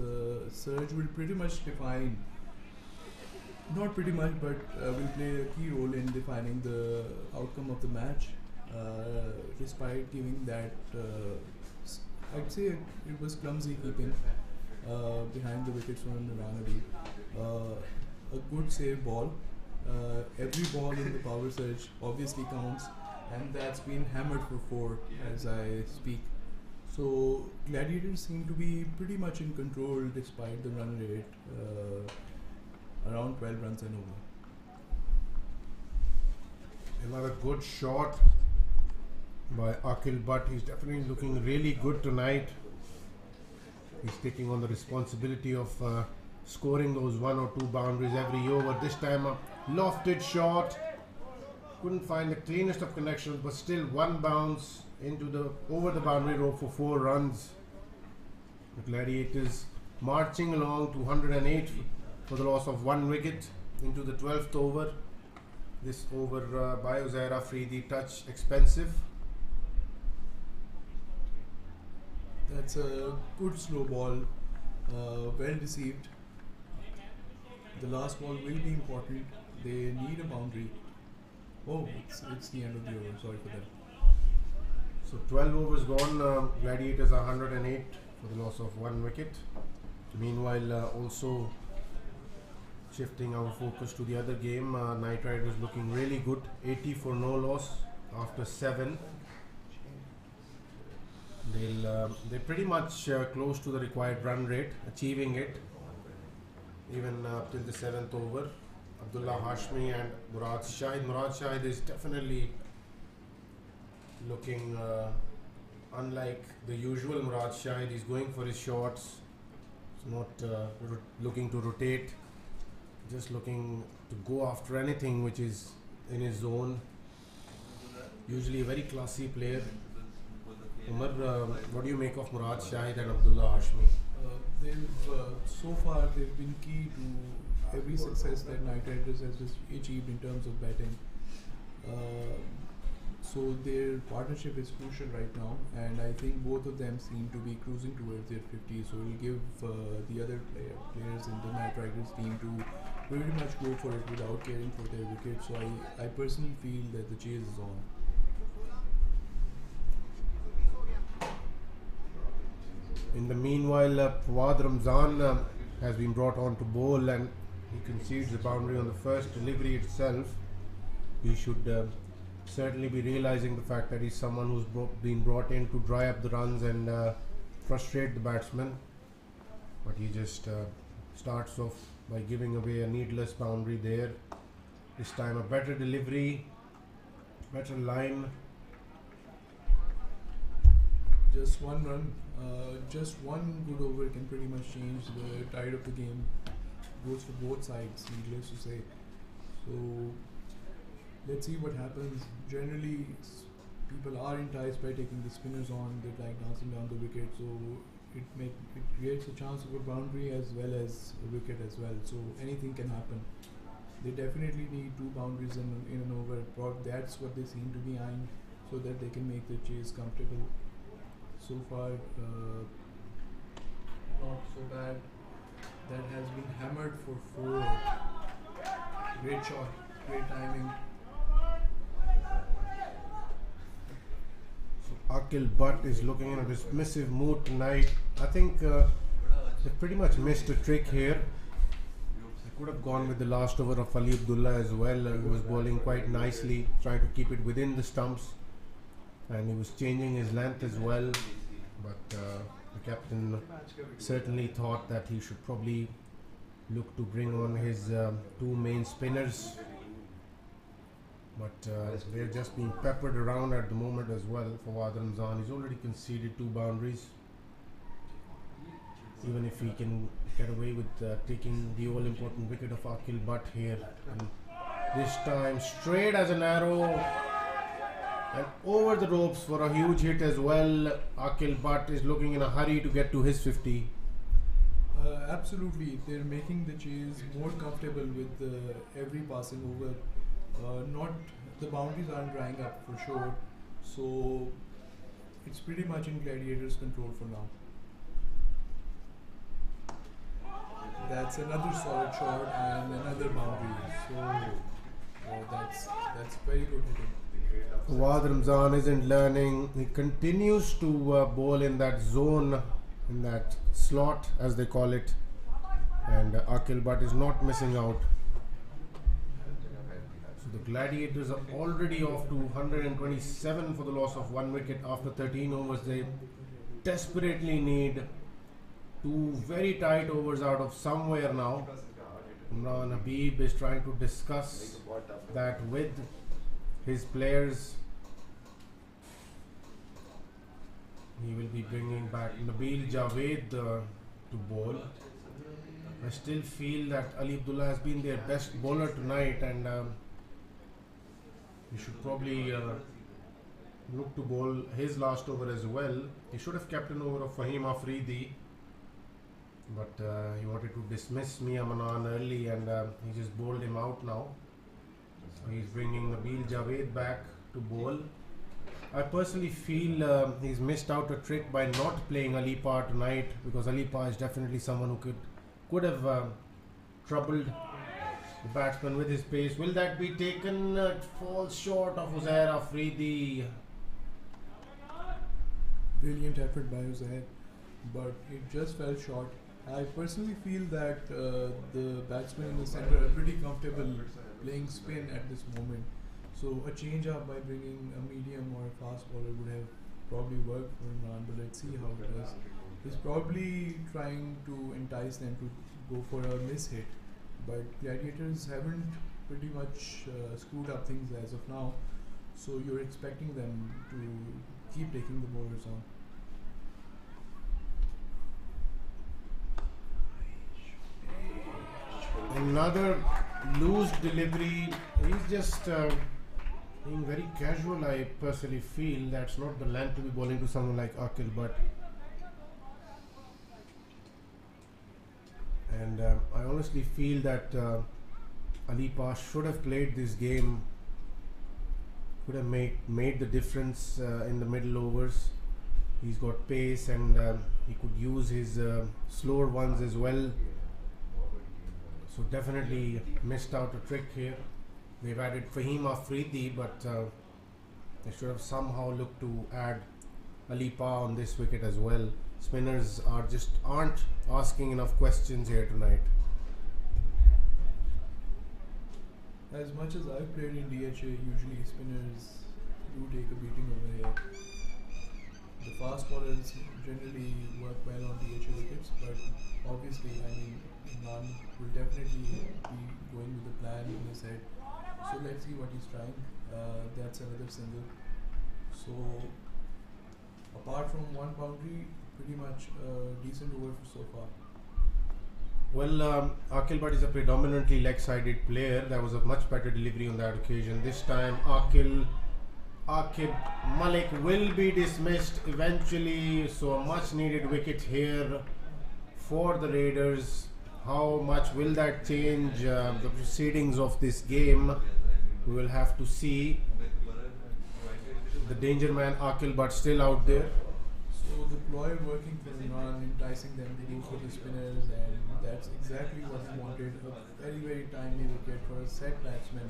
surge will pretty much define, not pretty much, but will play a key role in defining the outcome of the match. Despite giving that, I'd say it was clumsy keeping behind the wickets from Ranadi. A good save ball. Every ball in the power surge obviously counts, and that's been hammered for 4 as I speak. So Gladiators seem to be pretty much in control despite the run rate, around 12 runs and over.
Another good shot by Akil Butt. He's definitely looking really good tonight. He's taking on the responsibility of scoring those 1 or 2 boundaries every over. This time a lofted shot. Couldn't find the cleanest of connections, but still 1 bounce into over the boundary rope for 4 runs. The Gladiators marching along to 108 for the loss of 1 wicket into the 12th over. This over by Uzair Afridi, touch expensive.
That's a good slow ball, well received. The last ball will be important. They need a boundary. Oh, it's the end of the over. Sorry for that.
So 12 overs gone. Gladiators are 108 for the loss of 1 wicket. Meanwhile, also shifting our focus to the other game, Knight Riders looking really good. 80 for no loss after 7. They're pretty much close to the required run rate, achieving it even till the 7th over. Abdullah Hashmi and Murad Shahid. Murad Shahid is definitely looking unlike the usual Murad Shahid. He's going for his shots. He's not looking to rotate, just looking to go after anything which is in his zone. Usually a very classy player. Umar, what do you make of Murad Shahid and Abdullah Hashmi?
So far they've been key to every success that Knight Riders has achieved in terms of batting. So their partnership is crucial right now, and I think both of them seem to be cruising towards their 50. So we'll give the other players in the Knight Riders team to pretty much go for it without caring for their wickets. So I personally feel that the chase is on.
In the meanwhile, Fawad Ramzan has been brought on to bowl, and he concedes the boundary on the first delivery itself. He should certainly be realizing the fact that he's someone who's been brought in to dry up the runs and frustrate the batsman. But he just starts off by giving away a needless boundary there. This time a better delivery, better line.
Just 1 run, just 1 good over can pretty much change the tide of the game. Goes for both sides, needless to say. So let's see what happens. Generally, people are enticed by taking the spinners on. They like dancing down the wicket, so it creates a chance of a boundary as well as a wicket as well. So anything can happen. They definitely need 2 boundaries in an over. That's what they seem to be eyeing, so that they can make the chase comfortable. So far, not so bad. That has been hammered for 4. Great shot, great timing.
So Akil Butt is looking in a dismissive mood tonight. I think they pretty much missed a trick here. They could have gone with the last over of Ali Abdullah as well. He was bowling quite nicely, trying to keep it within the stumps. and he was changing his length as well, but the captain certainly thought that he should probably look to bring on his two main spinners, but they're just being peppered around at the moment as well. Fawad Ramzan, he's already conceded 2 boundaries. Even if he can get away with taking the all-important wicket of Akil Butt here, and this time straight as an arrow and over the ropes for a huge hit as well. Akil Butt is looking in a hurry to get to his 50.
Absolutely, they're making the chase more comfortable with every passing over. Not the boundaries aren't drying up for sure, so it's pretty much in Gladiators' control for now. That's another solid shot and another boundary. So that's very good hitting.
Fawad Ramzan isn't learning. He continues to bowl in that zone, in that slot as they call it, and Akil Butt is not missing out. So the Gladiators are already off to 127 for the loss of 1 wicket after 13 overs. They desperately need 2 very tight overs out of somewhere now. Imran Habib is trying to discuss that with his players. He will be bringing back Nabil Javed to bowl. I still feel that Ali Abdullah has been their best bowler tonight, and he should probably look to bowl his last over as well. He should have kept an over of Fahim Afridi, but he wanted to dismiss Mia Manan early, and he just bowled him out now. So he's bringing Nabil Javed back to bowl. I personally feel he's missed out a trick by not playing Ali Pa tonight, because Ali Pa is definitely someone who could have troubled the batsman with his pace. Will that be taken? It falls short of Uzair Afridi.
Brilliant effort by Uzair, but it just fell short. I personally feel that the batsmen in the centre are pretty comfortable playing spin at this moment. So a change up by bringing a medium or a fast bowler would have probably worked for Imran, but let's see how it does. He's probably trying to entice them to go for a miss hit, but Gladiators haven't pretty much screwed up things as of now, so you're expecting them to keep taking the bowlers on.
Another loose delivery. He's just being very casual. I personally feel that's not the length to be bowling to someone like Akil Butt. And I honestly feel that Ali Pa should have played this game, could have made the difference in the middle overs. He's got pace, and he could use his slower ones as well. So definitely missed out a trick here. They've added Fahim Afridi, but they should have somehow looked to add Ali Pa on this wicket as well. Spinners aren't asking enough questions here tonight.
As much as I've played in DHA, usually spinners do take a beating over here. The fast bowlers generally work well on DHA wickets, but obviously, I mean, Imran will definitely be going with the plan in his head. So let's see what he's trying. That's another single. So apart from 1 boundary, pretty much decent over so far.
Well, Akil Butt is a predominantly leg-sided player. That was a much better delivery on that occasion. This time, Aqib Malik will be dismissed eventually. So a much-needed wicket here for the Raiders. How much will that change the proceedings of this game? We will have to see. The danger man Akil Butt still out there.
So the ploy working for Imran, enticing them to go for the spinners, and that's exactly what he wanted. A very, very timely wicket for a set batsman.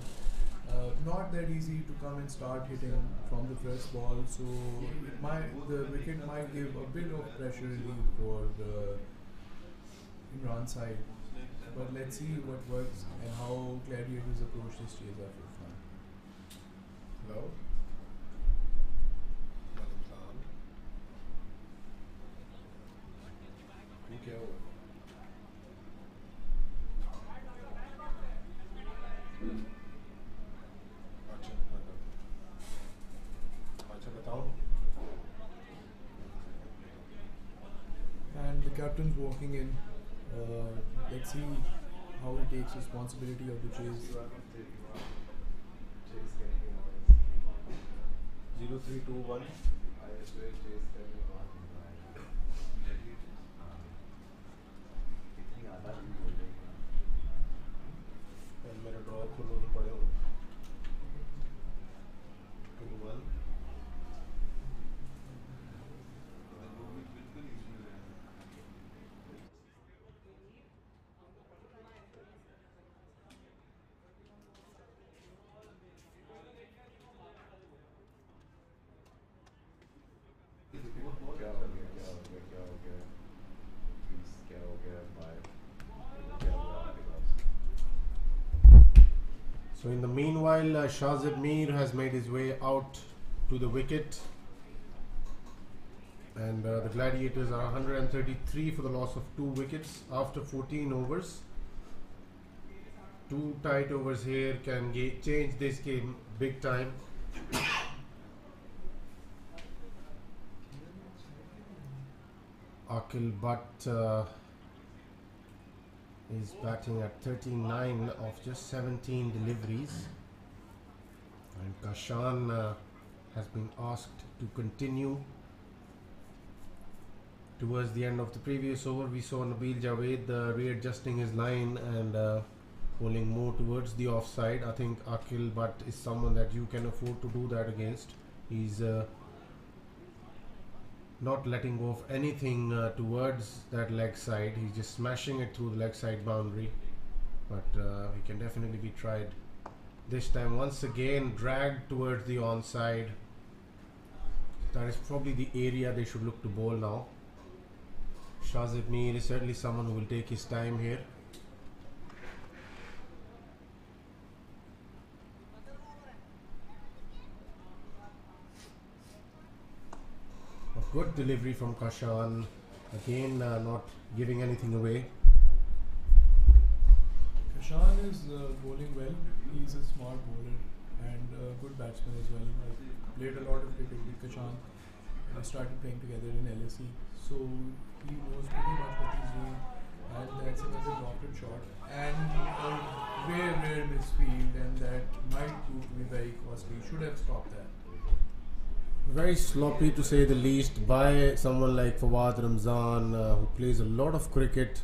Not that easy to come and start hitting from the first ball, so the wicket might give a bit of pressure relief for the Imran side. But let's see what works and how Gladiators approach this chase after.
Hello?
captain's walking in. Let's see how he takes responsibility of the chase.
0-3-2-1. And मेरा draw खोलो तो पड़े हो 2-1. So in the meanwhile, Shazib Mir has made his way out to the wicket, and the Gladiators are 133 for the loss of 2 wickets after 14 overs. 2 tight overs here can change this game big time. Akil Butt is batting at 39 of just 17 deliveries, and Kashan has been asked to continue. Towards the end of the previous over, we saw Nabil Javed readjusting his line and pulling more towards the offside. I think Akil Butt is someone that you can afford to do that against. He's not letting go of anything towards that leg side. He's just smashing it through the leg side boundary, but he can definitely be tried. This time once again dragged towards the onside. That is probably the area they should look to bowl now. Shazib Mir is certainly someone who will take his time here. A good delivery from Kashan, again not giving anything away.
Kashan is bowling well. He's a smart bowler and a good batsman as well. I played a lot of cricket with Kashan. I started playing together in LSE, so he knows pretty much what he's doing, and that's another drafted shot and a rare misfield, and that might prove to be very costly. Should have stopped that.
Very sloppy to say the least by someone like Fawad Ramzan, who plays a lot of cricket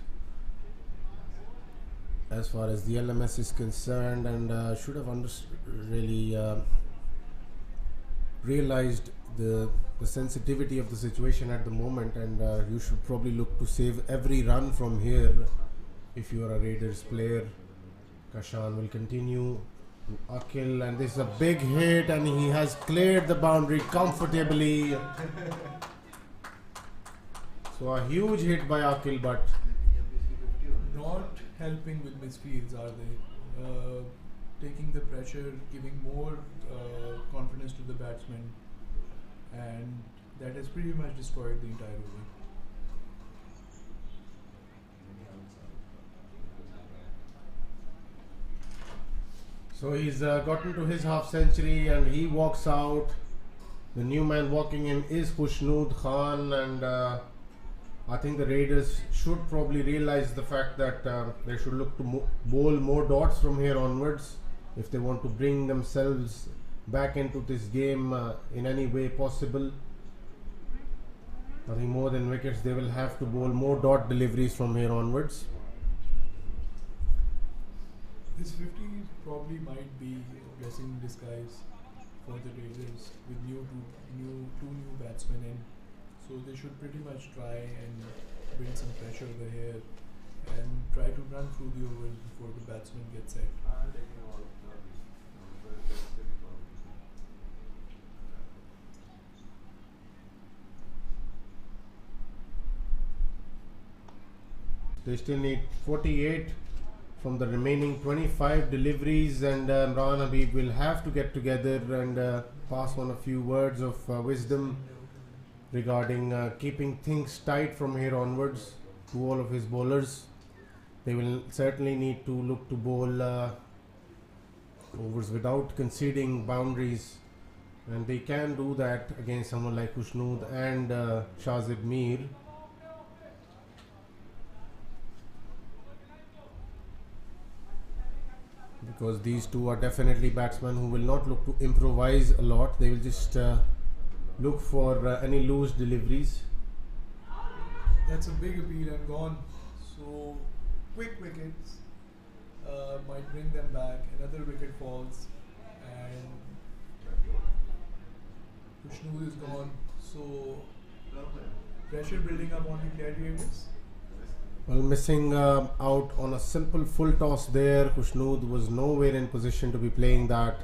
as far as the LMS is concerned, and should have really realized the sensitivity of the situation at the moment, and you should probably look to save every run from here if you are a Raiders player. Kashan will continue to Akil, and this is a big hit, and he has cleared the boundary comfortably. So a huge hit by Akil, but
Not helping with misfields, are they? Taking the pressure, giving more confidence to the batsman, and that has pretty much destroyed the entire over.
so he's gotten to his half century and he walks out. The new man walking in is Khusnood Khan, and I think the Raiders should probably realize the fact that they should look to bowl more dots from here onwards if they want to bring themselves back into this game in any way possible. I think more than wickets, they will have to bowl more dot deliveries from here onwards.
This 50 probably might be a blessing in disguise for the Raiders with two new batsmen in. So they should pretty much try and bring some pressure over here and try to run through the overs before the batsman gets set.
They still need 48 from the remaining 25 deliveries, and Imran Habib will have to get together and pass on a few words of wisdom regarding keeping things tight from here onwards to all of his bowlers. They will certainly need to look to bowl overs without conceding boundaries, and they can do that against someone like Khusnood and Shazib Mir. because these two are definitely batsmen who will not look to improvise a lot. They will just look for any loose deliveries.
That's a big appeal and gone. So quick wickets might bring them back. Another wicket falls and Kushnur is gone. So pressure building up on the Gladiators.
Well, missing out on a simple full toss there. Kushnud was nowhere in position to be playing that.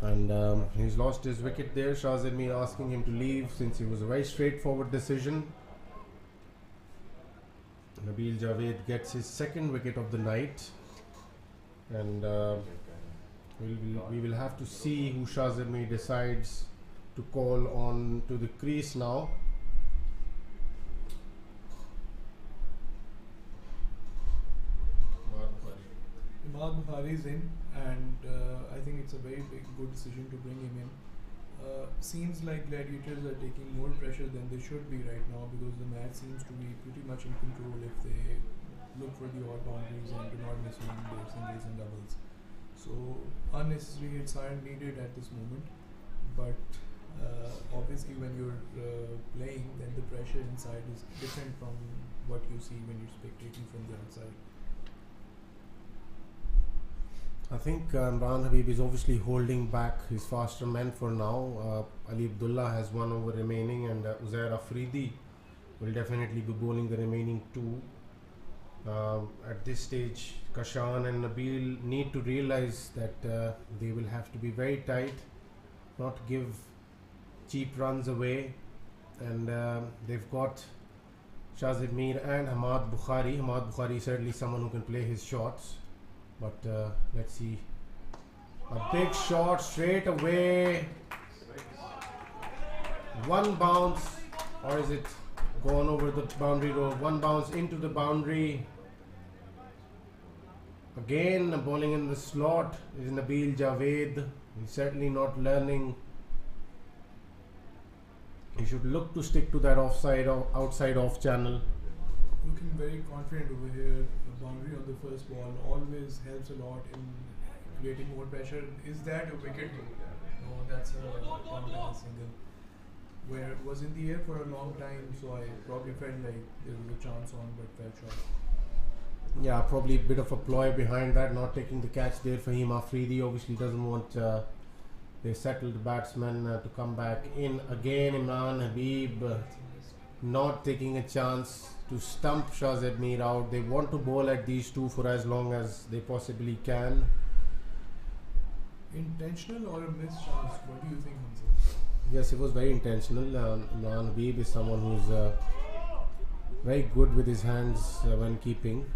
And he's lost his wicket there. Shahzad Mir asking him to leave since it was a very straightforward decision. Nabil Javed gets his second wicket of the night. And we will have to see who Shahzad Mir decides to call on to the crease now.
Imad Bukhari is in, and I think it's a very good decision to bring him in. Seems like Gladiators are taking more pressure than they should be right now, because the match seems to be pretty much in control if they look for the odd boundaries and do not miss on their singles and doubles. So unnecessary hits aren't needed at this moment, but obviously when you're playing, then the pressure inside is different from what you see when you're spectating from the outside.
I think Imran Habib is obviously holding back his faster men for now. Ali Abdullah has one over remaining, and Uzair Afridi will definitely be bowling the remaining two. At this stage, Kashan and Nabil need to realize that they will have to be very tight, not give cheap runs away, and they've got Shahzad Mir and Hamad Bukhari. Hamad Bukhari is certainly someone who can play his shots. But let's see. A big shot straight away. One bounce, or is it gone over the boundary row? One bounce into the boundary. Again, bowling in the slot is Nabil Javed. He's certainly not learning. He should look to stick to that offside or outside off channel.
Looking very confident over here. The boundary on the first ball always helps a lot in creating more pressure. Is that a wicket? No, that's a one-down single. Where it was in the air for a long time, so I probably felt like there was a chance on, but fell short.
Yeah, probably a bit of a ploy behind that, not taking the catch there. Fahim Afridi obviously doesn't want the settled batsman to come back in again. Imran Habib not taking a chance to stump Shahzad Mir out. They want to bowl at these two for as long as they possibly can.
Intentional or a missed chance? What do you think, Hamza?
Yes, it was very intentional. Imran Habib is someone who's very good with his hands when keeping.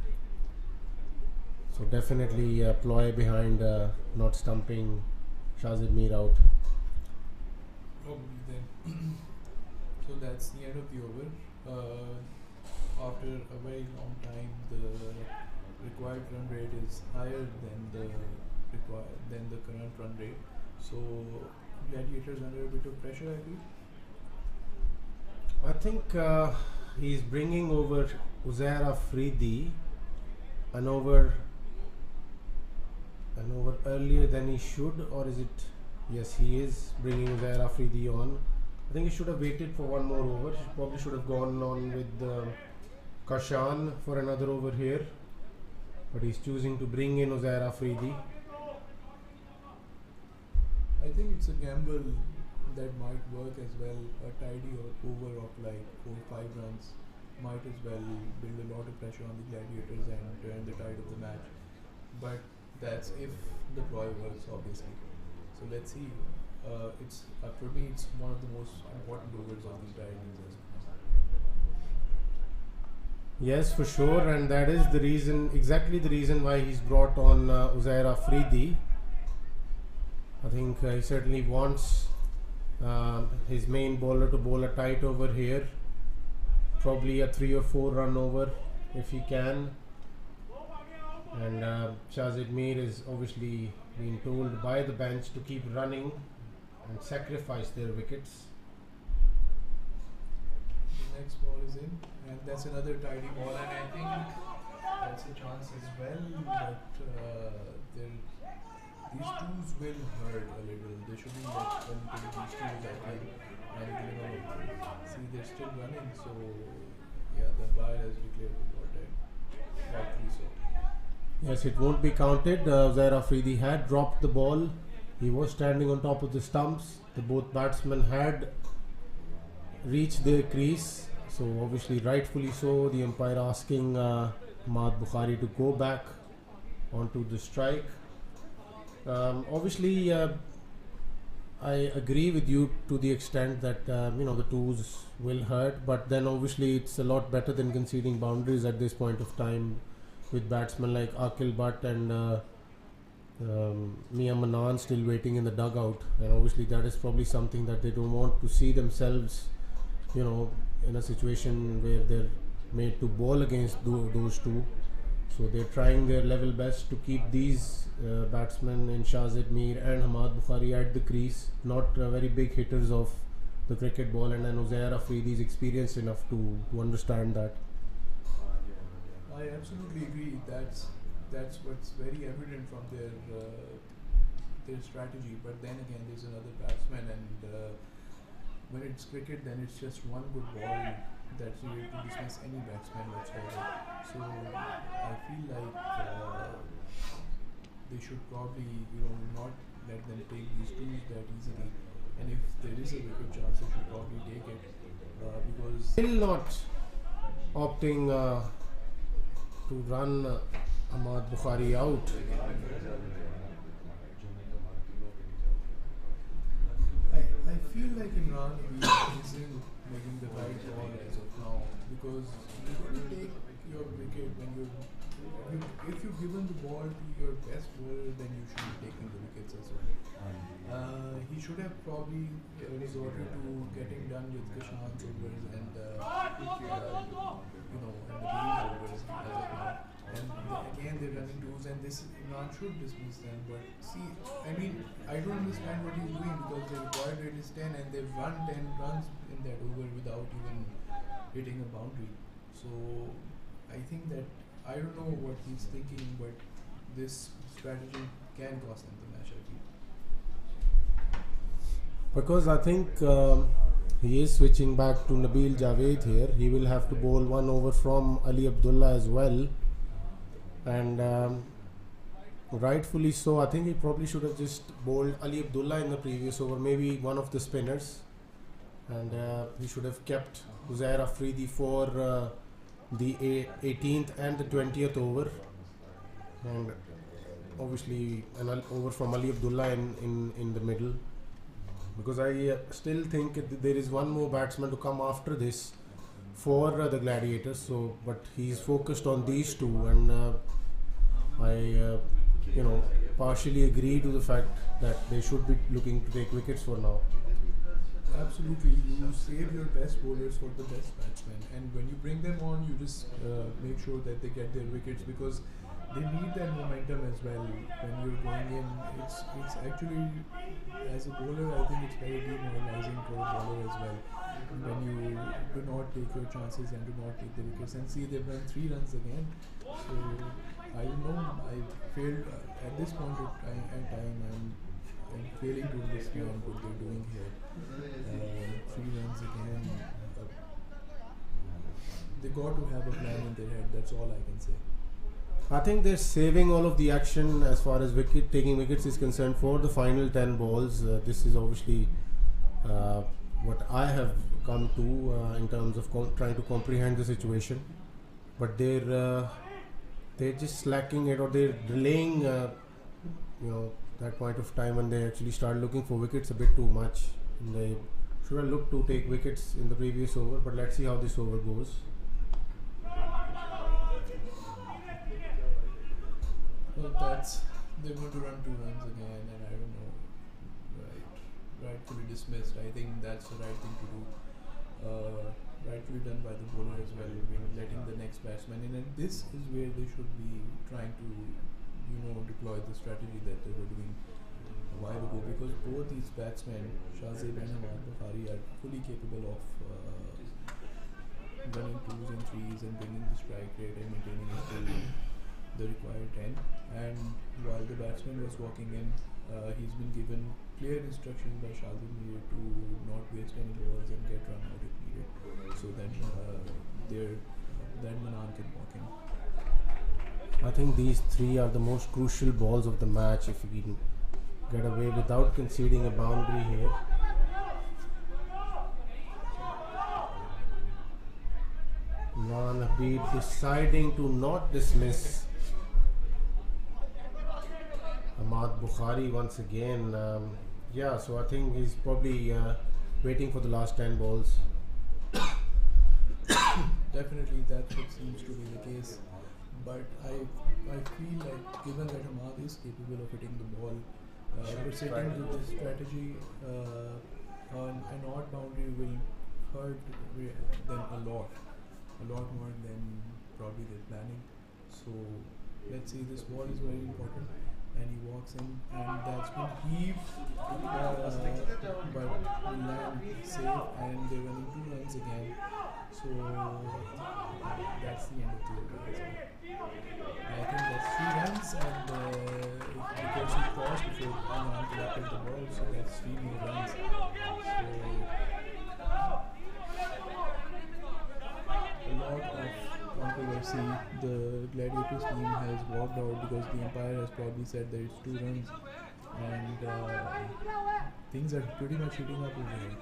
So definitely a ploy behind not stumping Shahzad Mir out.
Probably then. So that's the end of the over. After a very long time, the required run rate is higher than the current run rate. So Gladiators under a bit of pressure, I feel.
I think he's bringing over Uzair Afridi an over earlier than he should, or is it? Yes, he is bringing Uzair Afridi on. I think he should have waited for one more over. He probably should have gone on with Kashan for another over here, but he's choosing to bring in Uzair Afridi.
I think it's a gamble that might work as well. A tidy over of like 4-5 runs might as well build a lot of pressure on the Gladiators and turn the tide of the match. But that's if the ploy works, obviously. So let's see. It's for me, it's one of the most important overs of the entire innings.
Yes, for sure, and that is the reason, exactly the reason why he's brought on Uzair Afridi. I think he certainly wants his main bowler to bowl a tight over here, probably a 3 or 4 run over if he can. And Shahzad Mir is obviously being told by the bench to keep running and sacrifice their wickets.
The next ball is in, and that's another tidy ball, and I think that's a chance as well, but these twos will hurt a little. They shouldn't let them take these twos, I think. And see, they're still running, so yeah, the umpire has declared the ball dead. Rightly so.
Yes, it won't be counted. Zair Afridi had dropped the ball. He was standing on top of the stumps. The both batsmen had reached their crease. So obviously, rightfully so, the umpire asking Ahmad Bukhari to go back onto the strike. Obviously, I agree with you to the extent that the twos will hurt, but then obviously it's a lot better than conceding boundaries at this point of time with batsmen like Akil Butt and Mia Manan still waiting in the dugout, and obviously that is probably something that they don't want to see themselves, in a situation where they're made to bowl against those two. So they're trying their level best to keep these batsmen in Shahzad Mir and Ahmad Bukhari at the crease, not very big hitters of the cricket ball, and then Zair Afridi is experienced enough to understand that.
I absolutely agree. That's what's very evident from their strategy. But then again, there's another batsman, and when it's cricket, then it's just one good ball that's needed to dismiss any batsman whatsoever. So I feel like they should probably not let them take these twos that easily. And if there is a wicket chance, they should probably take it because
Still not opting to run Ahmad Bukhari out.
I feel like Imran isn't making the right call as of now, because you couldn't take your wicket when if you've given the ball to your best bowler, then you should be taking the wickets as well. He should have probably resorted to getting done with Kishant's overs and the Bale's overs as of now. And again, they're running twos, and this Imran should dismiss them. But see, I don't understand what he's doing, because the required rate is 10 and they've run 10 runs in that over without even hitting a boundary. So I think that, I don't know what he's thinking, but this strategy can cost them the match, I feel.
Because I think he is switching back to Nabil Javed here. He will have to bowl one over from Ali Abdullah as well. And rightfully so. I think he probably should have just bowled Ali Abdullah in the previous over, maybe one of the spinners, and he should have kept Zair Afridi for the 18th and the 20th over, and obviously an over from Ali Abdullah in the middle, because I still think there is one more batsman to come after this for the Gladiators. So, but he's focused on these two, and I partially agree to the fact that they should be looking to take wickets for now.
Absolutely, you save your best bowlers for the best batsmen, and when you bring them on, you just make sure that they get their wickets, because they need that momentum as well. When you're going in, it's actually, as a bowler, I think it's very demoralizing for a bowler as well, when you do not take your chances and do not take the wickets. And see, they've run 3 runs again. So I don't know, I failed at this point of time. I'm failing to understand what they're doing here. 3 runs again. They got to have a plan in their head. That's all I can say.
I think they're saving all of the action as far as taking wickets is concerned for the final 10 balls. This is obviously what I have come to in terms of trying to comprehend the situation. But they're just slacking it, or they're delaying that point of time when they actually start looking for wickets a bit too much. And they should have looked to take wickets in the previous over, but let's see how this over goes.
Well, they're going to run 2 runs again, and I don't know, rightfully dismissed. I think that's the right thing to do. Rightfully done by the bowler as well, letting the next batsman in, and this is where they should be trying to, deploy the strategy that they were doing a while ago, because both these batsmen, Shahzad and Ahmad Bukhari, are fully capable of running 2s and 3s and bringing the strike rate and maintaining it till the required 10, and while the batsman was walking in, he's been given clear instructions by Shazim Mir to not waste any balls and get run out if needed, so that Manan can walk in.
I think these three are the most crucial balls of the match if we can get away without conceding a boundary here. Imran Habib deciding to not dismiss Ahmad Bukhari once again. Yeah, so I think he's probably waiting for the last 10 balls.
Definitely that's what seems to be the case, but I feel like given that Ahmad is capable of hitting the ball, proceeding with this strategy, an odd boundary will hurt them a lot more than probably they're planning. So let's see, this ball is very important, and he walks in, and that's been heaved, but will land safe, and they're running 2 runs again. So that's the end of the over. I think that's 3 runs, and because he crossed before Anand collected the ball, so that's 3 more runs. So a lot of controversy. The Gladiators team has walked out because the umpire has probably said that it's 2 runs, and things are pretty much heating up over here.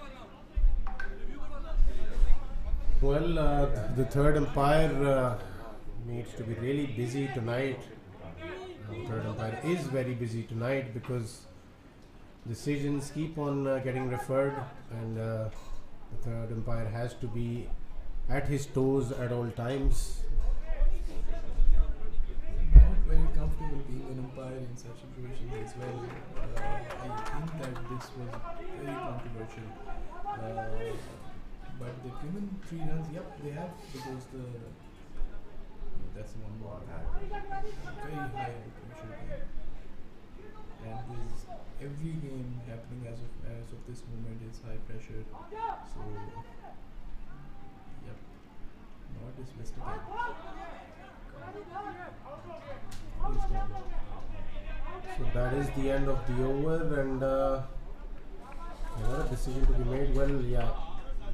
Well, the third umpire needs to be really busy tonight. The third umpire is very busy tonight because decisions keep on getting referred, and the third umpire has to be at his toes at all times.
Not very comfortable being an umpire in such situations as well. I think that this was very controversial. But they've given 3 runs. Yep, they have, because that's one more. Very high pressure game. And this, every game happening as of this moment is high pressure. So yep, not dismissed again.
So that is the end of the over, and another decision to be made. Well, yeah,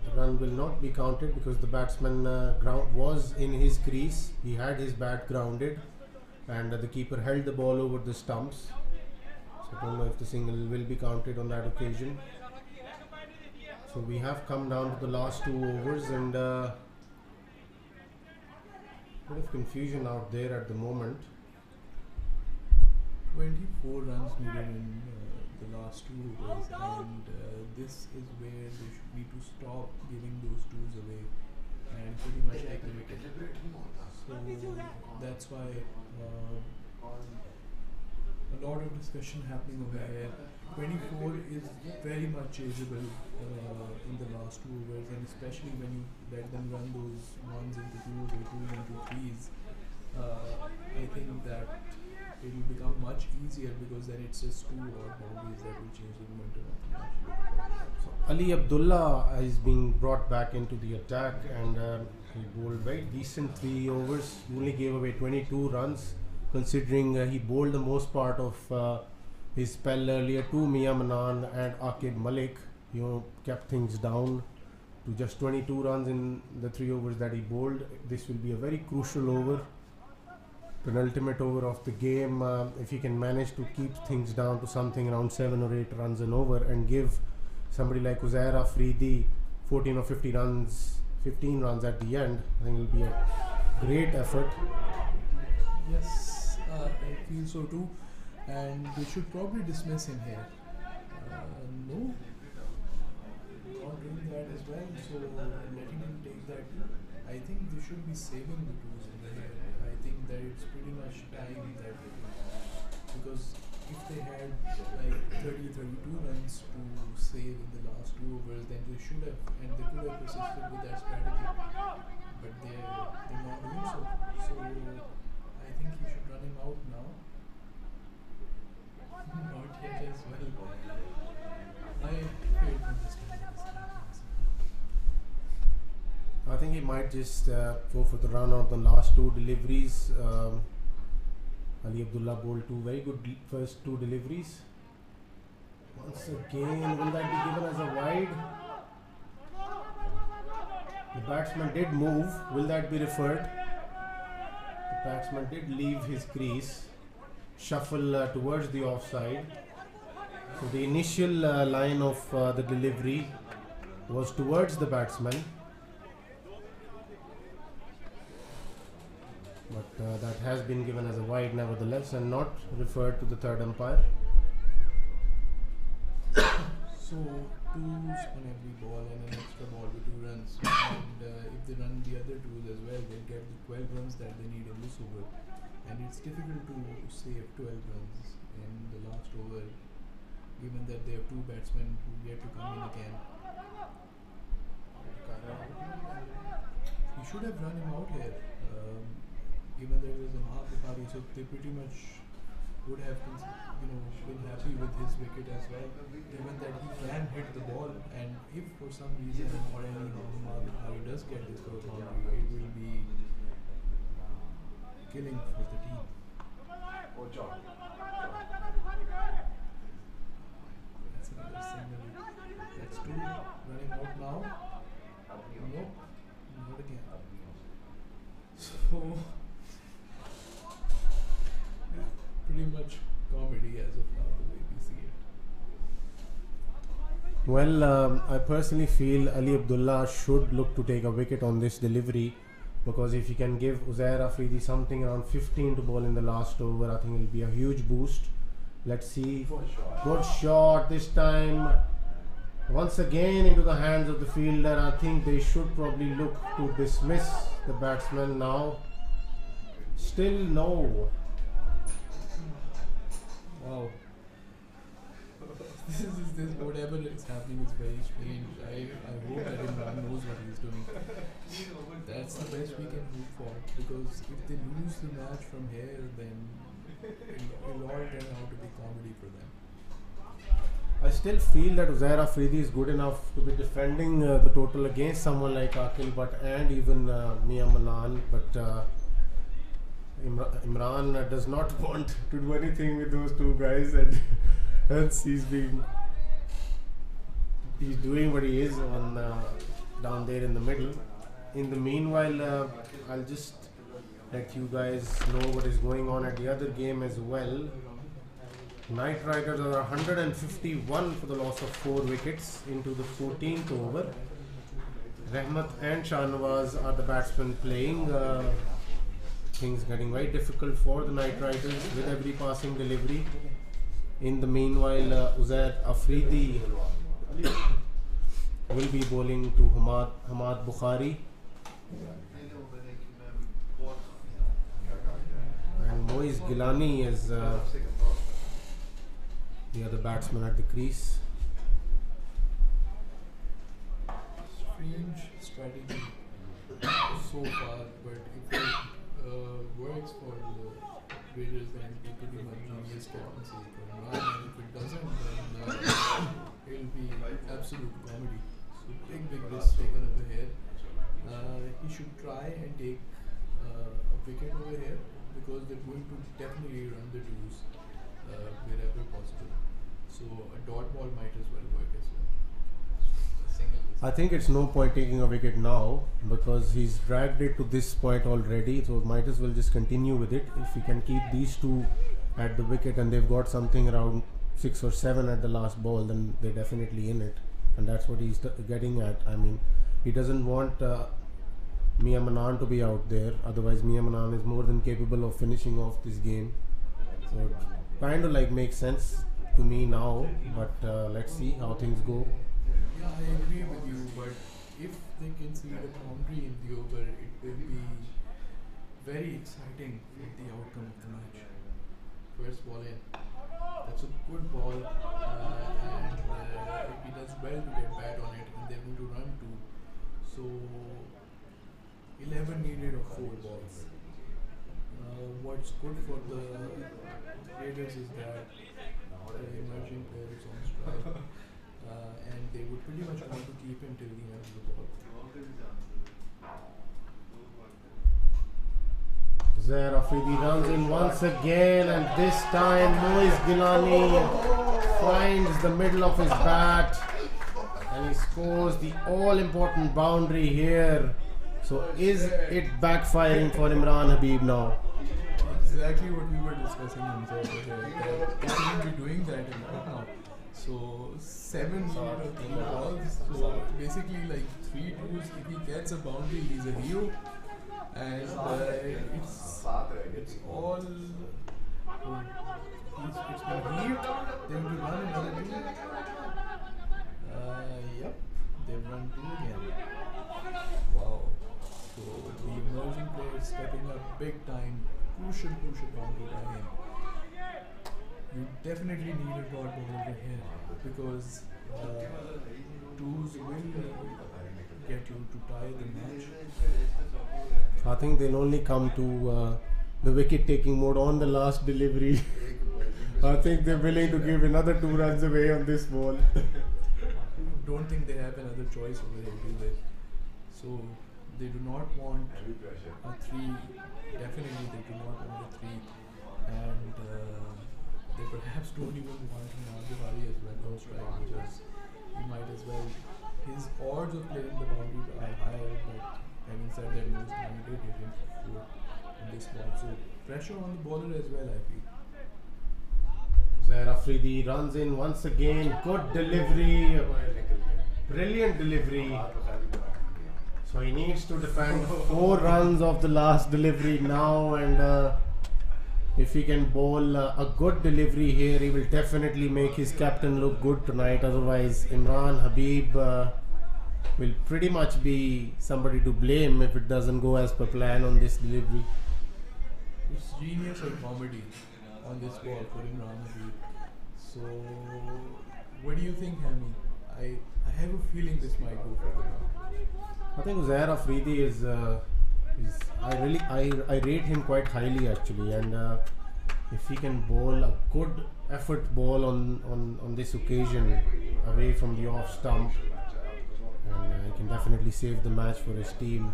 the run will not be counted because the batsman was in his crease. He had his bat grounded, and the keeper held the ball over the stumps. So I don't know if the single will be counted on that occasion. So we have come down to the last 2 overs, and bit of confusion out there at the moment.
24 runs needed in the last 2 overs, and this is where they should need to stop giving those 2s away and pretty much take the wicket. So that's why a lot of discussion happening over here. 24 is very much chaseable in the last 2 overs, and especially when you let them run those 1s into 2s or 2s into 3s. I think that it will become much easier, because then it's just 2 odd boundaries that will change the momentum of the match.
So Ali Abdullah is being brought back into the attack, and he bowled very decent 3 overs. He only gave away 22 runs, considering he bowled the most part of his spell earlier to Mia Manan and Aqib Malik. He kept things down to just 22 runs in the 3 overs that he bowled. This will be a very crucial over, penultimate over of the game. If he can manage to keep things down to something around 7 or 8 runs an over, and give somebody like Uzair Afridi 14 or 15 runs at the end, I think it will be a great effort.
Yes, I feel so too, and they should probably dismiss him here. No, not doing that as well, so letting him take that. I think they should be saving the 2s over here. I think that it's pretty much time that, because if they had like 30-32 runs to save in the last 2 overs, then they should have, and they could have persisted with that strategy, but they're not doing so. So I think he should run him out now. Not yet as well. I failed to understand this.
I think he might just go for the run on the last 2 deliveries. Ali Abdullah bowled two very good first two deliveries. Once again, will that be given as a wide? The batsman did move. Will that be referred? The batsman did leave his crease, shuffle towards the offside. So the initial line of the delivery was towards the batsman, but that has been given as a wide nevertheless and not referred to the third umpire.
So 2s on every ball and an extra ball with 2 runs, and if they run the other 2s as well, they'll get the 12 runs that they need in this over, and it's difficult to save 12 runs in the last over given that they have 2 batsmen who yet to come in again. He should have run him out here, given there was a half Bukhari, so they pretty much would have been happy with his wicket as well, given that he can hit the ball, and if for some reason or any Bukhari does get this for boundary, it will be killing for the team. That's another single. That's 2 running out now. Nope, not again. So pretty much comedy as of now, the way we see it.
Well, I personally feel Ali Abdullah should look to take a wicket on this delivery, because if he can give Uzair Afridi something around 15 to bowl in the last over, I think it will be a huge boost. Let's see. Good shot this time. Once again into the hands of the fielder. I think they should probably look to dismiss the batsman now. Still no.
Wow. This whatever is happening is very strange. I hope that Imran knows what he's doing. That's the best we can hope for, because if they lose the match from here, then it'll all turn out to be comedy for them.
I still feel that Uzair Afridi is good enough to be defending the total against someone like Akil Butt and even Mia Manan, but Imran does not want to do anything with those 2 guys, and hence he's doing what he is on down there in the middle. In the meanwhile, I'll just let you guys know what is going on at the other game as well. Knight Riders are 151 for the loss of 4 wickets into the 14th over. Rahmat and Shahnawaz are the batsmen playing. Things getting very difficult for the Knight Riders with every passing delivery. In the meanwhile, Uzair Afridi will be bowling to Hamad Bukhari. And Moiz Gilani is the other batsman at the crease.
Strange strategy so far, but if it works for the Raiders, then it will be pretty much genius captaincy for Imran, and if it doesn't, then it'll be absolute comedy. So big risk taken over here. He should try and take a wicket over here, because they're going to definitely run the 2s wherever possible. So a dot ball might as well work as well.
I think it's no point taking a wicket now, because he's dragged it to this point already, so might as well just continue with it. If we can keep these 2 at the wicket and they've got something around 6 or 7 at the last ball, then they're definitely in it, and that's what he's getting at. I mean, he doesn't want Mia Manan to be out there, otherwise Mia Manan is more than capable of finishing off this game. So it kind of like makes sense to me now, but let's see how things go.
Yeah, I agree with you, but if they can see the boundary in the over, it will be very exciting for the outcome of the match. First ball in. That's a good ball, and if he does well to get bat on it, and they're going to run 2. So 11 needed of 4 balls. What's good for the Raiders is that the emerging player is on strike, and they would pretty much want to keep him till the end of the ball.
Zair Afridi runs in once again, and this time Moiz Gilani finds the middle of his bat and he scores the all-important boundary here. So is it backfiring for Imran Habib now?
Exactly what we were discussing himself here. He shouldn't be doing that now. So 7 balls. So basically like 3 twos. If he gets a boundary, he's a hero. And it's all. It's been heaved. They will run another 2. Yep, they've run 2 again. Wow. So the emerging player is stepping up big time. Crucial boundary by him. You definitely need a dot ball over here because 2s will get you to tie the match.
I think they'll only come to the wicket taking mode on the last delivery. I think they're willing to give another 2 runs away on this ball.
Don't think they have another choice over here, do they? So they do not want a 3. Definitely they do not want a 3. And they perhaps don't even want Nagawari as well on strike, because he might as well. His odds of playing the boundary are higher, but having said that, Moiz Gilani did hit him in this ball. So pressure on the bowler as well, I feel.
Zair Afridi runs in once again. Good delivery. Brilliant delivery. So he needs to defend 4 runs of the last delivery now, and if he can bowl a good delivery here, he will definitely make his captain look good tonight. Otherwise, Imran Habib will pretty much be somebody to blame if it doesn't go as per plan on this delivery.
It's genius or comedy on this ball for Imran Habib. So, what do you think, Hammy? I have a feeling this might go for him.
I think Zair Afridi is I rate him quite highly actually, and if he can bowl a good effort ball on this occasion away from the off stump, and he can definitely save the match for his team.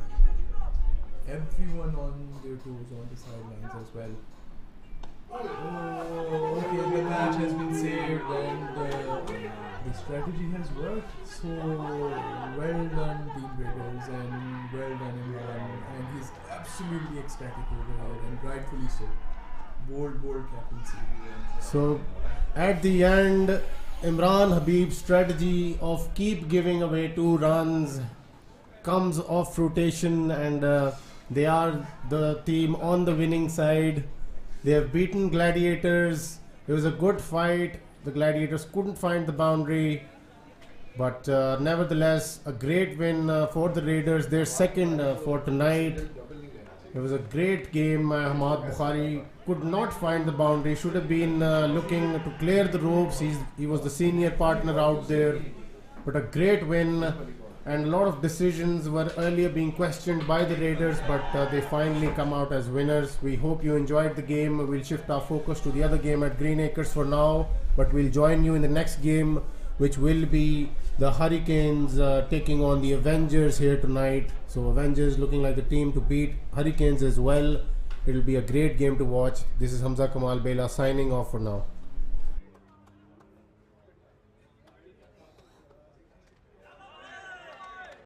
Everyone on their toes on the sidelines as well. Oh, okay, the match has been saved and the strategy has worked. So well done, Team Raiders, and well done, Imran. And he's absolutely ecstatic over here, and rightfully so. Bold captaincy.
So at the end, Imran Habib's strategy of keep giving away 2 runs comes off fruition, and they are the team on the winning side. They have beaten Gladiators. It was a good fight. The Gladiators couldn't find the boundary, but nevertheless a great win for the Raiders, their second for tonight. It was a great game. Hamad Bukhari could not find the boundary, should have been looking to clear the ropes. He was the senior partner out there, but a great win. And a lot of decisions were earlier being questioned by the Raiders, but they finally come out as winners. We hope you enjoyed the game. We'll shift our focus to the other game at Green Acres for now, but we'll join you in the next game, which will be the Hurricanes taking on the Avengers here tonight. So Avengers looking like the team to beat Hurricanes as well. It'll be a great game to watch. This is Hamza Kamal Bela signing off for now.